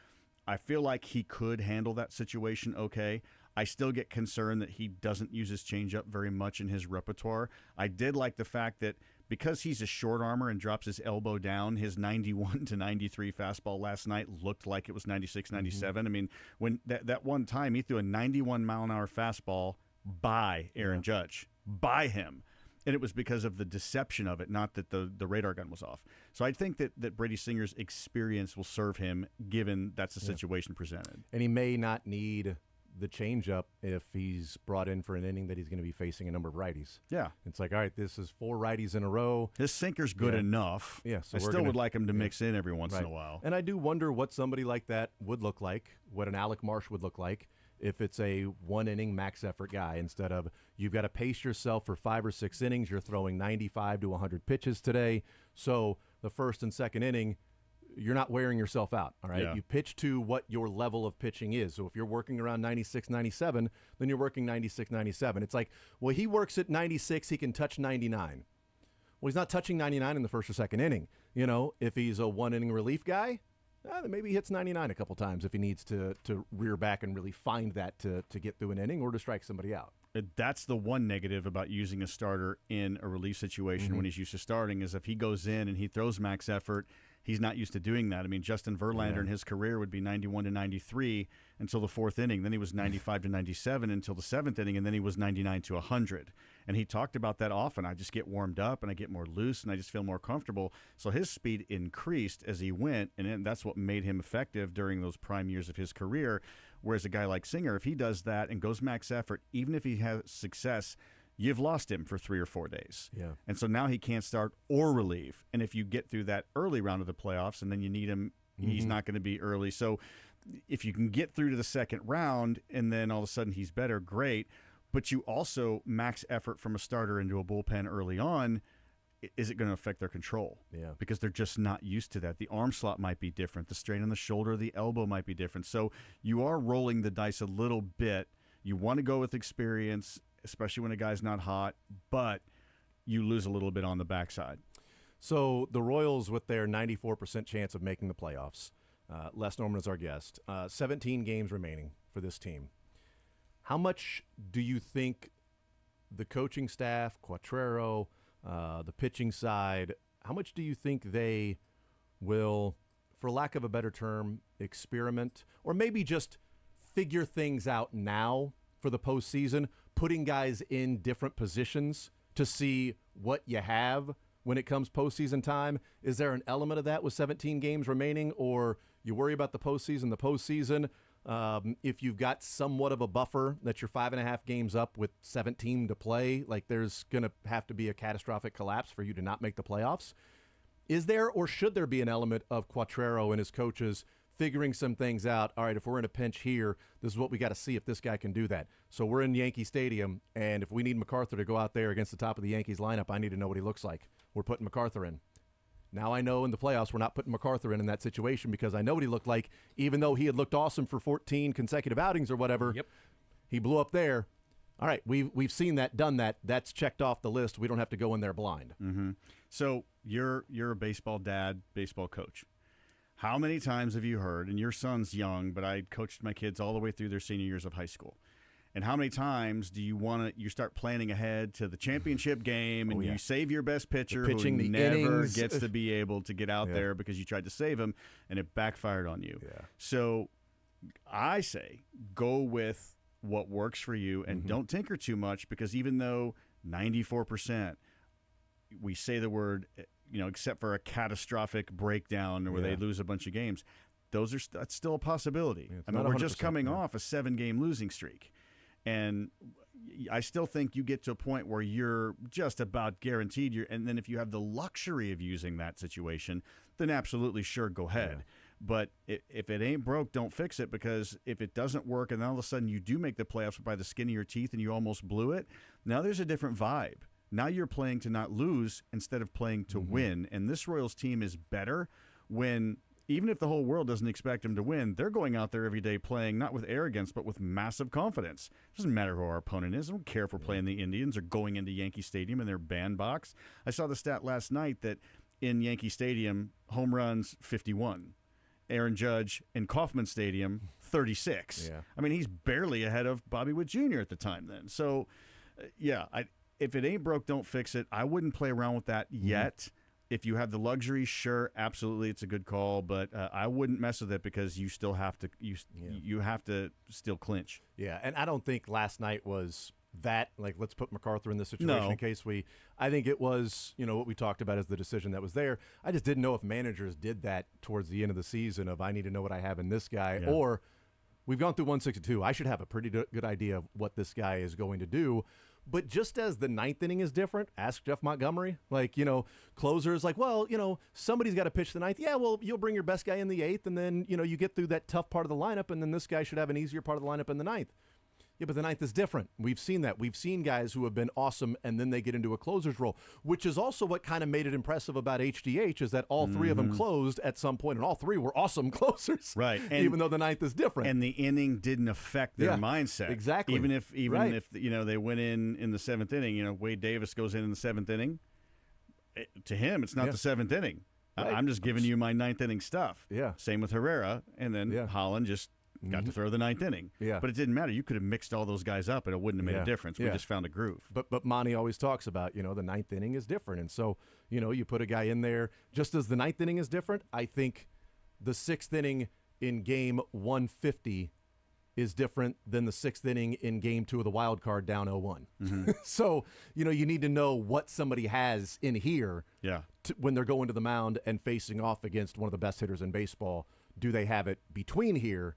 I feel like he could handle that situation okay. I still get concerned that he doesn't use his changeup very much in his repertoire. I did like the fact that because he's a short armor and drops his elbow down, his 91 to 93 fastball last night looked like it was 96, 97. I mean, when that one time he threw a 91-mile-an-hour fastball by Aaron Judge, by him. And it was because of the deception of it, not that the radar gun was off. So I think that Brady Singer's experience will serve him, given that's the situation presented. And he may not need the changeup if he's brought in for an inning that he's going to be facing a number of righties. Yeah. It's like, all right, this is 4 righties in a row. His sinker's good enough. Yeah. So I still would like him to mix in every once in a while. And I do wonder what somebody like that would look like, what an Alec Marsh would look like if it's a 1-inning max effort guy instead of you've got to pace yourself for 5 or 6 innings. You're throwing 95 to 100 pitches today. So the first and second inning, you're not wearing yourself out, all right? Yeah. You pitch to what your level of pitching is. So if you're working around 96, 97, then you're working 96, 97. It's like, well, he works at 96, he can touch 99. Well, he's not touching 99 in the first or second inning. If he's a 1-inning relief guy, then maybe he hits 99 a couple times if he needs to rear back and really find that to get through an inning or to strike somebody out. That's the one negative about using a starter in a relief situation when he's used to starting is if he goes in and he throws max effort, He's not used to doing that. I mean, Justin Verlander in his career would be 91 to 93 until the fourth inning. Then he was 95 to 97 until the seventh inning, and then he was 99 to 100. And he talked about that often. I just get warmed up, and I get more loose, and I just feel more comfortable. So his speed increased as he went, and that's what made him effective during those prime years of his career. Whereas a guy like Singer, if he does that and goes max effort, even if he has success, you've lost him for 3 or 4 days. Yeah. And so now he can't start or relieve. And if you get through that early round of the playoffs and then you need him, he's not going to be early. So if you can get through to the second round and then all of a sudden he's better, great. But you also max effort from a starter into a bullpen early on. Is it going to affect their control? Yeah. Because they're just not used to that. The arm slot might be different. The strain on the shoulder, the elbow might be different. So you are rolling the dice a little bit. You want to go with experience, especially when a guy's not hot, but you lose a little bit on the backside. So the Royals, with their 94% chance of making the playoffs, Les Norman is our guest, 17 games remaining for this team. How much do you think the coaching staff, Quatrero, the pitching side, how much do you think they will, for lack of a better term, experiment, or maybe just figure things out now for the postseason, putting guys in different positions to see what you have when it comes postseason time? Is there an element of that with 17 games remaining, or you worry about the postseason? If you've got somewhat of a buffer that you're 5.5 games up with 17 to play, like there's going to have to be a catastrophic collapse for you to not make the playoffs. Is there, or should there be an element of Quatrero and his coaches figuring some things out? All right, if we're in a pinch here, this is what we got to see if this guy can do that. So we're in Yankee Stadium, and if we need MacArthur to go out there against the top of the Yankees lineup, I need to know what he looks like. We're putting MacArthur in. Now I know in the playoffs we're not putting MacArthur in that situation because I know what he looked like, even though he had looked awesome for 14 consecutive outings or whatever. Yep. He blew up there. All right, we've seen that, done that. That's checked off the list. We don't have to go in there blind. Mm-hmm. So you're a baseball dad, baseball coach. How many times have you heard, and your son's young, but I coached my kids all the way through their senior years of high school. And how many times do you start planning ahead to the championship game and you save your best pitcher who never innings. gets to be able to get out there because you tried to save him and it backfired on you. Yeah. So I say go with what works for you and don't tinker too much, because even though 94%, we say the word, except for a catastrophic breakdown where they lose a bunch of games, that's still a possibility. Yeah, I mean, we're just coming off a 7-game losing streak. And I still think you get to a point where you're just about guaranteed. And then if you have the luxury of using that situation, then absolutely, sure, go ahead. Yeah. But if it ain't broke, don't fix it, because if it doesn't work and then all of a sudden you do make the playoffs by the skin of your teeth and you almost blew it, now there's a different vibe. Now you're playing to not lose instead of playing to win. And this Royals team is better when, even if the whole world doesn't expect them to win, they're going out there every day playing not with arrogance but with massive confidence. It doesn't matter who our opponent is. I don't care if we're playing the Indians or going into Yankee Stadium in their bandbox. I saw the stat last night that in Yankee Stadium, home runs 51. Aaron Judge in Kauffman Stadium, 36. Yeah. I mean, he's barely ahead of Bobby Witt Jr. at the time then. So, if it ain't broke, don't fix it. I wouldn't play around with that yet. If you have the luxury, sure, absolutely, it's a good call. But I wouldn't mess with it, because you still have to you have to still clinch. Yeah, and I don't think last night was that, like, let's put MacArthur in this situation in case I think it was, what we talked about as the decision that was there. I just didn't know if managers did that towards the end of the season of, I need to know what I have in this guy, or we've gone through 162. I should have a pretty good idea of what this guy is going to do. But just as the ninth inning is different, ask Jeff Montgomery. Like, closers, like, well, somebody's got to pitch the ninth. Yeah, well, you'll bring your best guy in the eighth, and then, you get through that tough part of the lineup, and then this guy should have an easier part of the lineup in the ninth. Yeah, but the ninth is different. We've seen that. We've seen guys who have been awesome, and then they get into a closer's role, which is also what kind of made it impressive about HDH, is that all three of them closed at some point, and all three were awesome closers. Right. And, even though the ninth is different. And the inning didn't affect their mindset. Exactly. Even if they went in the seventh inning, Wade Davis goes in the seventh inning. To him, it's not the seventh inning. Right. I'm just giving you my ninth inning stuff. Yeah. Same with Herrera, and then Holland just got to throw the ninth inning. Yeah. But it didn't matter. You could have mixed all those guys up, and it wouldn't have made a difference. We just found a groove. But Monty always talks about, the ninth inning is different. And so, you put a guy in there, just as the ninth inning is different, I think the sixth inning in game 150 is different than the sixth inning in game 2 of the wild card down 0-1. So, you need to know what somebody has in here when they're going to the mound and facing off against one of the best hitters in baseball. Do they have it between here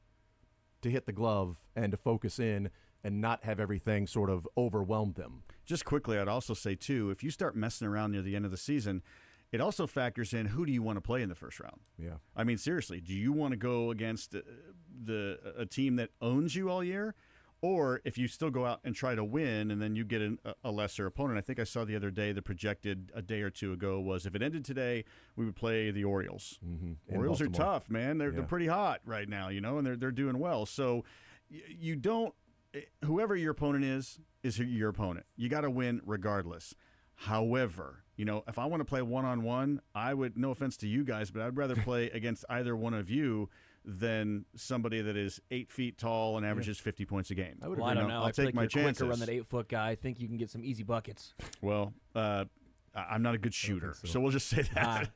to hit the glove and to focus in and not have everything sort of overwhelm them? Just quickly, I'd also say, too, if you start messing around near the end of the season, it also factors in who do you want to play in the first round. Yeah. I mean, seriously, do you want to go against a team that owns you all year? Or if you still go out and try to win and then you get a lesser opponent. I think I saw the other day the projected a day or two ago was if it ended today, we would play the Orioles. Orioles are tough, man. They're pretty hot right now, and they're doing well. So you don't – whoever your opponent is your opponent. You got to win regardless. However, if I want to play one-on-one, I would – no offense to you guys, but I'd rather play against either one of you than somebody that is 8 feet tall and averages 50 points a game. I don't know. I'll take my chances. Quicker run that 8-foot guy. I think you can get some easy buckets. Well, I'm not a good shooter, so we'll just say that.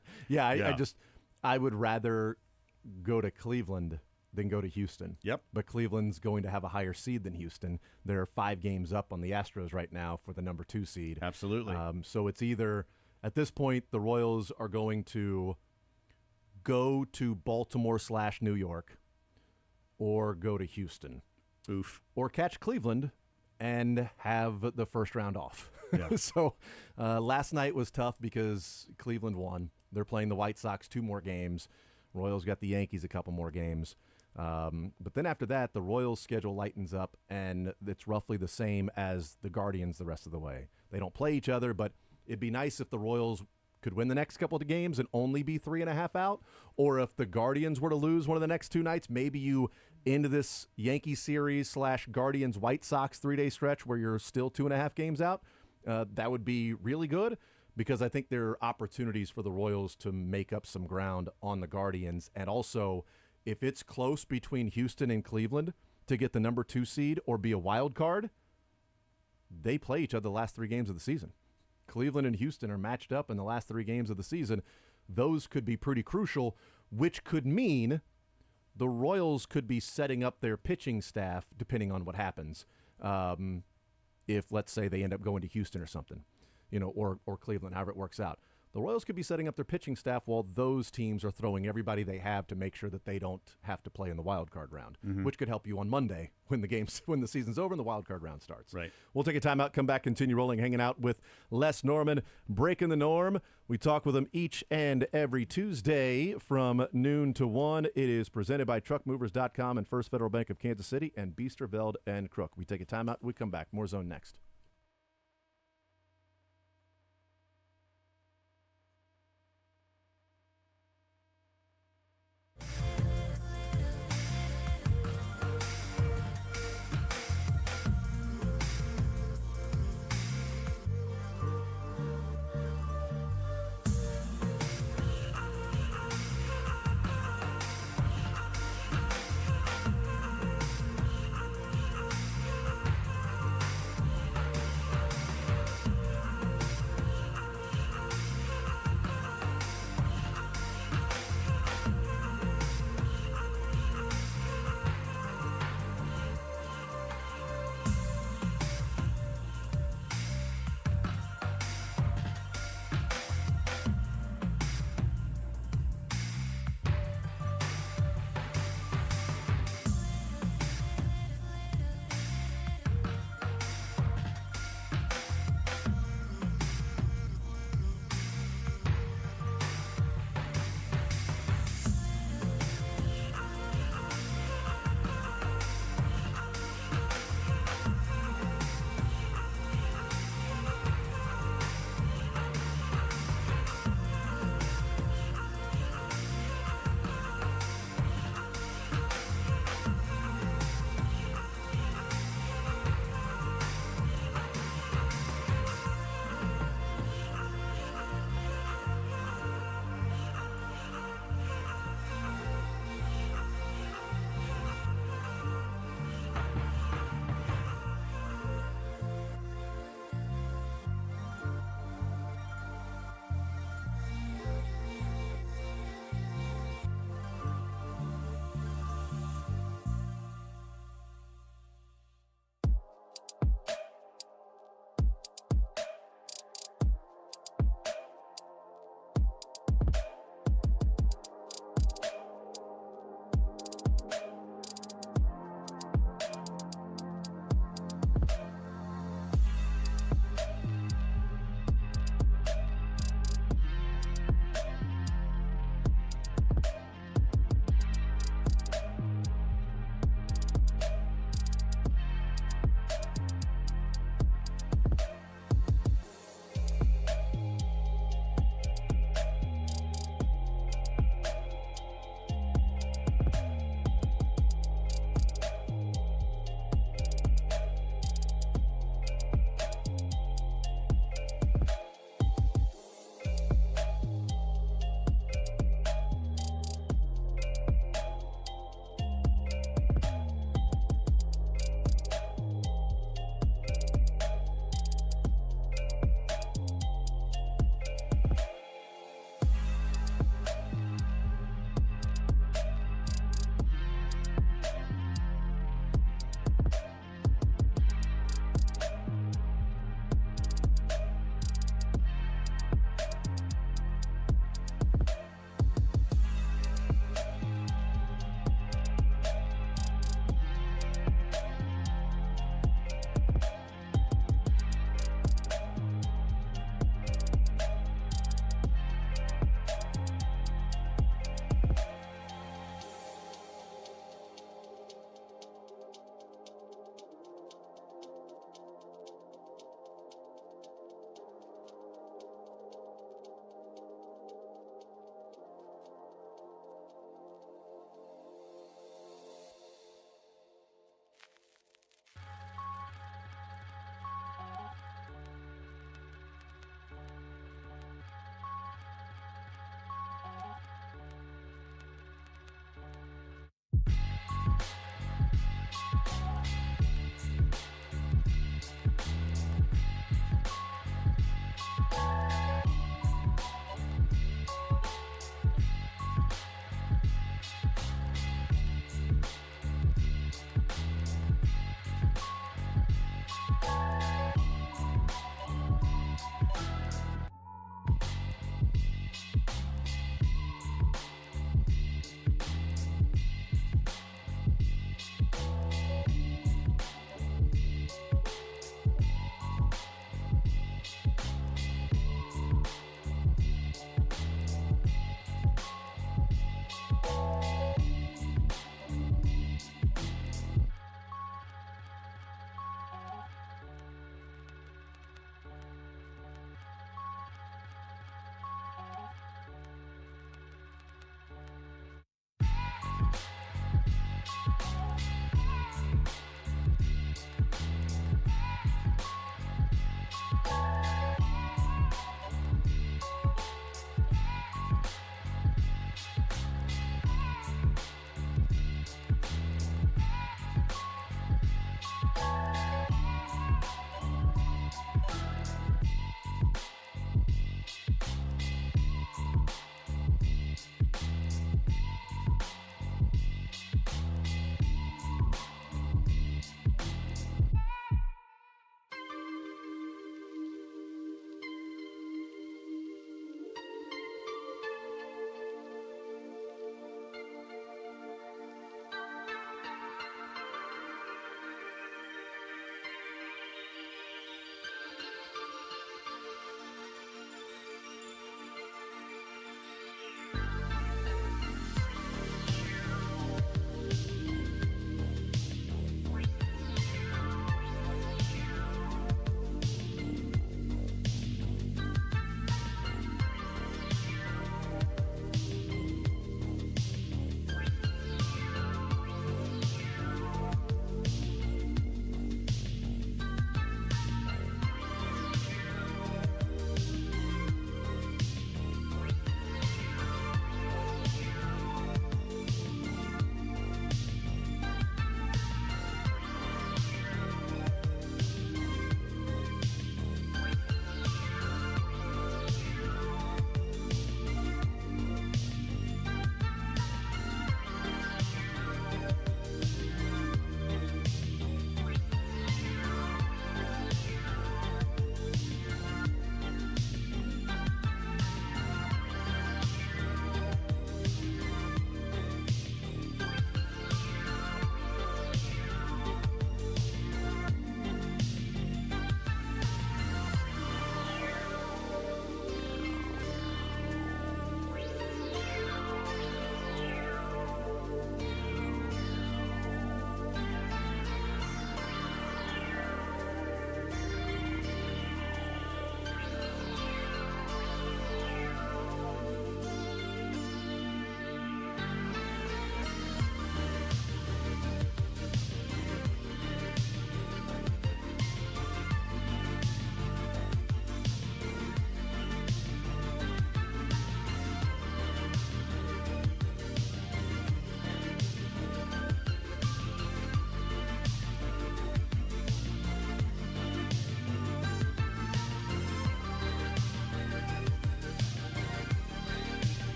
I would rather go to Cleveland than go to Houston. Yep. But Cleveland's going to have a higher seed than Houston. They're 5 games up on the Astros right now for the number 2 seed. Absolutely. So it's either, at this point, the Royals are going to go to Baltimore/New York or go to Houston. Oof. Or catch Cleveland and have the first round off. Yeah. So last night was tough because Cleveland won. They're playing the White Sox 2 more games. Royals got the Yankees a couple more games. But then after that, the Royals' schedule lightens up, and it's roughly the same as the Guardians the rest of the way. They don't play each other, but it'd be nice if the Royals could win the next couple of games and only be 3.5 out, or if the Guardians were to lose one of the next 2 nights, maybe you into this Yankee series / Guardians White Sox 3-day stretch where you're still 2.5 games out. That would be really good because I think there are opportunities for the Royals to make up some ground on the Guardians. And also, if it's close between Houston and Cleveland to get the number 2 seed or be a wild card, they play each other the last 3 games of the season. Cleveland and Houston are matched up in the last 3 games of the season. Those could be pretty crucial, which could mean the Royals could be setting up their pitching staff, depending on what happens, if, let's say, they end up going to Houston or something, or Cleveland, however it works out. The Royals could be setting up their pitching staff while those teams are throwing everybody they have to make sure that they don't have to play in the wild card round, which could help you on Monday when the season's over and the wild card round starts. Right. We'll take a timeout, come back, continue rolling, hanging out with Les Norman, breaking the norm. We talk with him each and every Tuesday from noon to 1. It is presented by TruckMovers.com and First Federal Bank of Kansas City and Biesterveld and Crook. We take a timeout. We come back. More Zone next.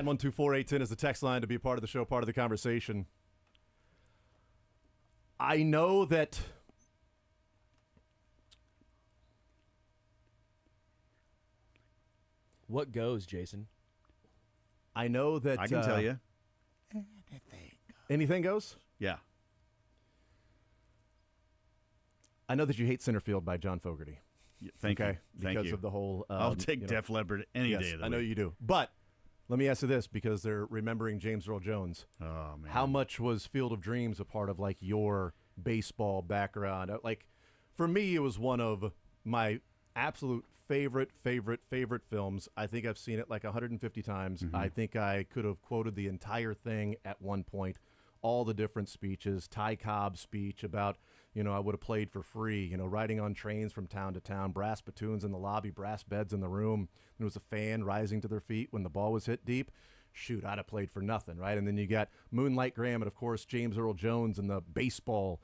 912-4810 is the text line to be a part of the show, part of the conversation. I know that What goes, Jason? I know that I can tell you. anything goes. Yeah. I know that you hate Center Field by John Fogerty. Thank Okay, you. Thank because you. of the whole. I'll take Def Leppard any yes, day of the I know week. you do. But let me ask you this, because they're remembering James Earl Jones. Oh, man. How much was Field of Dreams a part of like your baseball background? Like, for me, it was one of my absolute favorite films. I think I've seen it like 150 times. Mm-hmm. I think I could have quoted the entire thing at one point. All the different speeches, Ty Cobb's speech about, I would have played for free, riding on trains from town to town, brass spittoons in the lobby, brass beds in the room. There was a fan rising to their feet when the ball was hit deep. Shoot, I'd have played for nothing, right? And then you got Moonlight Graham and, of course, James Earl Jones and the baseball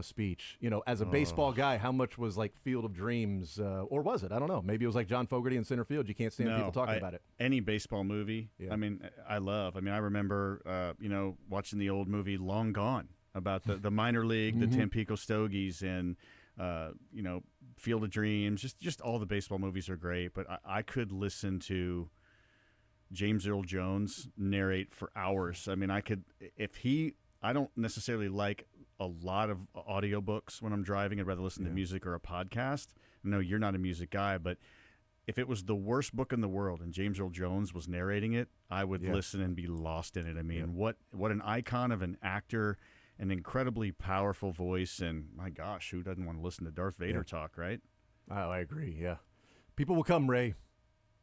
speech. As a baseball guy, how much was like Field of Dreams, or was it? I don't know. Maybe it was like John Fogerty in center field. You can't stand people talking about it. Any baseball movie, Yeah. I love. I remember, watching the old movie Long Gone about the minor league, the Tampico Stogies, and, Field of Dreams. Just all the baseball movies are great, but I could listen to James Earl Jones narrate for hours. I could, I don't necessarily like a lot of audiobooks when I'm driving. I'd rather listen to music or a podcast. No, you're not a music guy, but if it was the worst book in the world and James Earl Jones was narrating it, I would listen and be lost in it. What an icon of an actor, an incredibly powerful voice, and my gosh, who doesn't want to listen to Darth Vader talk, right? Oh, I agree, yeah. People will come, Ray.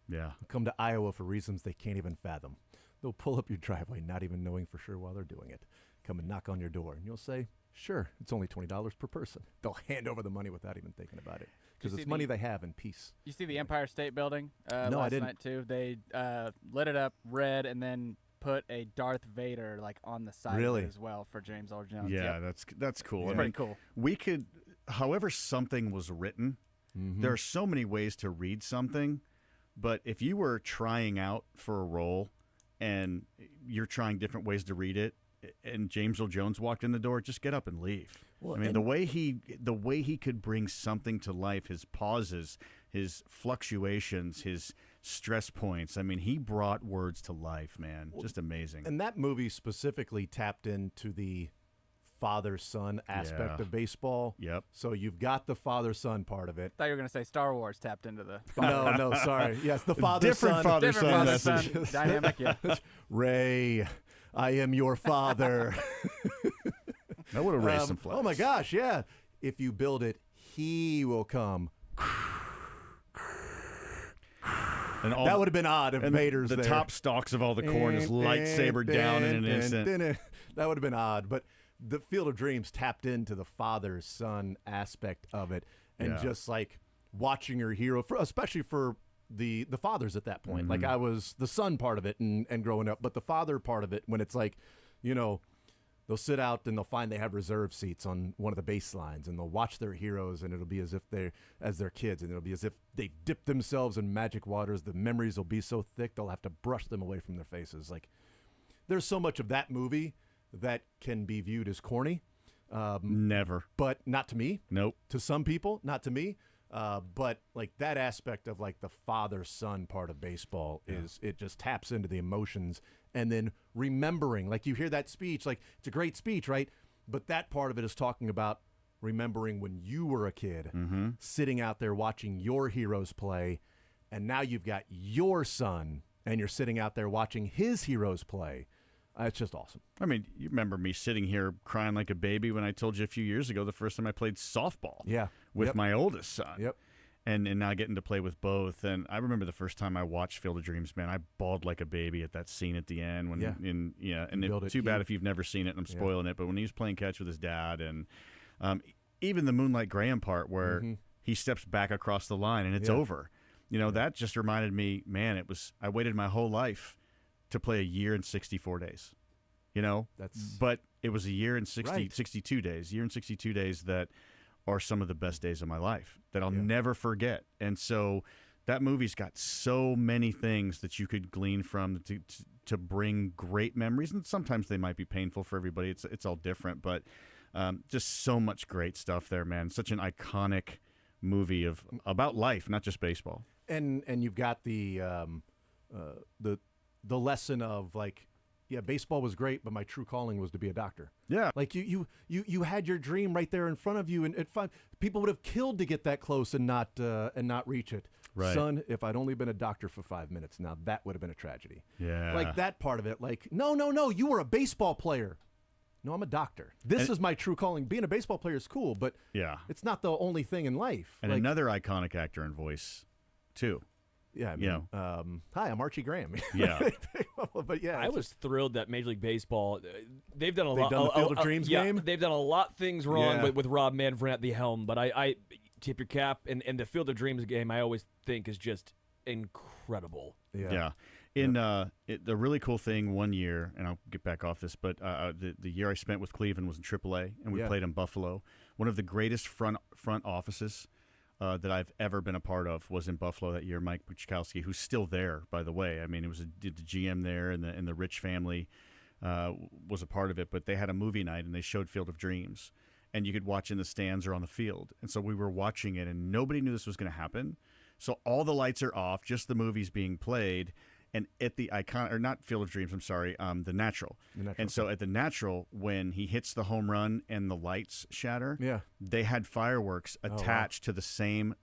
Yeah. They'll come to Iowa for reasons they can't even fathom. They'll pull up your driveway, not even knowing for sure while they're doing it. Come and knock on your door, and you'll say, sure, it's only $20 per person. They'll hand over the money without even thinking about it, because it's money they have in peace. You see the Empire State Building No, I last didn't. night, too? They lit it up red and then put a Darth Vader on the side of it as well for James Earl Jones. Yeah, Yep. that's cool. It's pretty cool. We could, however something was written, there are so many ways to read something, but if you were trying out for a role and you're trying different ways to read it, and James Earl Jones walked in the door, just get up and leave. Well, the way he could bring something to life, his pauses, his fluctuations, his stress points. He brought words to life, man. Just amazing. And that movie specifically tapped into the father-son aspect of baseball. Yep. So you've got the father-son part of it. I thought you were going to say Star Wars tapped into the No, sorry. Yes, the father-son. Different father-son father-son message. dynamic. Yeah. Ray, I am your father. That would have raised some flags. Oh, my gosh, yeah. If you build it, he will come. And all That would have been odd if and Vader's the there. top stalks of all the corn is lightsaber down in an instant. That would have been odd. But the Field of Dreams tapped into the father-son aspect of it. And just like watching your hero, especially for the fathers at that point. Like I was the son part of it and growing up. But the father part of it, when it's like, they'll sit out and they'll find they have reserve seats on one of the baselines, and they'll watch their heroes, and it'll be as if they're kids, and it'll be as if they dip themselves in magic waters. The memories will be so thick they'll have to brush them away from their faces. Like, there's so much of that movie that can be viewed as corny. Never. But not to me. Nope. To some people, not to me. But like that aspect of like the father-son part of baseball is it just taps into the emotions, and then remembering, like you hear that speech, like it's a great speech, right? But that part of it is talking about remembering when you were a kid, sitting out there watching your heroes play, and now you've got your son and you're sitting out there watching his heroes play. It's just awesome. You remember me sitting here crying like a baby when I told you a few years ago the first time I played softball with my oldest son. Yep. And now getting to play with both. And I remember the first time I watched Field of Dreams, man, I bawled like a baby at that scene at the end. Too bad if you've never seen it and I'm spoiling it, but when he was playing catch with his dad, and even the Moonlight Graham part where he steps back across the line and it's over. That just reminded me, man, I waited my whole life to play a year and 64 days. But it was a year and 62 days. Year and 62 days that are some of the best days of my life that I'll never forget. And so that movie's got so many things that you could glean from to bring great memories, and sometimes they might be painful for everybody. It's all different, but just so much great stuff there, man. Such an iconic movie about life, not just baseball. And you've got the lesson of like, yeah, baseball was great, but my true calling was to be a doctor. Yeah. Like you had your dream right there in front of you, and people would have killed to get that close and not reach it. Right. Son, if I'd only been a doctor for 5 minutes, now that would have been a tragedy. Yeah. Like that part of it, like, no, you were a baseball player. No, I'm a doctor. This is my true calling. Being a baseball player is cool, but Yeah. it's not the only thing in life. And like, another iconic actor and voice, too. yeah, I you mean, hi, I'm Archie Graham. Yeah. But yeah, I was thrilled that Major League Baseball, they've done a They've lot. done the Field of Dreams yeah, game? They've done a lot of things wrong Yeah. with Rob Manfred at the helm, but I tip your cap. And the Field of Dreams game, I always think is just incredible. Yeah. In the really cool thing one year, and I'll get back off this, but the year I spent with Cleveland was in AAA, and we played in Buffalo. One of the greatest front offices that I've ever been a part of was in Buffalo that year. Mike Buchkowski, who's still there, by the way. I mean, it was the GM there, and the Rich family was a part of it. But they had a movie night, and they showed Field of Dreams, and you could watch in the stands or on the field. And so we were watching it, and nobody knew this was going to happen. So all the lights are off, just the movie's being played. And at the not Field of Dreams, I'm sorry, the Natural. And so at the Natural, when he hits the home run and the lights shatter, they had fireworks attached to the same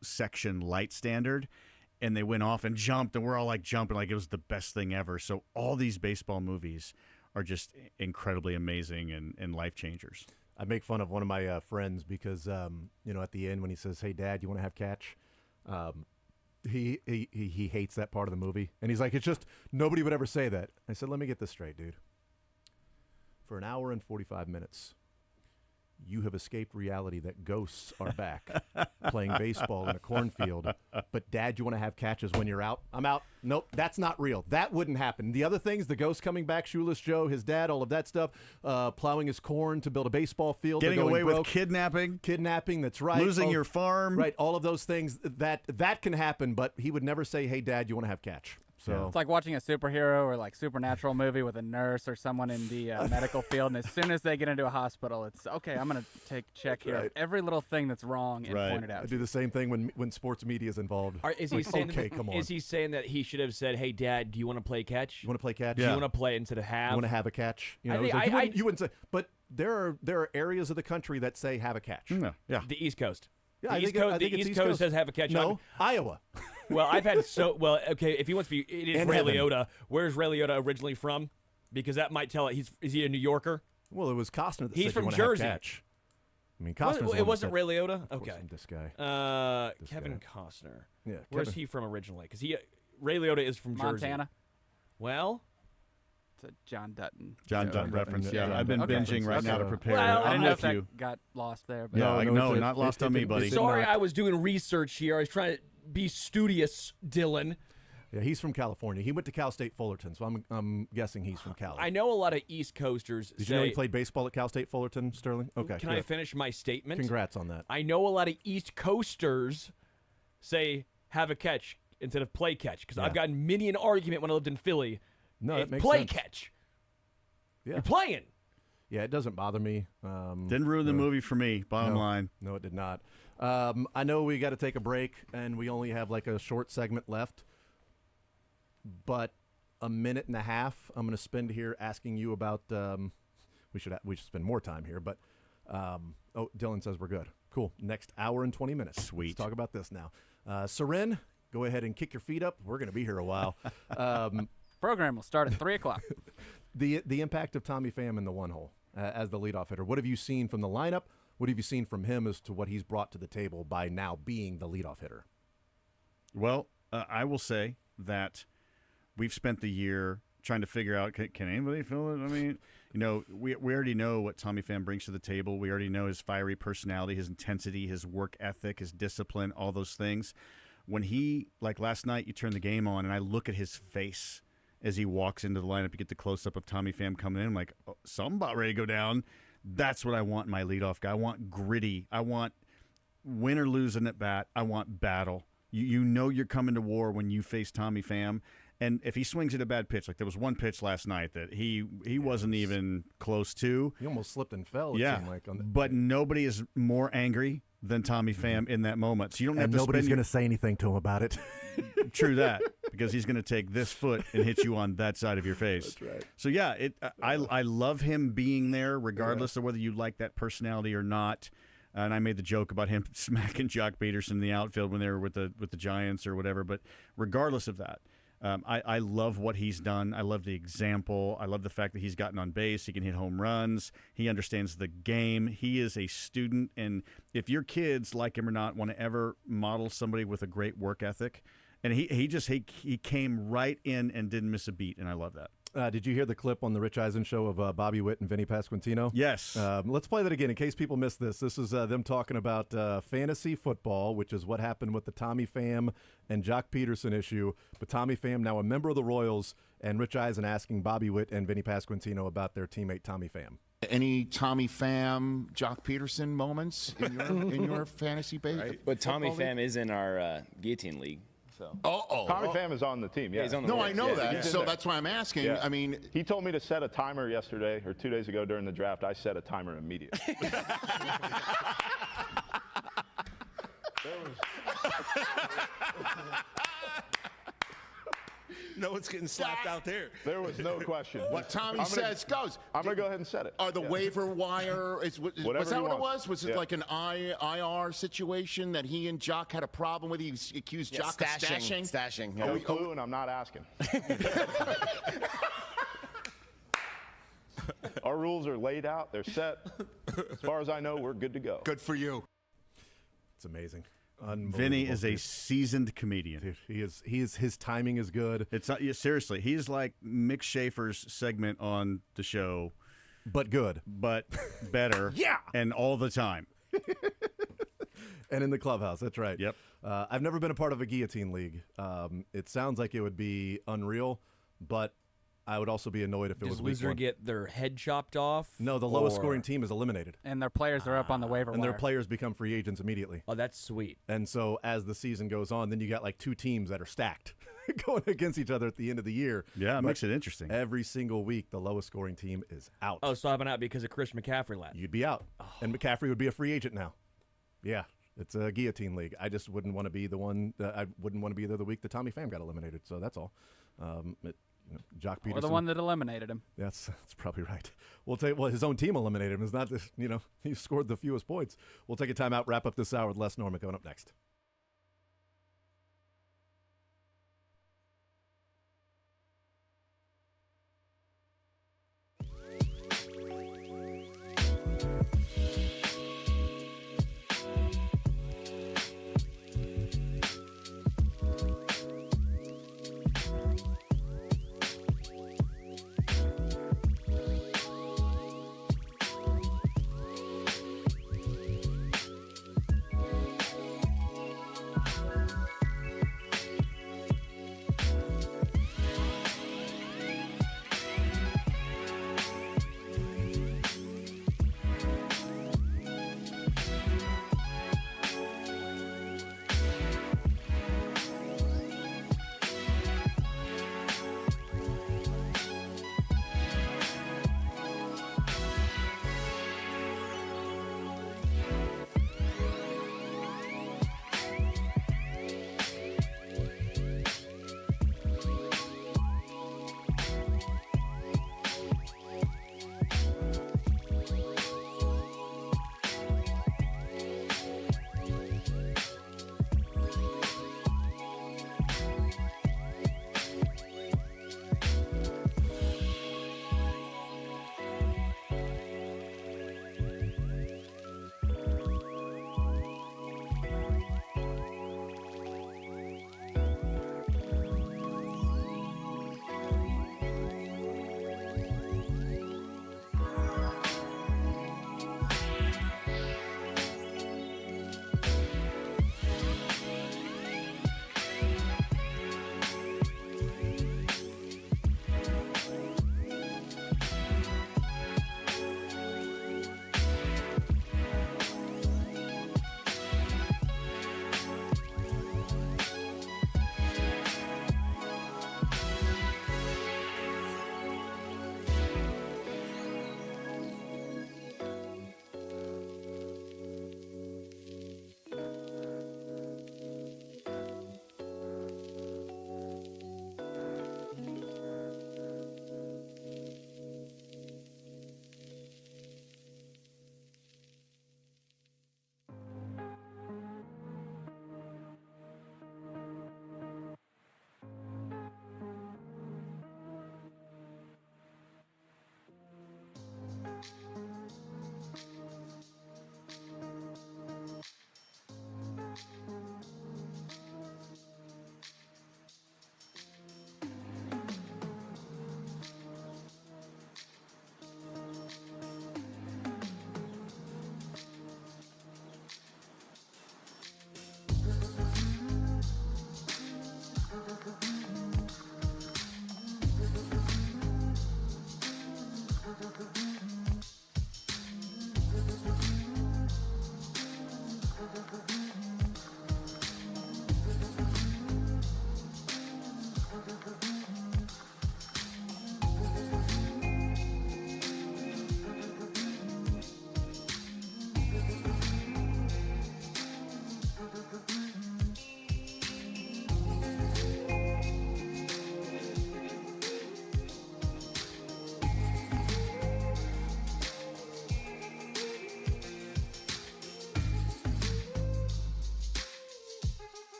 section light standard, and they went off and jumped, and we're all like jumping like it was the best thing ever. So all these baseball movies are just incredibly amazing and life changers. I make fun of one of my friends because, at the end when he says, "Hey, Dad, you want to have catch?" He hates that part of the movie, and he's like, "It's just nobody would ever say that." I said, "Let me get this straight, dude. For an hour and 45 minutes, you have escaped reality that ghosts are back playing baseball in a cornfield. But Dad, you want to have catches when you're out? I'm out. Nope, that's not real. That wouldn't happen. The other things, the ghost coming back, Shoeless Joe, his dad, all of that stuff, plowing his corn to build a baseball field, getting away with kidnapping, that's right, losing your farm, right? All of those things that can happen. But he would never say, "Hey, Dad, you want to have catch?" So it's like watching a superhero or like supernatural movie with a nurse or someone in the medical field, and as soon as they get into a hospital, it's okay. I'm going to take a check here of every little thing that's wrong and point it out. I do the same thing when sports media is involved. Is he saying? Okay, come on. Is he saying that he should have said, "Hey, Dad, do you want to play catch? You want to play catch? Do you want to play instead of have? You want to have a catch? You I know, think- it's like, I- you wouldn't say. But there are areas of the country that say have a catch. Yeah. The East Coast. Yeah, the I East think Coast, it's the East East Coast Coast. says have a catch. No, Iowa. Well, I've had okay. If he wants to be, it is And Ray heaven. Liotta. Where's Ray Liotta originally from? Because that might tell it. Is he a New Yorker? Well, it was Costner that He's said from you want to have Jersey. catch. I mean, Well, Costner's it wasn't Ray Liotta. Okay. This guy. Kevin Costner. Yeah. Where's Kevin. he from originally? Because Ray Liotta is from Jersey. Montana. Well, It's a John Dutton. John joke. Dutton reference. Yeah, John I've been Dutton binging right reference. now to Okay. prepare. Well, I I'm didn't know with if you. that got lost there. But No, No, not lost on me, buddy. sorry, I was doing research here. I was trying to be studious, Dylan. Yeah, he's from California. He went to Cal State Fullerton, so I'm guessing he's from Cali. I know a lot of East Coasters Did say. you know he played baseball at Cal State Fullerton, Sterling? Okay. Can I good. finish my statement? Congrats on that. I know a lot of East Coasters say have a catch instead of play catch because I've gotten many an argument when I lived in Philly. No, that makes play sense. catch. Yeah. You're playing. Yeah, it doesn't bother me. Didn't ruin the movie for me. Bottom line. No, it did not. I know we got to take a break, and we only have like a short segment left. But a minute and a half I'm going to spend here asking you about we should spend more time here, but Dylan says we're good. Cool. Next hour and 20 minutes. Sweet. Let's talk about this now. Seren, go ahead and kick your feet up. We're going to be here a while. Program will start at 3 o'clock. The impact of Tommy Pham in the one hole as the leadoff hitter. What have you seen from the lineup? What have you seen from him as to what he's brought to the table by now being the leadoff hitter? Well, I will say that we've spent the year trying to figure out, can anybody fill it? I mean, we already know what Tommy Pham brings to the table. We already know his fiery personality, his intensity, his work ethic, his discipline, all those things. When he, like last night, you turn the game on, and I look at his face as he walks into the lineup. You get the close-up of Tommy Pham coming in. I'm like, oh, something about ready to go down. That's what I want in my leadoff guy. I want gritty. I want win or lose an at bat. I want battle. You know you're coming to war when you face Tommy Pham, And if he swings at a bad pitch, like there was one pitch last night that he wasn't even close to. He almost slipped and fell. It Yeah, seemed like, but nobody is more angry than Tommy Pham in that moment. So you don't have and to nobody's spend going to say anything to him about it. True that, because he's going to take this foot and hit you on that side of your face. That's right. So yeah, I love him being there, regardless of whether you like that personality or not. And I made the joke about him smacking Jock Peterson in the outfield when they were with the Giants or whatever. But regardless of that, I love what he's done. I love the example. I love the fact that he's gotten on base. He can hit home runs. He understands the game. He is a student. And if your kids, like him or not, want to ever model somebody with a great work ethic, and he came right in and didn't miss a beat, and I love that. Did you hear the clip on the Rich Eisen show of Bobby Witt and Vinny Pasquantino? Yes. Let's play that again in case people missed this. This is them talking about fantasy football, which is what happened with the Tommy Pham and Jock Peterson issue. But Tommy Pham, now a member of the Royals, and Rich Eisen asking Bobby Witt and Vinny Pasquantino about their teammate Tommy Pham. Any Tommy Pham, Jock Peterson moments in your fantasy base? Right. But Tommy Pham is in our guillotine league. So. Tommy Pham is on the team. Yeah, he's on the No, Royals. I know that. he's in So there. that's why I'm asking. Yeah. I mean, he told me to set a timer yesterday or 2 days ago during the draft. I set a timer immediately. No one's getting slapped out there. There was no question. what Tommy says goes. I'm going to go ahead and set it. Are the waiver wire was that Whatever what he it wants. was? Was it Yeah. like an IR situation that he and Jock had a problem with? He accused Jock of stashing. Stashing. No clue, and I'm not asking. Our rules are laid out. They're set. As far as I know, we're good to go. Good for you. It's amazing. Vinny is a seasoned comedian. Dude, he is. His timing is good. It's not, yeah, seriously. He's like Mick Schaefer's segment on the show, but good, but better. Yeah, and all the time. And in the clubhouse. That's right. Yep. I've never been a part of a guillotine league. It sounds like it would be unreal, but I would also be annoyed if it Does was loser week one. get their head chopped off? No, the lowest scoring team is eliminated. And their players are up on the waiver And wire. their players become free agents immediately. Oh, that's sweet. And so as the season goes on, then you got like two teams that are stacked going against each other at the end of the year. Yeah, it But makes it interesting. Every single week, the lowest scoring team is out. Oh, so I'm out because of Chris McCaffrey left. You'd be out. And McCaffrey would be a free agent now. Yeah, it's a guillotine league. I just wouldn't want to be the one. I wouldn't want to be there the week that Tommy Pham got eliminated. So that's all. Jock Or Peterson. the one that eliminated him. That's probably right. We'll take. Well, his own team eliminated him. It's not this. He scored the fewest points. We'll take a timeout. Wrap up this hour with Les Norman coming up next.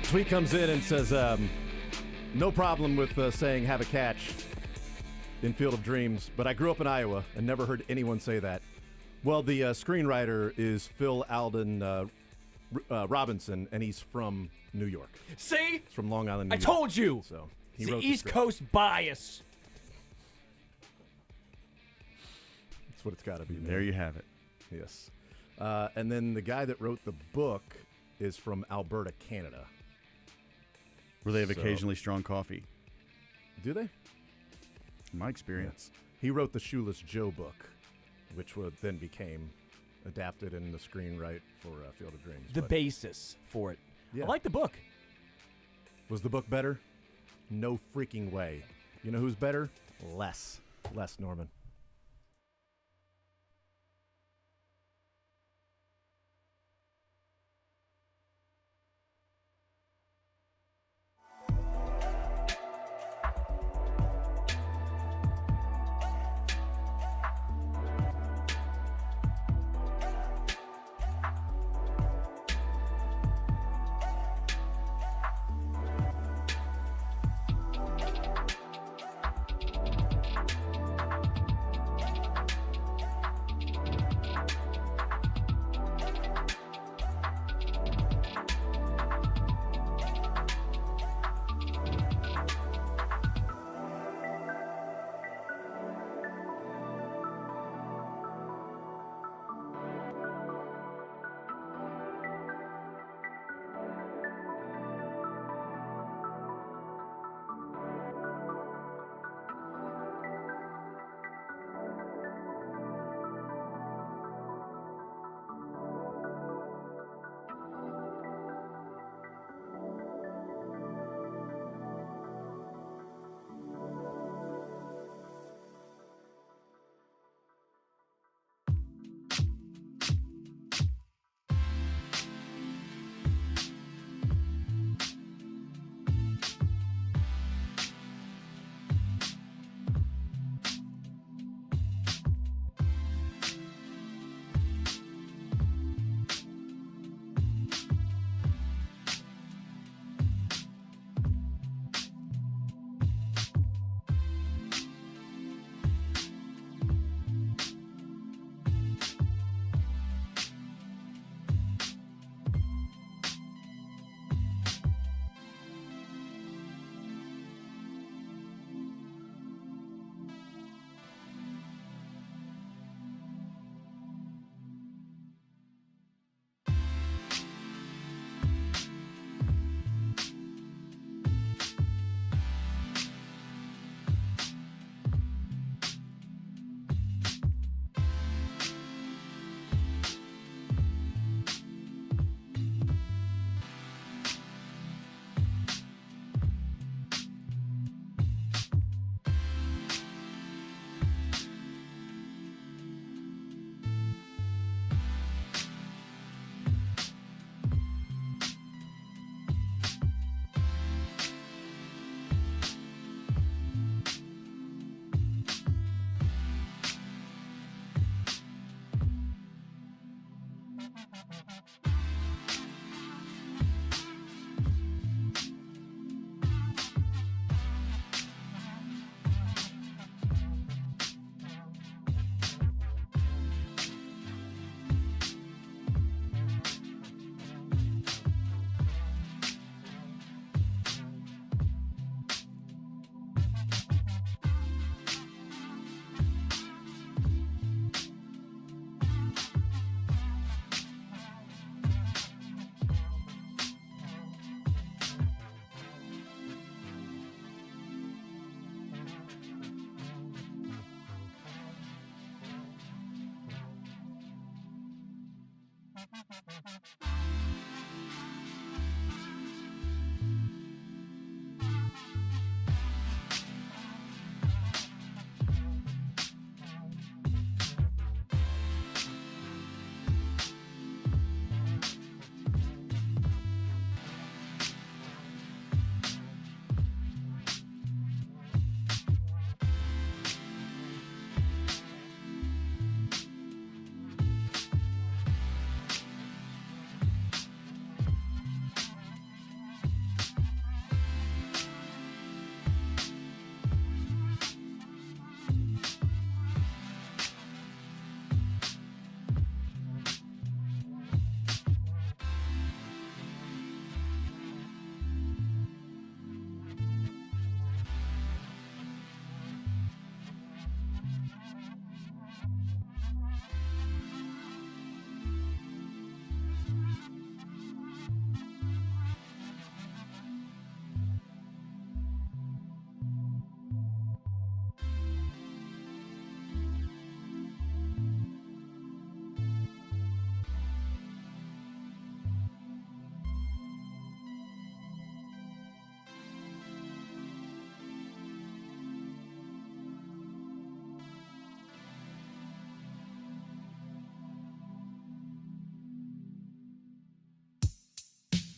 Tweet comes in and says, no problem with saying have a catch in Field of Dreams, but I grew up in Iowa and never heard anyone say that. Well, the screenwriter is Phil Alden Robinson, and he's from New York. See? He's from Long Island, New I York. told you. So It's he the wrote East script. Coast bias. That's what it's got to be. There you have it. Yes. And then the guy that wrote the book is from Alberta, Canada. Where they have So- occasionally strong coffee. Do they? In my experience. He wrote the Shoeless Joe book, which would then became adapted in the screenwrite for Field of Dreams. The But basis for it. Yeah. I like the book. was the book better? No freaking way. You know who's better? Less, Norman.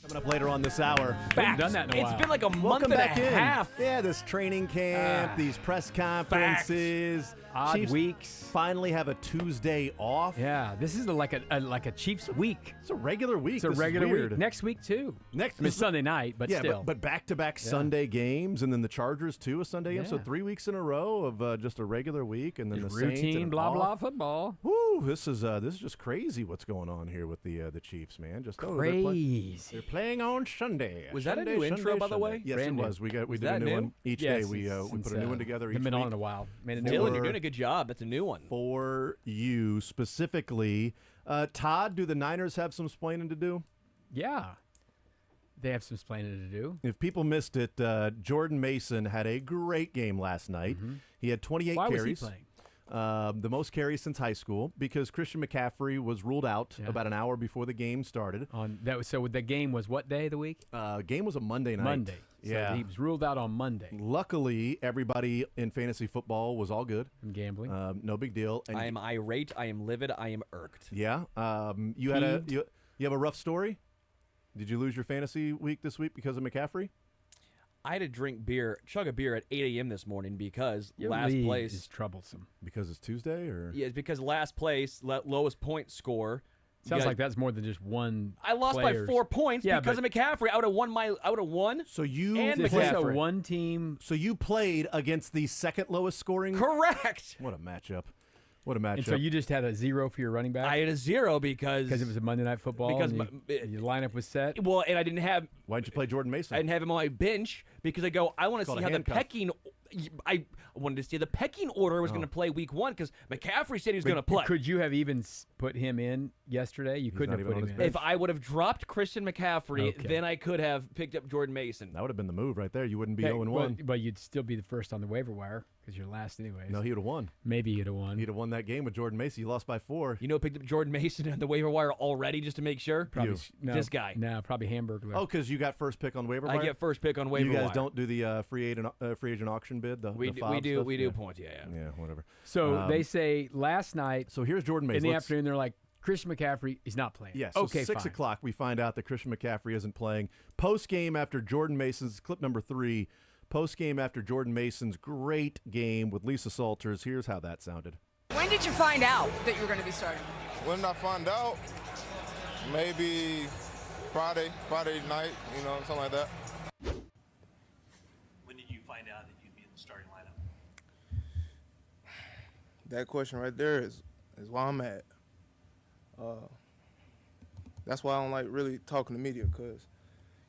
Coming up later on this hour. Facts. done that in a while. It's been like a month Welcome and a back in. half. Yeah, this training camp, these press conferences. Odd Chiefs weeks. finally have a Tuesday off. Yeah, this is like a Chiefs week. It's a regular week. It's a This is regular weird. week. Next week too. Next, I mean, Sunday night, but yeah, still. but back-to-back Yeah. Sunday games, and then the Chargers too, a Sunday game. So Yeah. 3 weeks in a row of just a regular week, and then Just the Saints routine, and blah off. blah football. Woo! This is just crazy. What's going on here with the Chiefs, man? Just Crazy. they're playing on Sunday. Was that a Sunday, new intro, Sunday, by the Sunday. way? Yes, Brand it new. was. We did that a new new? one each Yes, day. We since, put a new one together each They've been week. on in a while. Made a new Dylan, one. you're doing a good job. That's a new one. For you specifically, Todd, do the Niners have some splaining to do? Yeah. They have some explaining to do. If people missed it, Jordan Mason had a great game last night. He had 28 Why carries. was he playing? The most carries since high school because Christian McCaffrey was ruled out Yeah. about an hour before the game started. So the game was what day of the week? Game was a Monday night. Monday. Yeah. So he was ruled out on Monday. Luckily, everybody in fantasy football was all good. From gambling. No big deal. And I am irate. I am livid. I am irked. yeah. You had you have a rough story? Did you lose your fantasy week this week because of McCaffrey? I had to chug a beer at 8 a.m. this morning because Your last league place is troublesome. Because it's Tuesday, or Yeah, it's because last place, lowest point score. Sounds Yeah. like that's more than just one. I lost player's. by 4 points Yeah, because of McCaffrey. I would have won. So you And Is this a McCaffrey. one team? So you played against the second lowest scoring. Correct. What a matchup! What a matchup! And so you just had a 0 for your running back I had a 0 because it was a Monday Night Football. because and your lineup was set. well, and I didn't have Why didn't you play Jordan Mason? I didn't have him on my bench because I want to called see a how handcuff. the pecking. I wanted to see the pecking order was going to play week 1 because McCaffrey said he was going to play. Could you have even put him in yesterday? You couldn't not have even put on him his in. bench. If I would have dropped Christian McCaffrey, Okay. then I could have picked up Jordan Mason. That would have been the move right there. You wouldn't be Hey, 0-1. but you'd still be the first on the waiver wire because you're last anyways. No, he would have won. Maybe you'd have won. He'd have won that game with Jordan Mason. You lost by 4. You know, who picked up Jordan Mason on the waiver wire already just to make sure. Probably You. This guy. No, probably Hamburglar. Oh, because you got first pick on waiver I wire? get first pick on waiver You guys wire. don't do the free agent auction bid? We the do, fob we do stuff? we do Yeah. points. Yeah. Yeah, whatever. So they say last night So here's Jordan in Mason. the Let's- afternoon, they're like, Christian McCaffrey is not playing. Yeah, so okay, 6 fine. o'clock, we find out that Christian McCaffrey isn't playing. Post-game after Jordan Mason's, clip number 3, post-game after Jordan Mason's great game with Lisa Salters. Here's how that sounded. When did you find out that you were going to be starting? When did I find out? Maybe Friday night, something like that. When did you find out that you'd be in the starting lineup? That question right there is why I'm at. That's why I don't like really talking to media, because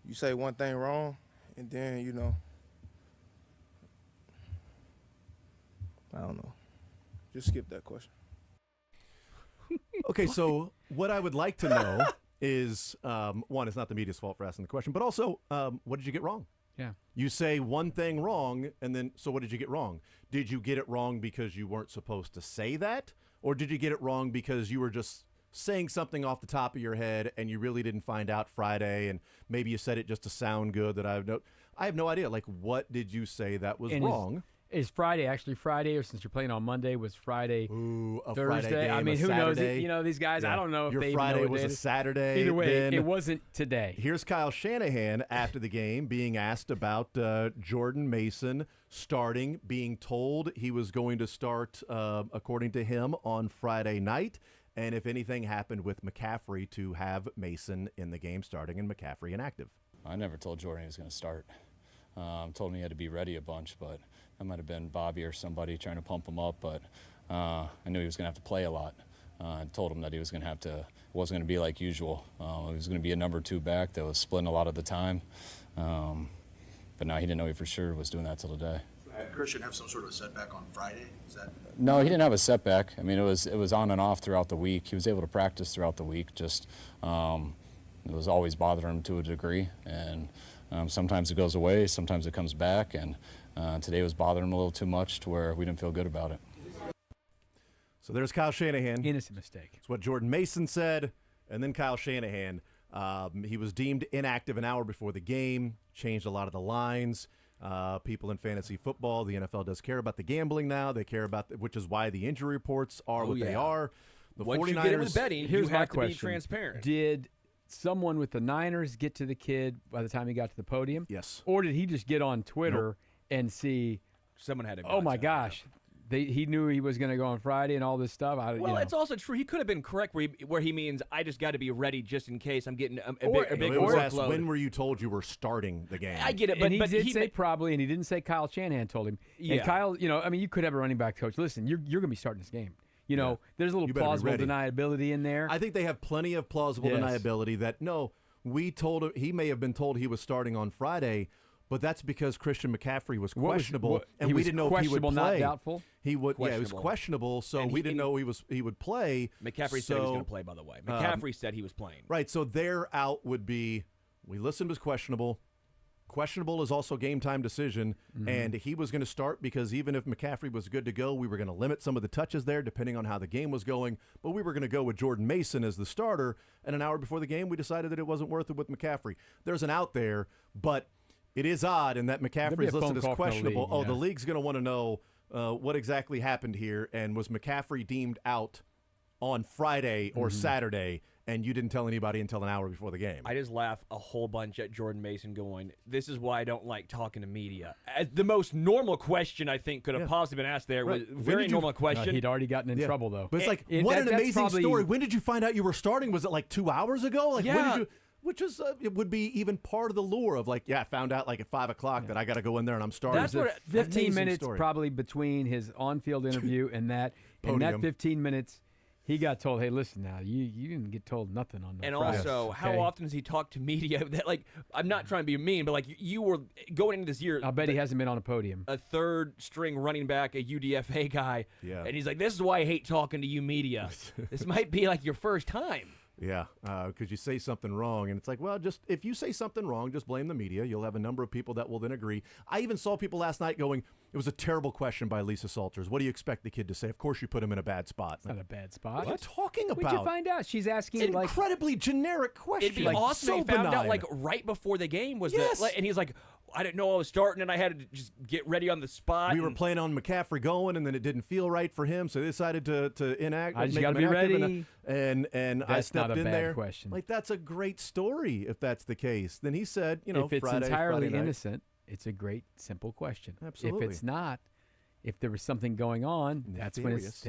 you say one thing wrong, and then, I don't know. Just skip that question. Okay, so what I would like to know is, one, it's not the media's fault for asking the question, but also, what did you get wrong? Yeah. You say one thing wrong, and then, so what did you get wrong? Did you get it wrong because you weren't supposed to say that? Or did you get it wrong because you were just saying something off the top of your head and you really didn't find out Friday, and maybe you said it just to sound good. That I have no idea. Like, what did you say that was wrong? Is Friday actually Friday, or since you're playing on Monday, was Friday a Thursday? Friday game, I mean, a who knows? Saturday? You know, these guys, I don't know if Your they Friday even know was what a day it is. Saturday. Either way, then it wasn't today. Here's Kyle Shanahan after the game being asked about Jordan Mason starting, being told he was going to start, according to him, on Friday night, and if anything happened with McCaffrey to have Mason in the game starting and McCaffrey inactive. I never told Jordan he was going to start. Told me he had to be ready a bunch, but that might have been Bobby or somebody trying to pump him up, but I knew he was going to have to play a lot. I told him that he was going to have to, it wasn't going to be like usual. He was going to be a number 2 back that was splitting a lot of the time. But no, he didn't know he for sure was doing that till today. Did Christian have some sort of setback on Friday? Is that? No, he didn't have a setback. I mean, it was on and off throughout the week. He was able to practice throughout the week. Just it was always bothering him to a degree, and sometimes it goes away, sometimes it comes back, and today was bothering him a little too much to where we didn't feel good about it. So there's Kyle Shanahan. Innocent mistake. It's what Jordan Mason said, and then Kyle Shanahan. He was deemed inactive an hour before the game, changed a lot of the lines. People in fantasy football, the NFL does care about the gambling now. They care about, which is why the injury reports are what they are. The Once 49ers, you get in with betting, Here's you my have to question. be transparent. Did someone with the Niners get to the kid by the time he got to the podium? Yes. Or did he just get on Twitter and see, someone had to go oh my outside, gosh, he knew he was going to go on Friday and all this stuff? It's also true. He could have been correct where he means, I just got to be ready just in case I'm getting a big it was asked, workload. when were you told you were starting the game? I get it, But but he did say probably, and he didn't say Kyle Shanahan told him. Yeah. And Kyle, you could have a running back coach. Listen, you're going to be starting this game. There's a little You better be plausible ready. deniability in there. I think they have plenty of plausible Yes. deniability that, no, we told him, he may have been told he was starting on Friday, but that's because Christian McCaffrey was questionable, and we didn't know if he would questionable, play. not doubtful? He would, yeah, he was Questionable. questionable, so And we didn't know he would play. McCaffrey said he was going to play, by the way. McCaffrey said he was playing. Right, so their out would be, we listened was questionable. Questionable is also game time decision, and he was going to start because even if McCaffrey was good to go, we were going to limit some of the touches there depending on how the game was going, but we were going to go with Jordan Mason as the starter, and an hour before the game, we decided that it wasn't worth it with McCaffrey. There's an out there, but it is odd in that McCaffrey is listed as questionable. The league's going to want to know what exactly happened here, and was McCaffrey deemed out on Friday or Saturday, and you didn't tell anybody until an hour before the game? I just laugh a whole bunch at Jordan Mason going, this is why I don't like talking to media. As the most normal question I think could have possibly been asked there was a very normal question. He'd already gotten in trouble, though. But it's like, what an amazing story. When did you find out you were starting? Was it like 2 hours ago? Like, when did you? Which is, it would be even part of the lure of like, I found out like at 5 o'clock that I got to go in there and I'm starting. That's what 15 minutes probably between his on-field interview and that. In that 15 minutes, he got told, hey, listen now, you didn't get told nothing on the And Friday. also, how often does he talk to media? That, like, I'm not trying to be mean, but like you were going into this year. I'll bet he hasn't been on a podium. A third-string running back, a UDFA guy, and he's like, this is why I hate talking to you media. This might be like your first time. Yeah, because you say something wrong, and it's like, well, just if you say something wrong, just blame the media. You'll have a number of people that will then agree. I even saw people last night going, it was a terrible question by Lisa Salters. What do you expect the kid to say? Of course you put him in a bad spot. It's not a bad spot. What are you talking about? What'd you find out? She's asking It's incredibly generic question. It'd be like, awesome so if he found out benign. like right before the game was Yes. and he's like, I didn't know I was starting, and I had to just get ready on the spot. We were planning on McCaffrey going, and then it didn't feel right for him, so they decided to enact. I just make got to him be inactive, ready. And I That's stepped not a in bad there. question. Like, that's a great story if that's the case. Then he said, if it's Friday entirely night. innocent, it's a great, simple question. Absolutely. If it's not, if there was something going on, that's when Nefarious.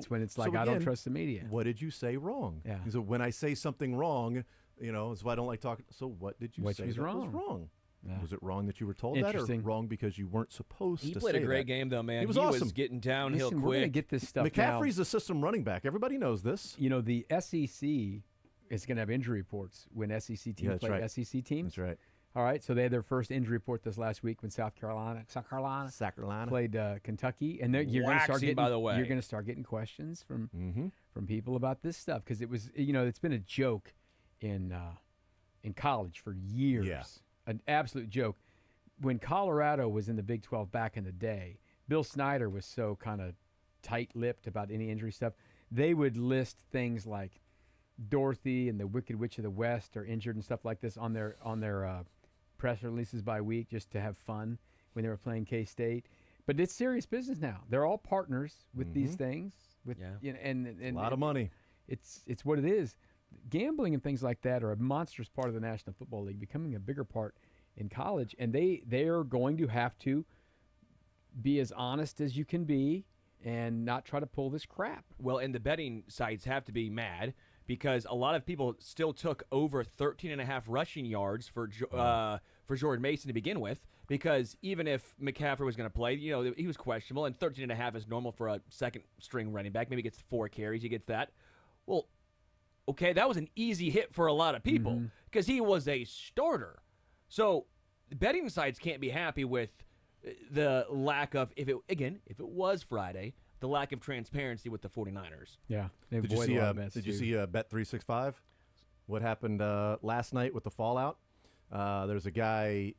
when it's like, so I don't again, trust the media. What did you say wrong? Yeah. So when I say something wrong, that's why I don't like talking. So what did you Which say was that wrong? was wrong? Yeah. Was it wrong that you were told that, or Interesting. wrong because you weren't supposed He to played say a great that? game, though, man. He was He awesome. was getting downhill Listen, quick. we're going to get this stuff McCaffrey's now. a system running back. Everybody knows this. The SEC is going to have injury reports when SEC teams that's play right. SEC teams. That's right. All right, so they had their first injury report this last week when South Carolina played Kentucky, and you're going to start Waxy, getting. by the way. You're going to start getting questions from people about this stuff because it was, it's been a joke in college for years. Yeah. An absolute joke. When Colorado was in the Big 12 back in the day, Bill Snyder was so kind of tight-lipped about any injury stuff. they would list things like Dorothy and the Wicked Witch of the West are injured and stuff like this on their press releases by week just to have fun when they were playing K-State. But it's serious business now. They're all partners with these things. And a lot of money. It's what it is. Gambling and things like that are a monstrous part of the National Football League, becoming a bigger part in college. And they are going to have to be as honest as you can be and not try to pull this crap. Well, and the betting sites have to be mad because a lot of people still took over 13.5 rushing yards for Jordan Mason to begin with, because even if McCaffrey was going to play, he was questionable, and 13.5 is normal for a second-string running back. Maybe he gets 4 carries, he gets that. Well, okay, that was an easy hit for a lot of people because he was a starter. So the betting sites can't be happy with the lack of, if it was Friday, the lack of transparency with the 49ers. Yeah. Did you see Bet365? What happened last night with the fallout? There's a guy,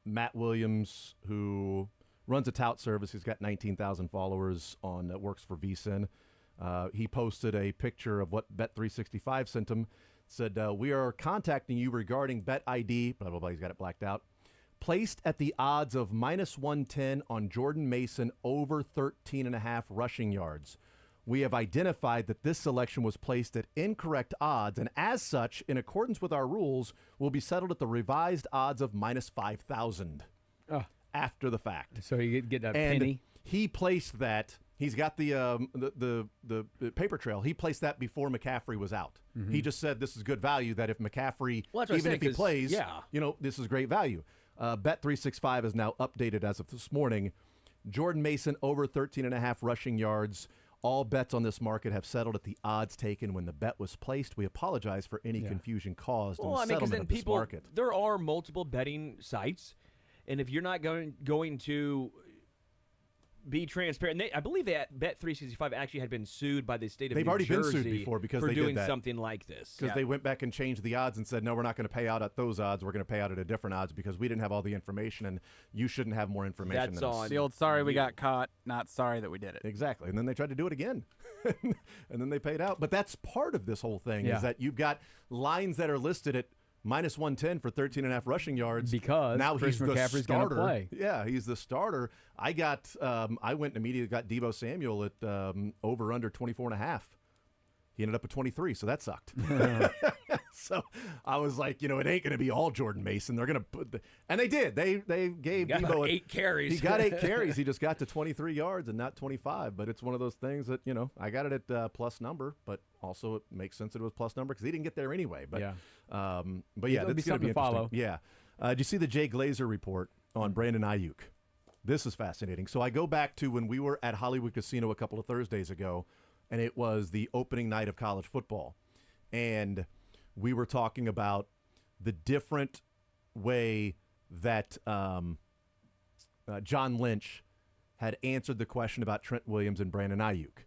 Matt Williams, who runs a tout service. He's got 19,000 followers works for VSiN. He posted a picture of what Bet365 sent him. Said, we are contacting you regarding bet ID, blah, blah, blah. He's got it blacked out. Placed at the odds of -110 on Jordan Mason over 13.5 rushing yards. We have identified that this selection was placed at incorrect odds, and as such, in accordance with our rules, will be settled at the revised odds of -5,000 after the fact. So you get a and penny? He placed that. He's got the paper trail. He placed that before McCaffrey was out. He just said this is good value, that if McCaffrey, even if he plays, this is great value. Bet365 is now updated as of this morning. Jordan Mason over 13.5 rushing yards. All bets on this market have settled at the odds taken when the bet was placed. We apologize for any confusion caused in the settlement of this market. There are multiple betting sites, and if you're not going to be transparent, I believe that Bet365 actually had been sued by the state of They've New already Jersey been sued before because for they doing did that. something like this. Because they went back and changed the odds and said, no, we're not going to pay out at those odds. We're going to pay out at a different odds because we didn't have all the information, and you shouldn't have more information than us. The old sorry we got caught, not sorry that we did it. Exactly. And then they tried to do it again. And then they paid out. But that's part of this whole thing is that you've got lines that are listed at -110 for 13.5 rushing yards. Because now Chris he's McCaffrey's the starter. Gonna play. Yeah, he's the starter. I went and immediately got Deebo Samuel at over under 24.5. He ended up at 23, so that sucked. So I was like, it ain't going to be all Jordan Mason. They're going to put and they did. They gave Deebo 8 carries. He got 8 carries. He just got to 23 yards and not 25. But it's one of those things that I got it at plus number, but also it makes sense that it was plus number because he didn't get there anyway. But yeah, that's going to be follow. Yeah. Did you see the Jay Glazer report on Brandon Ayuk? This is fascinating. So I go back to when we were at Hollywood Casino a couple of Thursdays ago, and it was the opening night of college football. And we were talking about the different way that John Lynch had answered the question about Trent Williams and Brandon Ayuk.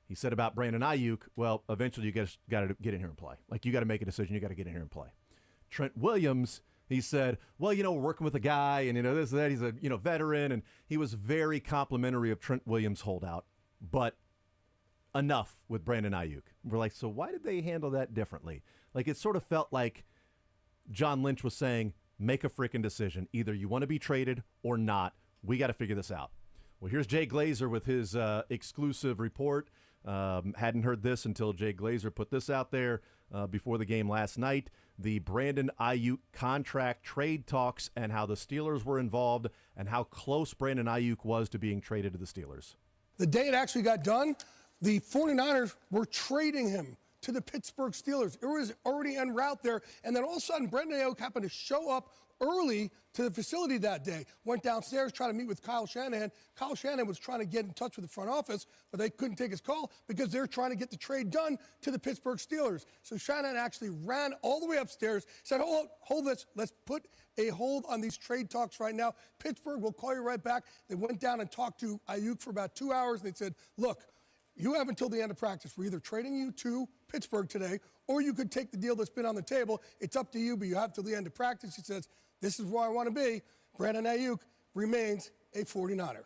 He said about Brandon Ayuk, well, eventually you got to get in here and play. Like, you got to make a decision. You got to get in here and play. Trent Williams, he said, well, we're working with a guy, and, this and that. He's a, veteran, and he was very complimentary of Trent Williams' holdout, but enough with Brandon Ayuk. We're like, so why did they handle that differently? Like, it sort of felt like John Lynch was saying, make a freaking decision. Either you want to be traded or not. We got to figure this out. Well, here's Jay Glazer with his exclusive report. Hadn't heard this until Jay Glazer put this out there before the game last night. The Brandon Ayuk contract trade talks and how the Steelers were involved and how close Brandon Ayuk was to being traded to the Steelers. The day it actually got done, the 49ers were trading him to the Pittsburgh Steelers. It was already en route there, and then all of a sudden, Brandon Ayuk happened to show up early to the facility that day. Went downstairs, tried to meet with Kyle Shanahan. Kyle Shanahan was trying to get in touch with the front office, but they couldn't take his call because they're trying to get the trade done to the Pittsburgh Steelers. So Shanahan actually ran all the way upstairs, said, hold this, let's put a hold on these trade talks right now. Pittsburgh, we'll call you right back. They went down and talked to Ayuk for about 2 hours, and they said, look, you have until the end of practice. We're either trading you to Pittsburgh today, or you could take the deal that's been on the table. It's up to you, but you have till the end of practice. He says, this is where I want to be. Brandon Ayuk remains a 49er.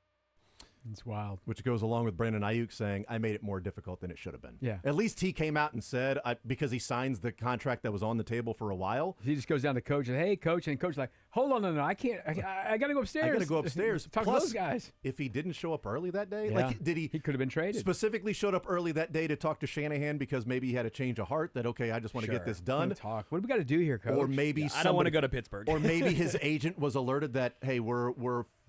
It's wild. Which goes along with Brandon Ayuk saying, I made it more difficult than it should have been. Yeah. At least he came out and said, because he signs the contract that was on the table for a while. He just goes down to coach and, hey, coach. And coach like, hold on, no, I can't. I got to go upstairs. I got to go upstairs. Talk Plus, to those guys. If he didn't show up early that day, Yeah. like, did he could have been traded. Specifically showed up early that day to talk to Shanahan because maybe he had a change of heart that, okay, I just want to get this done. Talk. What do we got to do here, coach? Or maybe I don't want to go to Pittsburgh. Or maybe his agent was alerted that, hey, we're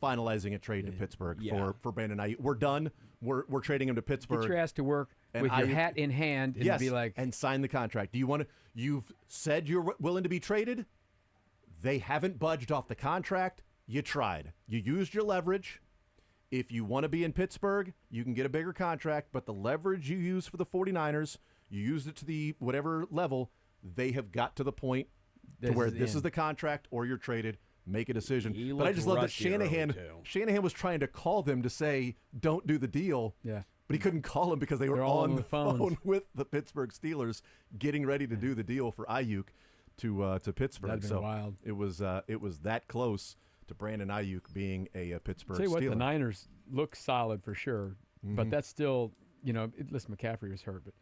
finalizing a trade to Pittsburgh for Brandon Ayuk. We're done. We're trading him to Pittsburgh. Get your ass to work And with your Ayuk- hat in hand and be like, and sign the contract. Do you want to? You've said you're willing to be traded. They haven't budged off the contract. You tried. You used your leverage. If you want to be in Pittsburgh, you can get a bigger contract, but the leverage you use for the 49ers, you used it to the whatever level, they have got to the point to where this is the contract or you're traded. Make a decision. But I just love that Shanahan was trying to call them to say, don't do the deal. Yeah. But he couldn't call them because they were They're all on on the the phones. phone with the Pittsburgh Steelers getting ready to do the deal for Ayuk to Pittsburgh. That'd been So wild. it was that close to Brandon Ayuk being a Pittsburgh tell you what, Steeler. the Niners look solid for sure, but Mhm. that's still, listen, McCaffrey was hurt, but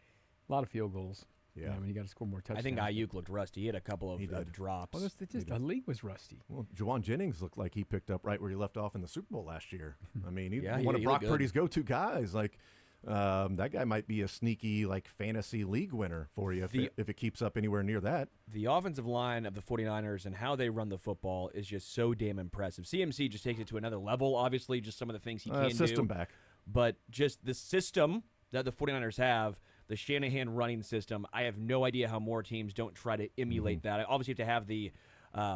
a lot of field goals. Yeah. I mean, you got to score more touchdowns. I think Ayuk looked rusty. He had a couple of drops. Well, the league was rusty. Well, Juwan Jennings looked like he picked up right where he left off in the Super Bowl last year. I mean, he's Yeah, one he of Brock looked good. Purdy's go-to guys. Like, that guy might be a sneaky fantasy league winner for you if it keeps up anywhere near that. The offensive line of the 49ers and how they run the football is just so damn impressive. CMC just takes it to another level, obviously, just some of the things he can system do. back. But just the system that the 49ers have, the Shanahan running system, I have no idea how more teams don't try to emulate that. I obviously have to have the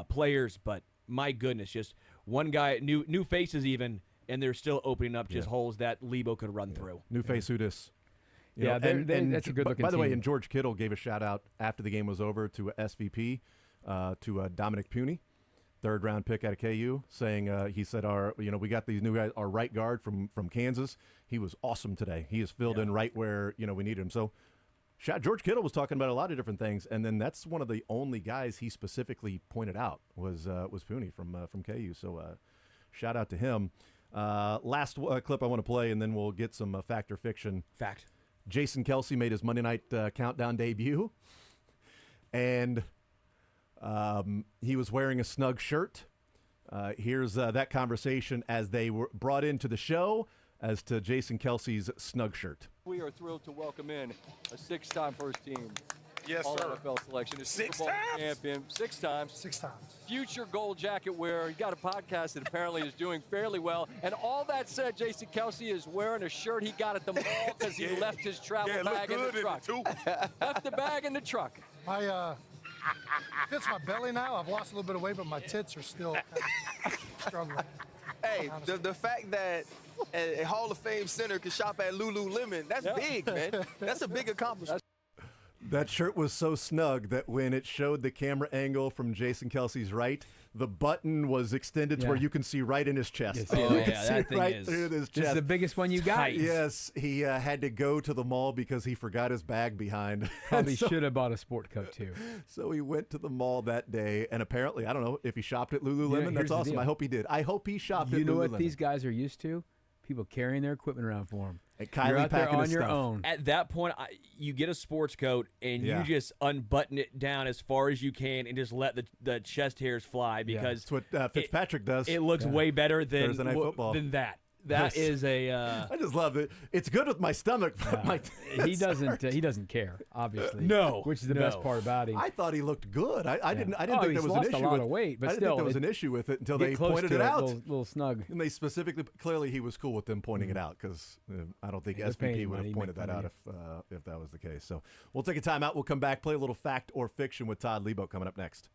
players, but my goodness, just one guy, new faces even, and they're still opening up just holes that Lebo could run through. New face who dis. Yeah, that's a good-looking By the way, team. and George Kittle gave a shout-out after the game was over to SVP, to Dominic Puny, third-round pick out of KU, saying he said, we got these new guys, our right guard from Kansas. He was awesome today. He is filled in right where we needed him. So George Kittle was talking about a lot of different things, and then that's one of the only guys he specifically pointed out was Puny from KU. So shout out to him. Last clip I want to play, and then we'll get some fact or fiction. Fact. Jason Kelce made his Monday night countdown debut, and he was wearing a snug shirt. Here's that conversation as they were brought into the show as to Jason Kelce's snug shirt. We are thrilled to welcome in a six-time first team. Yes, All sir. NFL selection. A Six Super Bowl times? champion. Six times. Six times. Future gold jacket wearer. He got a podcast that apparently is doing fairly well. And all that said, Jason Kelce is wearing a shirt he got at the mall because he left his travel Yeah, it look bag in good the in truck. it, too. Left the bag in the truck. My fits my belly now. I've lost a little bit of weight, but my tits are still kind of struggling. Hey, the fact that a Hall of Fame center can shop at Lululemon, that's big, man. That's a big accomplishment. That shirt was so snug that when it showed the camera angle from Jason Kelce's right, the button was extended to where you can see right in his chest. Yes. Oh, You can yeah, see that thing right is- through his This chest. is the biggest one you got. Tight. Yes, he had to go to the mall because he forgot his bag behind. Probably And so- should have bought a sport coat too. So he went to the mall that day, and apparently, I don't know if he shopped at Lululemon. here's That's the awesome. deal. I hope he did. I hope he shopped at You know Lululemon. what these guys are used to? People carrying their equipment around for them. And Kylie You're out there packing on his your stuff. own. At that point, you get a sports coat and Yeah. you just unbutton it down as far as you can and just let the chest hairs fly because That's what Fitzpatrick does. it looks way better than Thursday Night Football. than that. That Yes. is a. I just love it. It's good with my stomach. But my He doesn't care, obviously. No, which is the best part about him. I thought he looked good. I didn't think he's there was lost an issue a lot with of weight, but I didn't still, think there was an issue with it until get they close pointed to it out. Little snug. And they specifically, clearly, he was cool with them pointing it out because I don't think Yeah, they're paying SVP him would have money, pointed make that fun out if that was the case. So we'll take a timeout. We'll come back, play a little fact or fiction with Todd Lebo coming up next.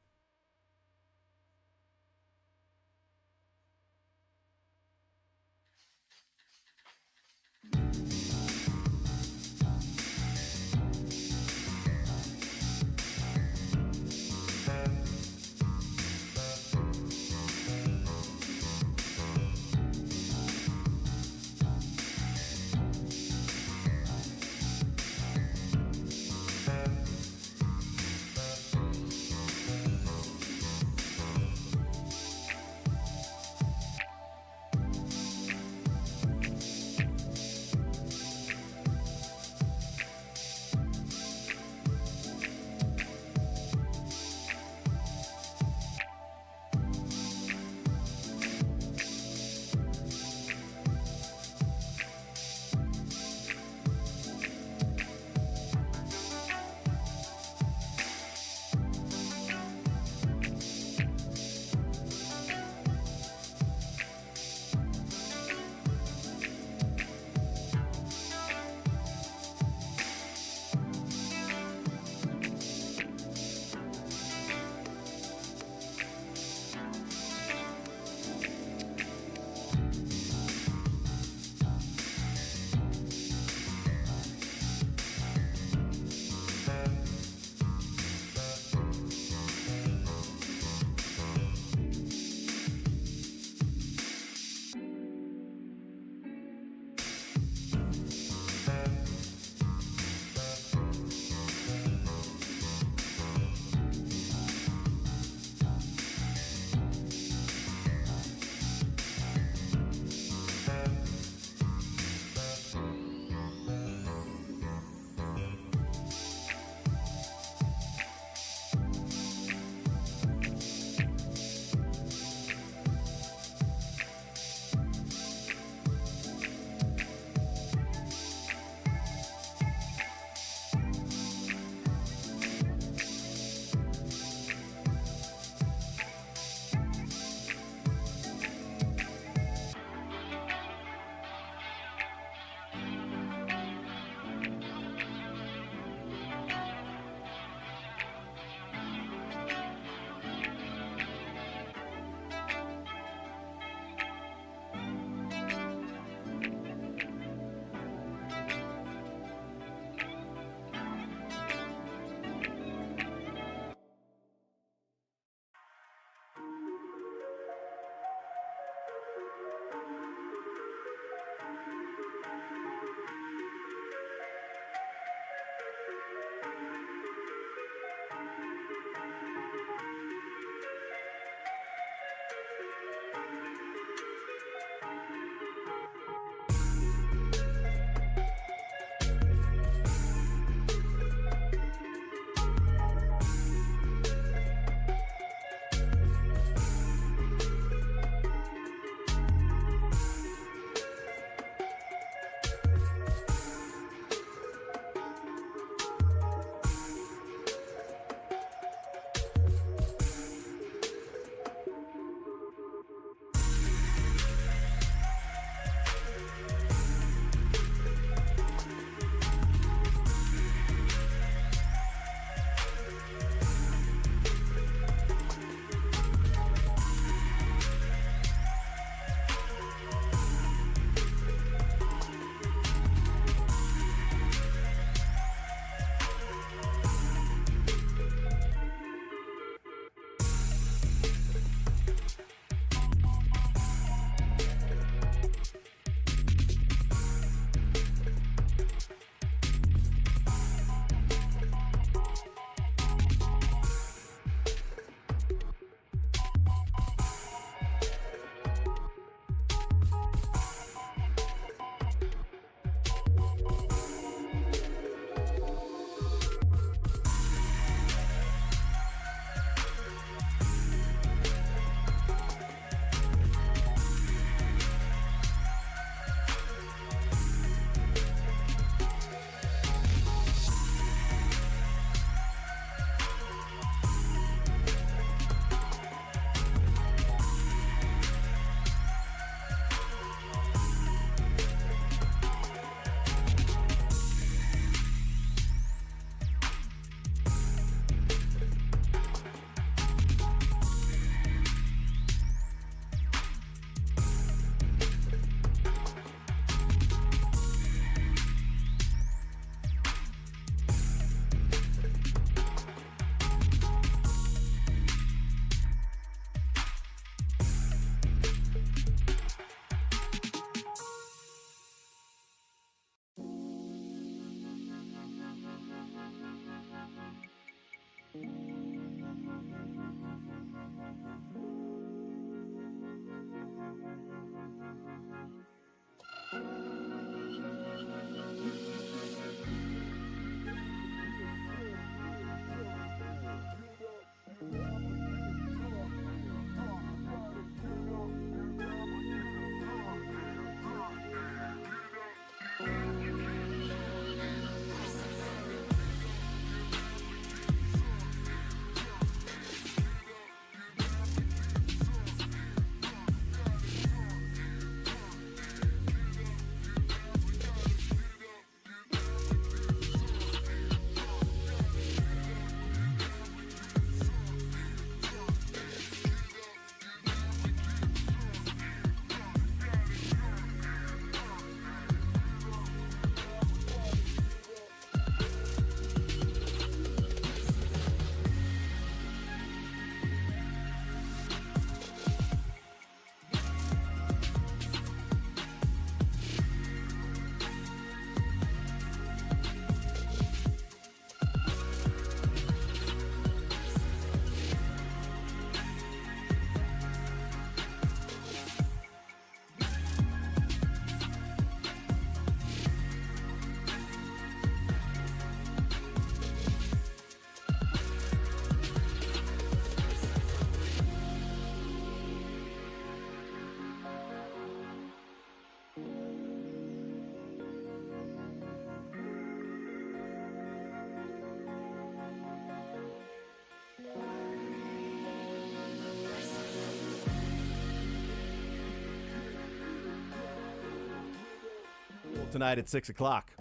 tonight at 6 o'clock.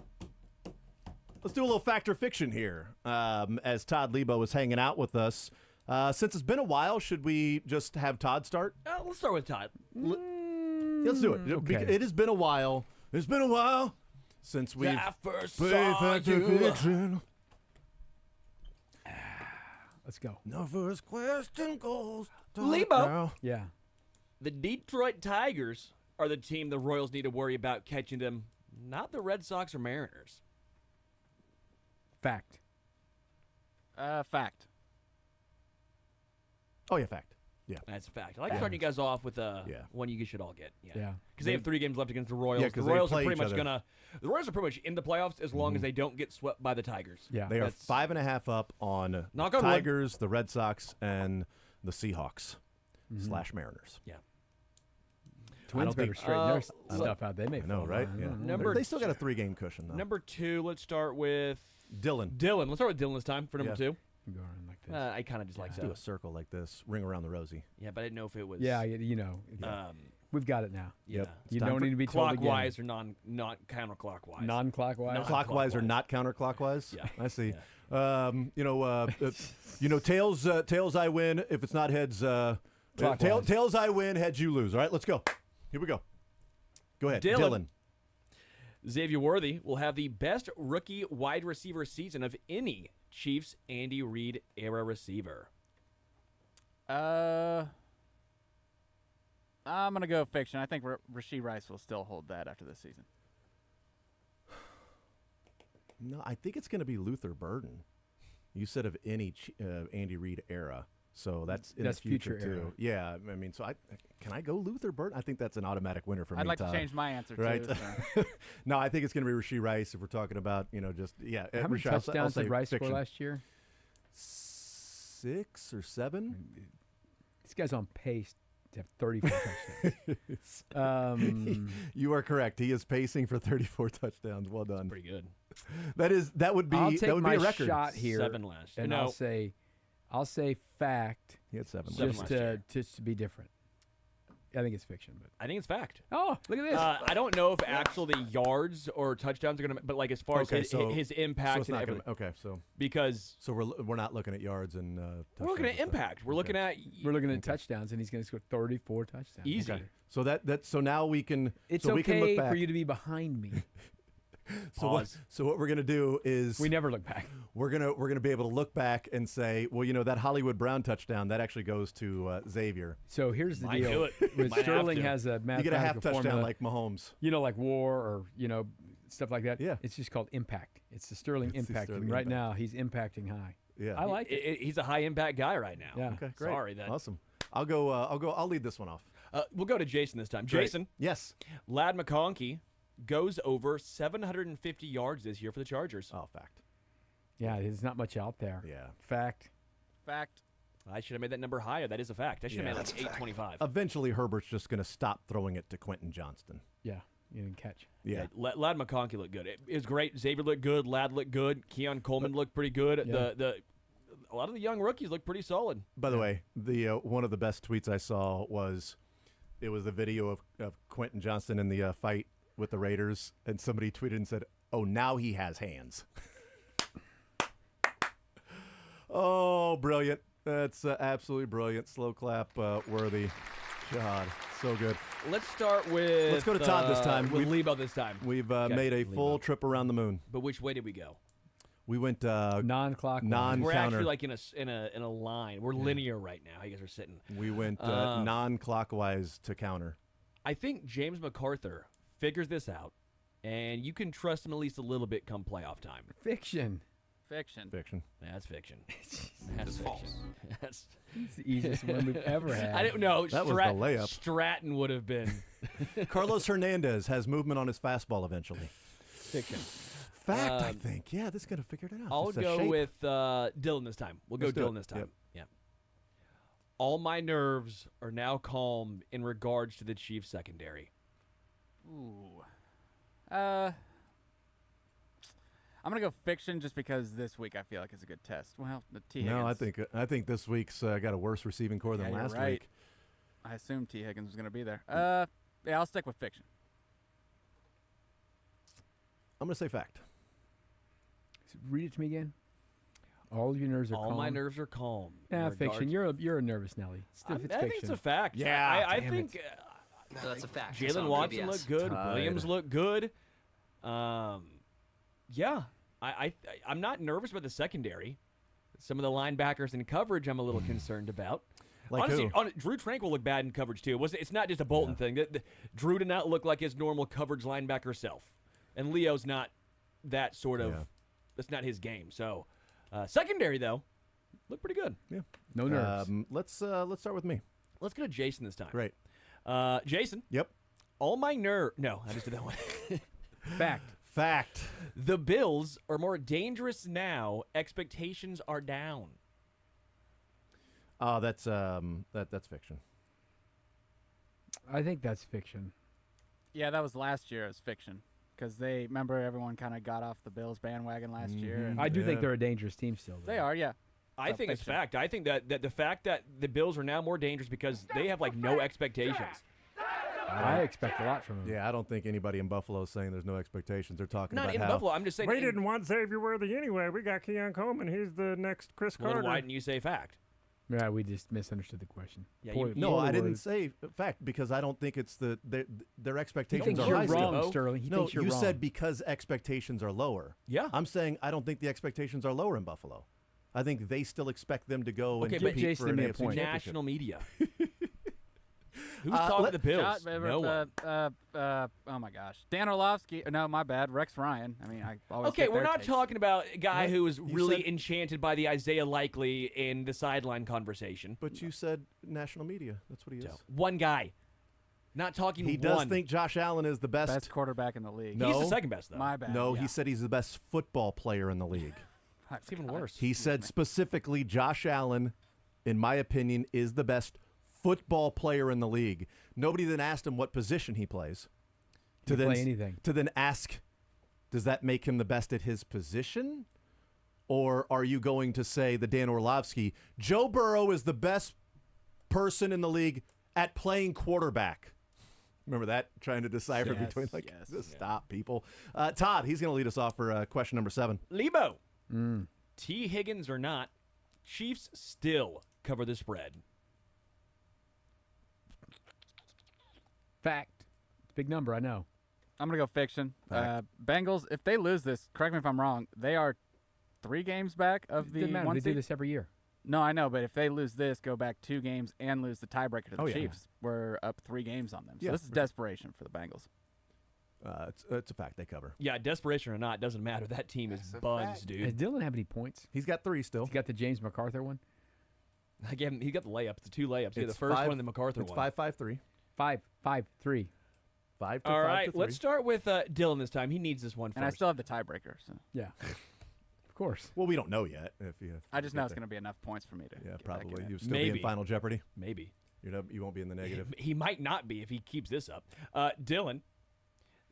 Let's do a little fact or fiction here as Todd Lebo is hanging out with us. Since it's been a while, should we just have Todd start? Let's start with Todd. Let's do it. Okay. It has been a while. It's been a while since we've first played saw fact or you. fiction. Let's go. The first question goes to Lebo. Yeah. The Detroit Tigers are the team the Royals need to worry about catching them, not the Red Sox or Mariners. Fact. Fact. Oh, yeah, fact. Yeah. That's a fact. I like starting you guys off with one you should all get. Yeah. Because they have 3 games left against the Royals. Yeah, the 'cause they Royals play are pretty each much other. the Royals are pretty much in the playoffs as long as they don't get swept by the Tigers. Yeah. They are That's- 5.5 up on Knock on wood. Tigers, the Red Sox, and the Seahawks / Mariners. Yeah. Twins better straighten their stuff out. They may I know, fall right? behind. Yeah. They still got a 3-game cushion, though. Number 2, let's start with Dylan. Dylan. Let's start with Dylan this time for number 2. Go around like this. I kind of just like Let's to do a circle like this, ring around the rosy. Yeah, but I didn't know if it was. Yeah, you know. We've got it now. Yeah. Yep. You time don't for need to be told again. Clockwise or not counterclockwise. Non-clockwise. Clockwise or not counterclockwise? Yeah. I see. Tails I win. If it's not heads, Clockwise. tails I win. Heads you lose. All right, let's go. Here we go. Go ahead, Dylan. Xavier Worthy will have the best rookie wide receiver season of any Chiefs Andy Reid era receiver. I'm gonna go fiction. I think Rashee Rice will still hold that after this season. No, I think it's going to be Luther Burden. You said of any Andy Reid era, so that's in That's the future, future too. era. Yeah, I mean, so can I go Luther Burden? I think that's an automatic winner for me. I'd like to Todd. change my answer right? too. So. No, I think it's going to be Rashee Rice if we're talking about How many Rashee, I'll touchdowns say did Rice fiction. score last year? 6 or 7. This guy's on pace to have 34 touchdowns. You are correct. He is pacing for 34 touchdowns. Well done. Pretty good. That would be I'll take that would my be a record. shot here, 7 last year. and No. I'll say fact. He had 7. Seven Just last year. to be different. I think it's fiction, but I think it's fact. oh, look at this. I don't know if actually yards or touchdowns are going to, but like as far as his impact it's and not everything. okay, so Because we're not looking at yards and we're looking at touchdowns and stuff. impact. We're looking at We're looking at touchdowns, and he's going to score 34 touchdowns. easy. Okay. So now we can It's so we can look okay back. for you to be behind me. So what we're gonna do is We never look back. we're gonna be able to look back and say, well, that Hollywood Brown touchdown that actually goes to Xavier. So here's the Might do deal. it. When Might have Sterling to. has a You mathematical get a half touchdown formula, like Mahomes. like WAR or stuff like that. Yeah. It's just called impact. It's the Sterling It's the impact. Sterling and right impact. now he's impacting high. Yeah. I like it. He's a high impact guy right now. Yeah. Okay, great. Sorry that. Awesome. I'll lead this one off. We'll go to Jason this time. Great. Jason, Yes. Lad McConkey goes over 750 yards this year for the Chargers. Oh, fact. Yeah, there's not much out there. Yeah. Fact. Fact. I should have made that number higher. That is a fact. I should have made like 825. Eventually, Herbert's just gonna stop throwing it to Quentin Johnston. Yeah, you didn't catch. Yeah. Lad McConkey looked good. It was great. Xavier looked good. Lad looked good. Keon Coleman looked pretty good. Yeah. A lot of the young rookies look pretty solid. By the way, the one of the best tweets I saw was the video of Quentin Johnston in the fight with the Raiders, and somebody tweeted and said, "Oh, now he has hands." Oh, brilliant! That's absolutely brilliant. Slow clap worthy. God, so good. Let's start with. Let's go to Todd this time. With Lebo this time. We've made a full trip around the moon. But which way did we go? We went non-clockwise. We're actually non-counter. like in a line. We're linear right now. How you guys are sitting. We went non-clockwise to counter. I think James MacArthur figures this out, and you can trust him at least a little bit come playoff time. Fiction. Fiction. Fiction. That's fiction. That's fiction. That's It's the easiest one we've ever had. I didn't know. That was the layup. Stratton would have been. Carlos Hernandez has movement on his fastball eventually. Fiction. Fact, I think. Yeah, this could have figured it out. I'll Just a go shape. with Dylan this time. We'll go Let's do Dylan it. this time. Yep. Yeah. All my nerves are now calm in regards to the Chiefs secondary. Ooh. I'm gonna go fiction just because this week I feel like it's a good test. Well, the T. No, Higgins. I think this week's got a worse receiving core than Yeah, you're last right. week. I assumed T. Higgins was gonna be there. Yeah, I'll stick with fiction. I'm going to say fact. Read it to me again. All of your nerves are calm. All my nerves are calm. Yeah, fiction. You're a nervous Nelly. It's I fiction. think it's a fact. Yeah, I think No, that's a fact. It's Jalen on Watson PBS. looked good. Tied. Williams looked good. Yeah, I'm not nervous about the secondary. Some of the linebackers in coverage, I'm a little concerned about. Like Honestly, who? Drew Tranquil looked bad in coverage too. It's not just a Bolton thing. Drew did not look like his normal coverage linebacker self, and Leo's not that sort of. Yeah. That's not his game. So, secondary though, looked pretty good. Yeah. No nerves. Let's start with me. Let's go to Jason this time. Great. Jason. Yep. All my No, I just did that one. Fact. The Bills are more dangerous now. Expectations are down. Oh, that's fiction. I think that's fiction. Yeah, that was last year as fiction. Because remember, everyone kind of got off the Bills bandwagon last year. And I do think they're a dangerous team still. Though. they are, yeah. I think it's fact. I think that the fact that the Bills are now more dangerous because they have like no expectations. I expect a lot from them. Yeah, I don't think anybody in Buffalo is saying there's no expectations. They're talking Not about in how Buffalo. I'm just saying. We didn't want Xavier Worthy anyway. We got Keon Coleman. He's the next Chris Well, Carter. then why didn't you say fact? Yeah, we just misunderstood the question. Yeah, No, I didn't say fact because I don't think it's their expectations thinks are you're high still. wrong, Sterling. He No, thinks you're you wrong. said because expectations are lower. Yeah. I'm saying I don't think the expectations are lower in Buffalo. I think they still expect them to go Okay, and but compete Jason for an give me a AFC point. championship. National media. Who's talking to the Bills? No one. Oh my gosh, Dan Orlovsky. No, my bad. Rex Ryan. I mean, I always Okay, get we're their not takes. talking about a guy What? who was You really said- enchanted by the Isaiah Likely in the sideline conversation. But you said national media. That's what he is. So, one guy. Not talking He one. does think Josh Allen is the best quarterback in the league. No. He's the second best, though. My bad. No, yeah. he said he's the best football player in the league. It's even worse. He said specifically Josh Allen, in my opinion, is the best football player in the league. Nobody then asked him what position he plays. He can play anything. To then ask, does that make him the best at his position? Or are you going to say the Dan Orlovsky, Joe Burrow is the best person in the league at playing quarterback? Remember that? Trying to decipher between stop, people. Todd, he's going to lead us off for question number 7. Lebo. T. Higgins or not, Chiefs still cover the spread. Fact. It's a big number, I know. I'm gonna go fiction. Bengals. If they lose this, correct me if I'm wrong. They are 3 games back of the Doesn't matter. 1 They do seed? this every year. No, I know, but if they lose this, go back 2 games and lose the tiebreaker to the Oh, yeah. Chiefs, we're up 3 games on them. So Yeah, this is for desperation for the Bengals. It's a fact. They cover. Yeah, desperation or not, doesn't matter. That team is buzzed, Does dude. Dylan have any points? He's got 3 still. He's got the James MacArthur one. Again, he got the layups, the 2 layups. Yeah, the It's first 5 one and the MacArthur It's one. 5-5-3. 5-5-3. 5 to All 5 right, to 3. let's start with Dylan this time. He needs this one first. And I still have the tiebreaker. So Yeah. Of course. Well, we don't know yet. I just know it's going to be enough points for me to. Yeah, get back in probably. it. You'll still be in Final Jeopardy. Maybe. You won't be in the negative. He might not be if he keeps this up. Dylan,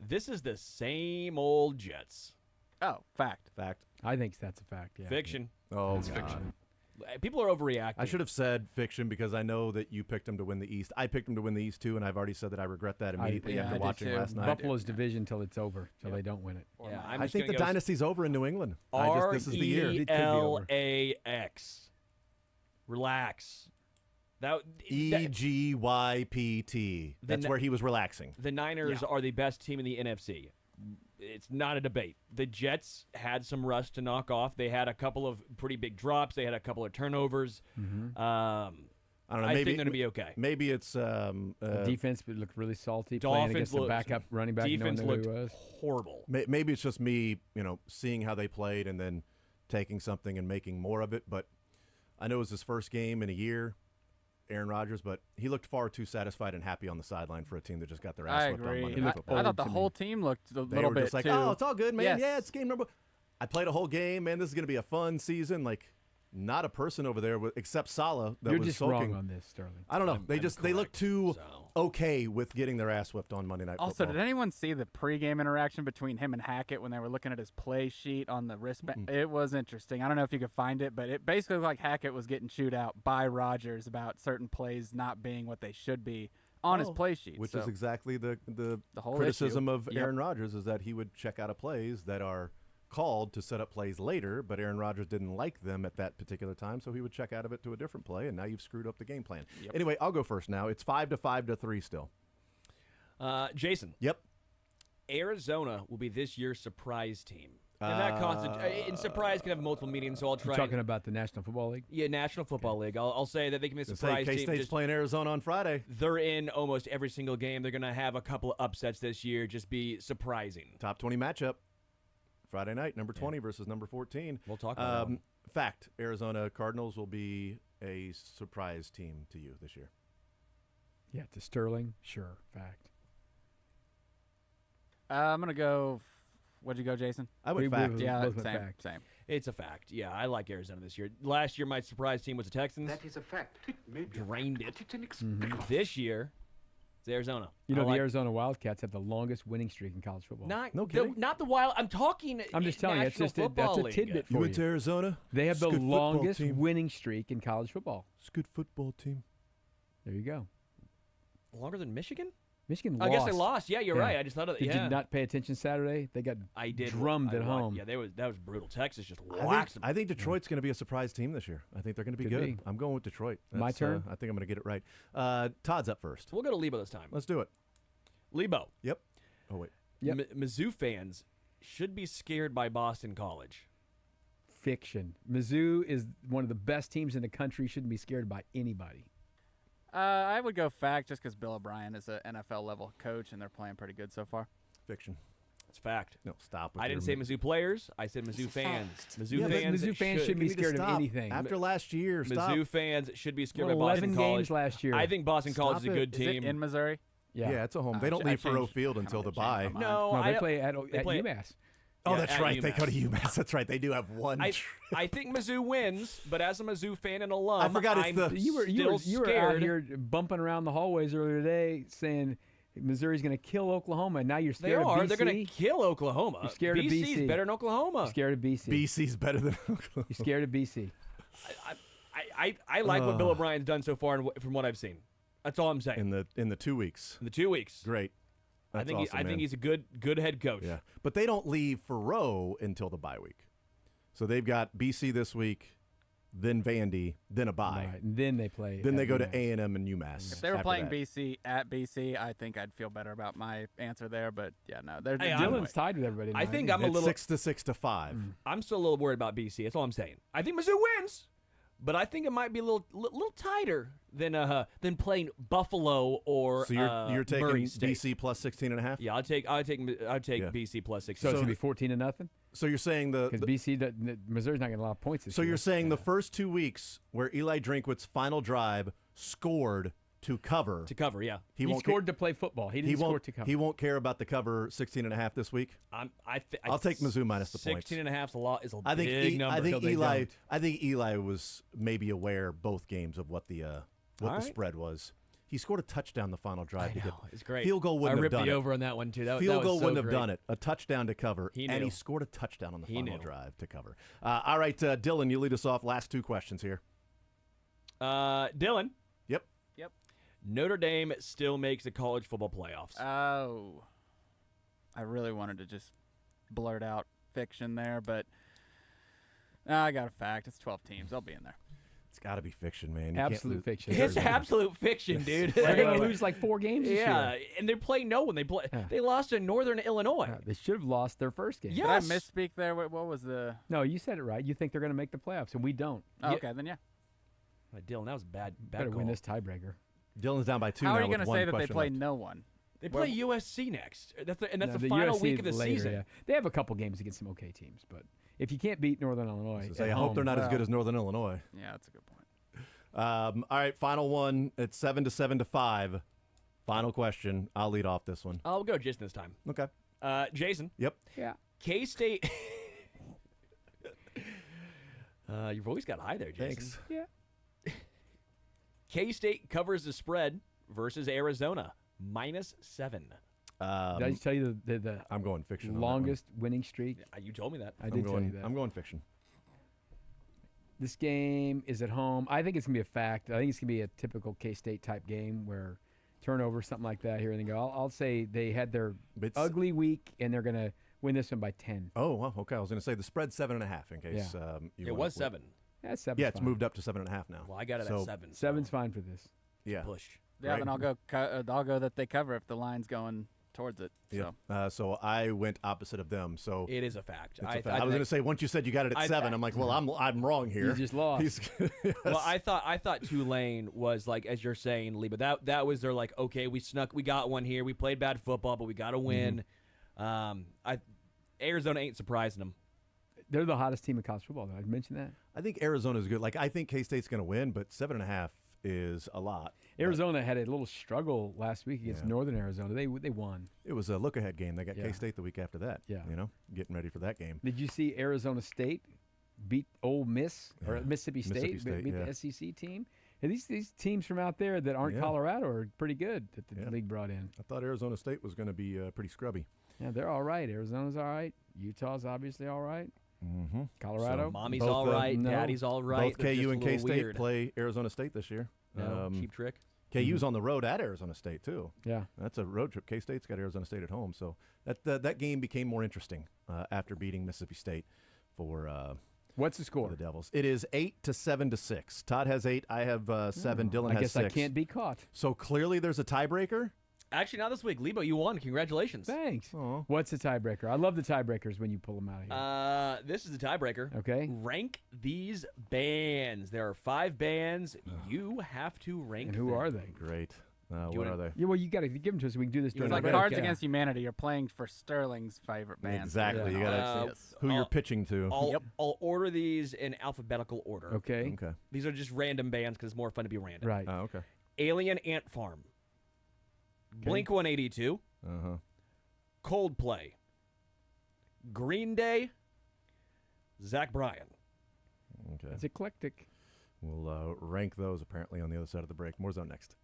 this is the same old Jets. Oh, fact. Fact. I think that's a fact, yeah. Fiction. Oh, That's God. fiction. People are overreacting. I should have said fiction because I know that you picked him to win the East. I picked him to win the East, too, and I've already said that I regret that immediately after watching last night. Buffalo's division till it's over, till they don't win it. Yeah, I think the dynasty's over in New England. This is the year. RELAX. Relax. EGYPT. That's where he was relaxing. The Niners are the best team in the NFC. It's not a debate. The Jets had some rust to knock off. They had a couple of pretty big drops. They had a couple of turnovers. I don't know. I Maybe think they're going to be okay. Maybe it's The defense looked really salty. Playing Dolphins against the looked- backup running back. defense knowing who looked he was. horrible. Maybe it's just me, seeing how they played and then taking something and making more of it. But I know it was his first game in a year, Aaron Rodgers, but he looked far too satisfied and happy on the sideline for a team that just got their ass I whipped on agree. Monday Night Football. I thought the whole team looked a They little were bit just like, too. oh, it's all good, man. Yes. Yeah, it's game number. I played a whole game, man. This is going to be a fun season. Like, not a person over there except Salah that You're was just sulking. wrong on this, Sterling. I don't know. They look too okay with getting their ass whipped on Monday Night Also, Football. did anyone see the pregame interaction between him and Hackett when they were looking at his play sheet on the wristband? It was interesting. I don't know if you could find it, but it basically looked like Hackett was getting chewed out by Rodgers about certain plays not being what they should be on his play sheet. Which so is exactly the whole criticism issue. of Aaron Rodgers, is that he would check out of plays that are called to set up plays later, but Aaron Rodgers didn't like them at that particular time, so he would check out of it to a different play, and now you've screwed up the game plan. Anyway, I'll go first now. It's 5-5-3 still. Jason. Yep. Arizona will be this year's surprise team. And that and surprise can have multiple meanings, so I'll try. You're talking about the National Football League? Yeah, National Football League. I'll say that they can be a surprise team. K-State's playing Arizona on Friday. They're in almost every single game. They're going to have a couple of upsets this year, just be surprising. Top 20 matchup. Friday night, number 20 versus number 14. We'll talk about that. Fact, Arizona Cardinals will be a surprise team to you this year. Yeah, to Sterling, sure, fact. I'm going to go, what'd you go, Jason? I went fact. Yeah, fact. Same. It's a fact. Yeah, I like Arizona this year. Last year, my surprise team was the Texans. That is a fact. It may be Drained it. It's an experiment. This year, it's Arizona. You know, the Arizona Wildcats have the longest winning streak in college football. No kidding. Not the Wild. I'm talking. I'm just telling you, it's National just that's Football a League. tidbit for You you. went to Arizona? They have It's the a good football longest team. winning streak in college football. It's a good football team. There you go. Longer than Michigan? Michigan I lost. guess they lost. Yeah, you're right. I just thought of Did you not pay attention Saturday? They got drummed at home. Yeah, that was brutal. Texas just waxed them. I think Detroit's going to be a surprise team this year. I think they're going to be Could good. be. I'm going with Detroit. My turn? I think I'm going to get it right. Todd's up first. We'll go to Lebo this time. Let's do it. Lebo. Yep. Oh, wait. Yep. Mizzou fans should be scared by Boston College. Fiction. Mizzou is one of the best teams in the country. Shouldn't be scared by anybody. I would go fact just because Bill O'Brien is an NFL-level coach, and they're playing pretty good so far. Fiction. It's fact. No, stop. I didn't say Mizzou players. I said Mizzou fans. Mizzou fans shouldn't be scared of anything. After last year, stop. Mizzou fans should be scared by 11 Boston College. games last year. I think Boston College is a good Is team. it in Missouri? Yeah, it's a home. They don't I leave for changed- Field until the bye. No, they play at UMass. Oh, Yeah, that's at right. They UMass. go to UMass. That's right. They do have one. I think Mizzou wins, but as a Mizzou fan and alum, I forgot it's I'm the- You were still out scared. here bumping around the hallways earlier today saying Missouri's going to kill Oklahoma, and now you're They scared of are. BC. They're going to kill Oklahoma. You're scared of BC's BC. better than Oklahoma. You're scared of BC. BC's better than Oklahoma. You're scared of BC. I like what Bill O'Brien's done so far, from what I've seen. That's all I'm saying. In the 2 weeks. In the 2 weeks, Great. I That's think awesome, I think man. he's a good head coach. Yeah, but they don't leave for Rowe until the bye week. So they've got BC this week, then Vandy, then a bye. Right, and then they play. Then at they go to UMass. A&M and UMass. If they were after playing that. BC at BC, I think I'd feel better about my answer there. But yeah, no, they're Hey, Dylan's tied with everybody. I now, think isn't I'm a It's little. 6-5. I'm still a little worried about BC. That's all I'm saying. I think Mizzou wins, but I think it might be a little tighter than playing Buffalo or So you're taking Murray State. BC plus 16.5? Yeah, I'd take Yeah. BC plus he? 16. So it's going to be 14-0? So you're saying Because BC, Missouri's not getting a lot of points this So year. you're saying the first 2 weeks where Eli Drinkwitz's final drive scored to cover. To cover, yeah. He won't scored to play football. He didn't score won't, to cover. He won't care about the cover 16.5 this week. I'll take Mizzou minus the points. 16.5 is a lot. Is a I think big number. I think until they Eli. don't. I think Eli was maybe aware both games of what the All the right. spread was. He scored a touchdown the final drive to get It's great. field goal. Wouldn't I have ripped done the it. over on that one too. That Field was goal so wouldn't have great. done it. A touchdown to cover, He and knew. he scored a touchdown on the He final knew. drive to cover. All right, Dylan, you lead us off. Last 2 questions here. Dylan. Yep. Notre Dame still makes the college football playoffs. Oh, I really wanted to just blurt out fiction there, but I got a fact. It's 12 teams. I'll be in there. It's got to be fiction, man. You can't Absolute lose- fiction. It's absolute fiction, dude. They're going to lose like 4 games this Yeah, year. and they play no one. They lost to Northern Illinois. They should have lost their first game. Yes. Did I misspeak there? What was the? No, you said it right. You think they're going to make the playoffs, and we don't. Oh, okay, then yeah. Dylan, that was a bad Better call. win this tiebreaker. Dylan's down by 2 How now are you with going to one say that they question play left. no one? They play USC next. That's the No, final USC week of the later, season. yeah. They have a couple games against some okay teams, but if you can't beat Northern Illinois, I at hope home, they're not as good as Northern Illinois. Yeah, that's a good point. All right, final one. It's 7-5. Final question. I'll lead off this one. I'll go Jason this time. Okay. Jason. Yep. Yeah. K-State. Your voice got high there, Jason. Thanks. Yeah. K-State covers the spread versus Arizona, -7. Did I just tell you the I'm going fiction. on that one. longest winning streak? You told me that. I did tell you that. I'm going fiction. This game is at home. I think it's going to be a fact. I think it's going to be a typical K-State type game where turnover, something like that. Here and go. I'll say they had their ugly week, and they're going to win this one by 10. Oh, well, okay. I was going to say the spread's 7.5 in case you It wanna was flip. 7. Yeah, 7. Yeah, it's moved up to 7.5 now. Well, I got it So- at 7. 7's fine for this. Yeah. Push. Yeah, Right. then I'll go that they cover if the line's going towards it. So. Yeah. So I went opposite of them. So It is a fact. it's a fact. I was going to say once you said you got it at 7, I'm like, well, I'm wrong here. You just lost. Well, I thought Tulane was like, as you're saying, Lee, but that was their like, okay, we got one here. We played bad football, but we got to win. Arizona ain't surprising them. They're the hottest team in college football, though. I mentioned that. I think Arizona's good. Like I think K-State's going to win, but 7.5 is a lot. Arizona had a little struggle last week against Northern Arizona. They won. It was a look-ahead game. They got K-State the week after that. Yeah. Getting ready for that game. Did you see Arizona State beat Ole Miss or Mississippi State beat the SEC team? And these teams from out there that aren't Colorado are pretty good that the league brought in. I thought Arizona State was going to be pretty scrubby. Yeah, they're all right. Arizona's all right. Utah's obviously all right. Mm-hmm. Colorado, Mommy's all right. Daddy's all right. Both KU and K-State play Arizona State this year. No, cheap trick. KU's on the road at Arizona State too. Yeah, that's a road trip. K-State's got Arizona State at home, so that game became more interesting after beating Mississippi State for. What's the score? For the Devils. It is 8-7-6. Todd has 8. I have 7. Dylan has 6. I guess I can't be caught. So clearly, there's a tiebreaker. Actually, not this week. Lebo, you won. Congratulations. Thanks. What's the tiebreaker? I love the tiebreakers when you pull them out of here. This is the tiebreaker. Okay. Rank these bands. There are 5 bands. You have to rank And who them. are they? Great. What are they? Yeah, well, you got to give them to us so we can do this. It's like Cards Against Humanity. You're playing for Sterling's favorite band. Exactly. You got to who you're pitching to. I'll order these in alphabetical order. Okay. These are just random bands because it's more fun to be random. Right. Oh, okay. Alien Ant Farm. Blink 182. Coldplay. Green Day. Zach Bryan. Okay. It's eclectic. We'll rank those apparently on the other side of the break. More Zone next.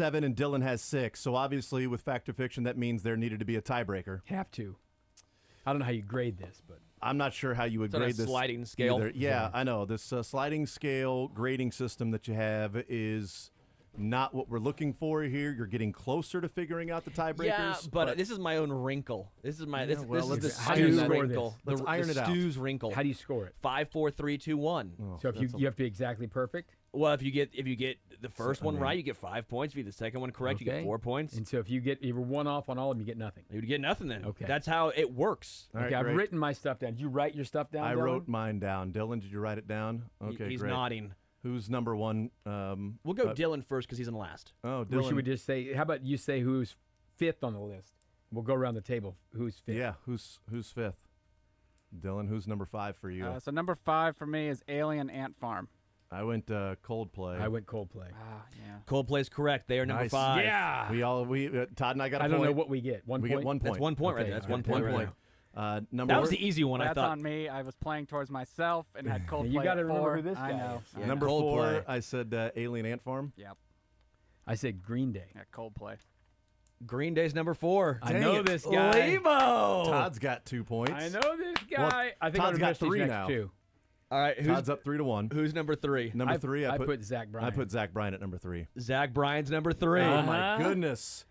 7 and Dylan has 6. So obviously, with fact or fiction, that means there needed to be a tiebreaker. Have to. I don't know how you grade this, but I'm not sure how you would It's on a grade this. sliding scale. either. Yeah, I know. This sliding scale grading system that you have is not what we're looking for here. You're getting closer to figuring out the tiebreakers. Yeah, but this is my own wrinkle. This is my this, well, this is let's the iron Stu's that- wrinkle. let's iron the it out. Stu's wrinkle. how do you score it? 5, 4, 3, 2, 1. So if you have to be exactly perfect. Well, if you get the first one right, you get 5 points. If you get the second one correct, you get 4 points. And so if you get either one off on all of them, you get nothing. You would get nothing then. Okay. That's how it works. All right, Okay, I've great. written my stuff down. Did you write your stuff down? I Dylan? wrote mine down. Dylan, did you write it down? Okay, He's great. nodding. Who's number one? We'll go Dylan first because he's in last. Oh, Or Dylan. should we just say? How about you say who's fifth on the list? We'll go around the table. Who's fifth? Yeah, who's fifth? Dylan, who's number 5 for you? So number 5 for me is Alien Ant Farm. I went Coldplay. I went Coldplay. Yeah. Coldplay's correct. They are number Nice. 5. Yeah. Todd and I got a I point. don't know what we get. One we point. get 1 point. That's 1 point right Okay, there. That's okay, 1 point okay. right there. Number That was the easy one, That's I thought. on me. I was playing towards myself and had Coldplay. you gotta at remember 4. who this I guy know. is. Yeah. Number Coldplay. 4, I said Alien Ant Farm. Yep. I said Green Day. Yeah, Coldplay. Green Day's number 4. I know this guy. Lebo. Todd's got 2 points. I know this guy. Well, I think Todd's I'm got 3 next now. Two. All right. Todd's up 3-1. Who's number 3? Number 3, I put Zach Bryan. I put Zach Bryan at number 3. Zach Bryan's number 3. Oh my goodness!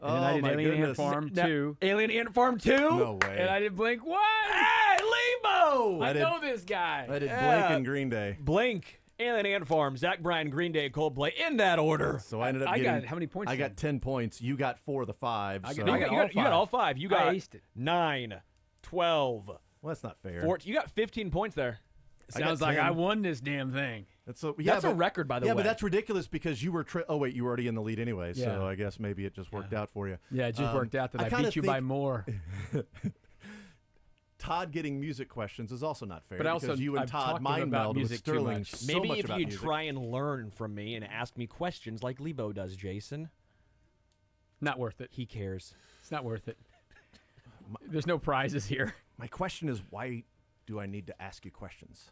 And then I did my Alien Ant goodness. Farm Now, 2. Alien Ant Farm 2? No way. And I did Blink 1. Hey, Lebo! I I did- know this guy. I did Yeah. Blink and Green Day. Blink, Alien Ant Farm, Zach Bryan, Green Day, Coldplay, in that order. So I ended up I getting. got how many points? I got 10 points. You got 4 of the 5. I so. got- No, I you, all got, you got five. all 5. You got I aced it. 9, 12, Well, that's not fair. 14. You got 15 points there. I got Sounds like 10. I won this damn thing. That's a That's a record, by the yeah, way. but that's ridiculous because you were. Oh wait, you were already in the lead anyway. Yeah. So I guess maybe it just worked out for you. Yeah, it just worked out that I kinda beat you by think more. Todd getting music questions is also not fair. But also, because you and I've Todd talked mind about meld with music too Sterling much. so Maybe much if about you music. try and learn from me and ask me questions like Lebo does, Jason. Not worth it. He cares. It's not worth it. There's no prizes here. My question is, why do I need to ask you questions?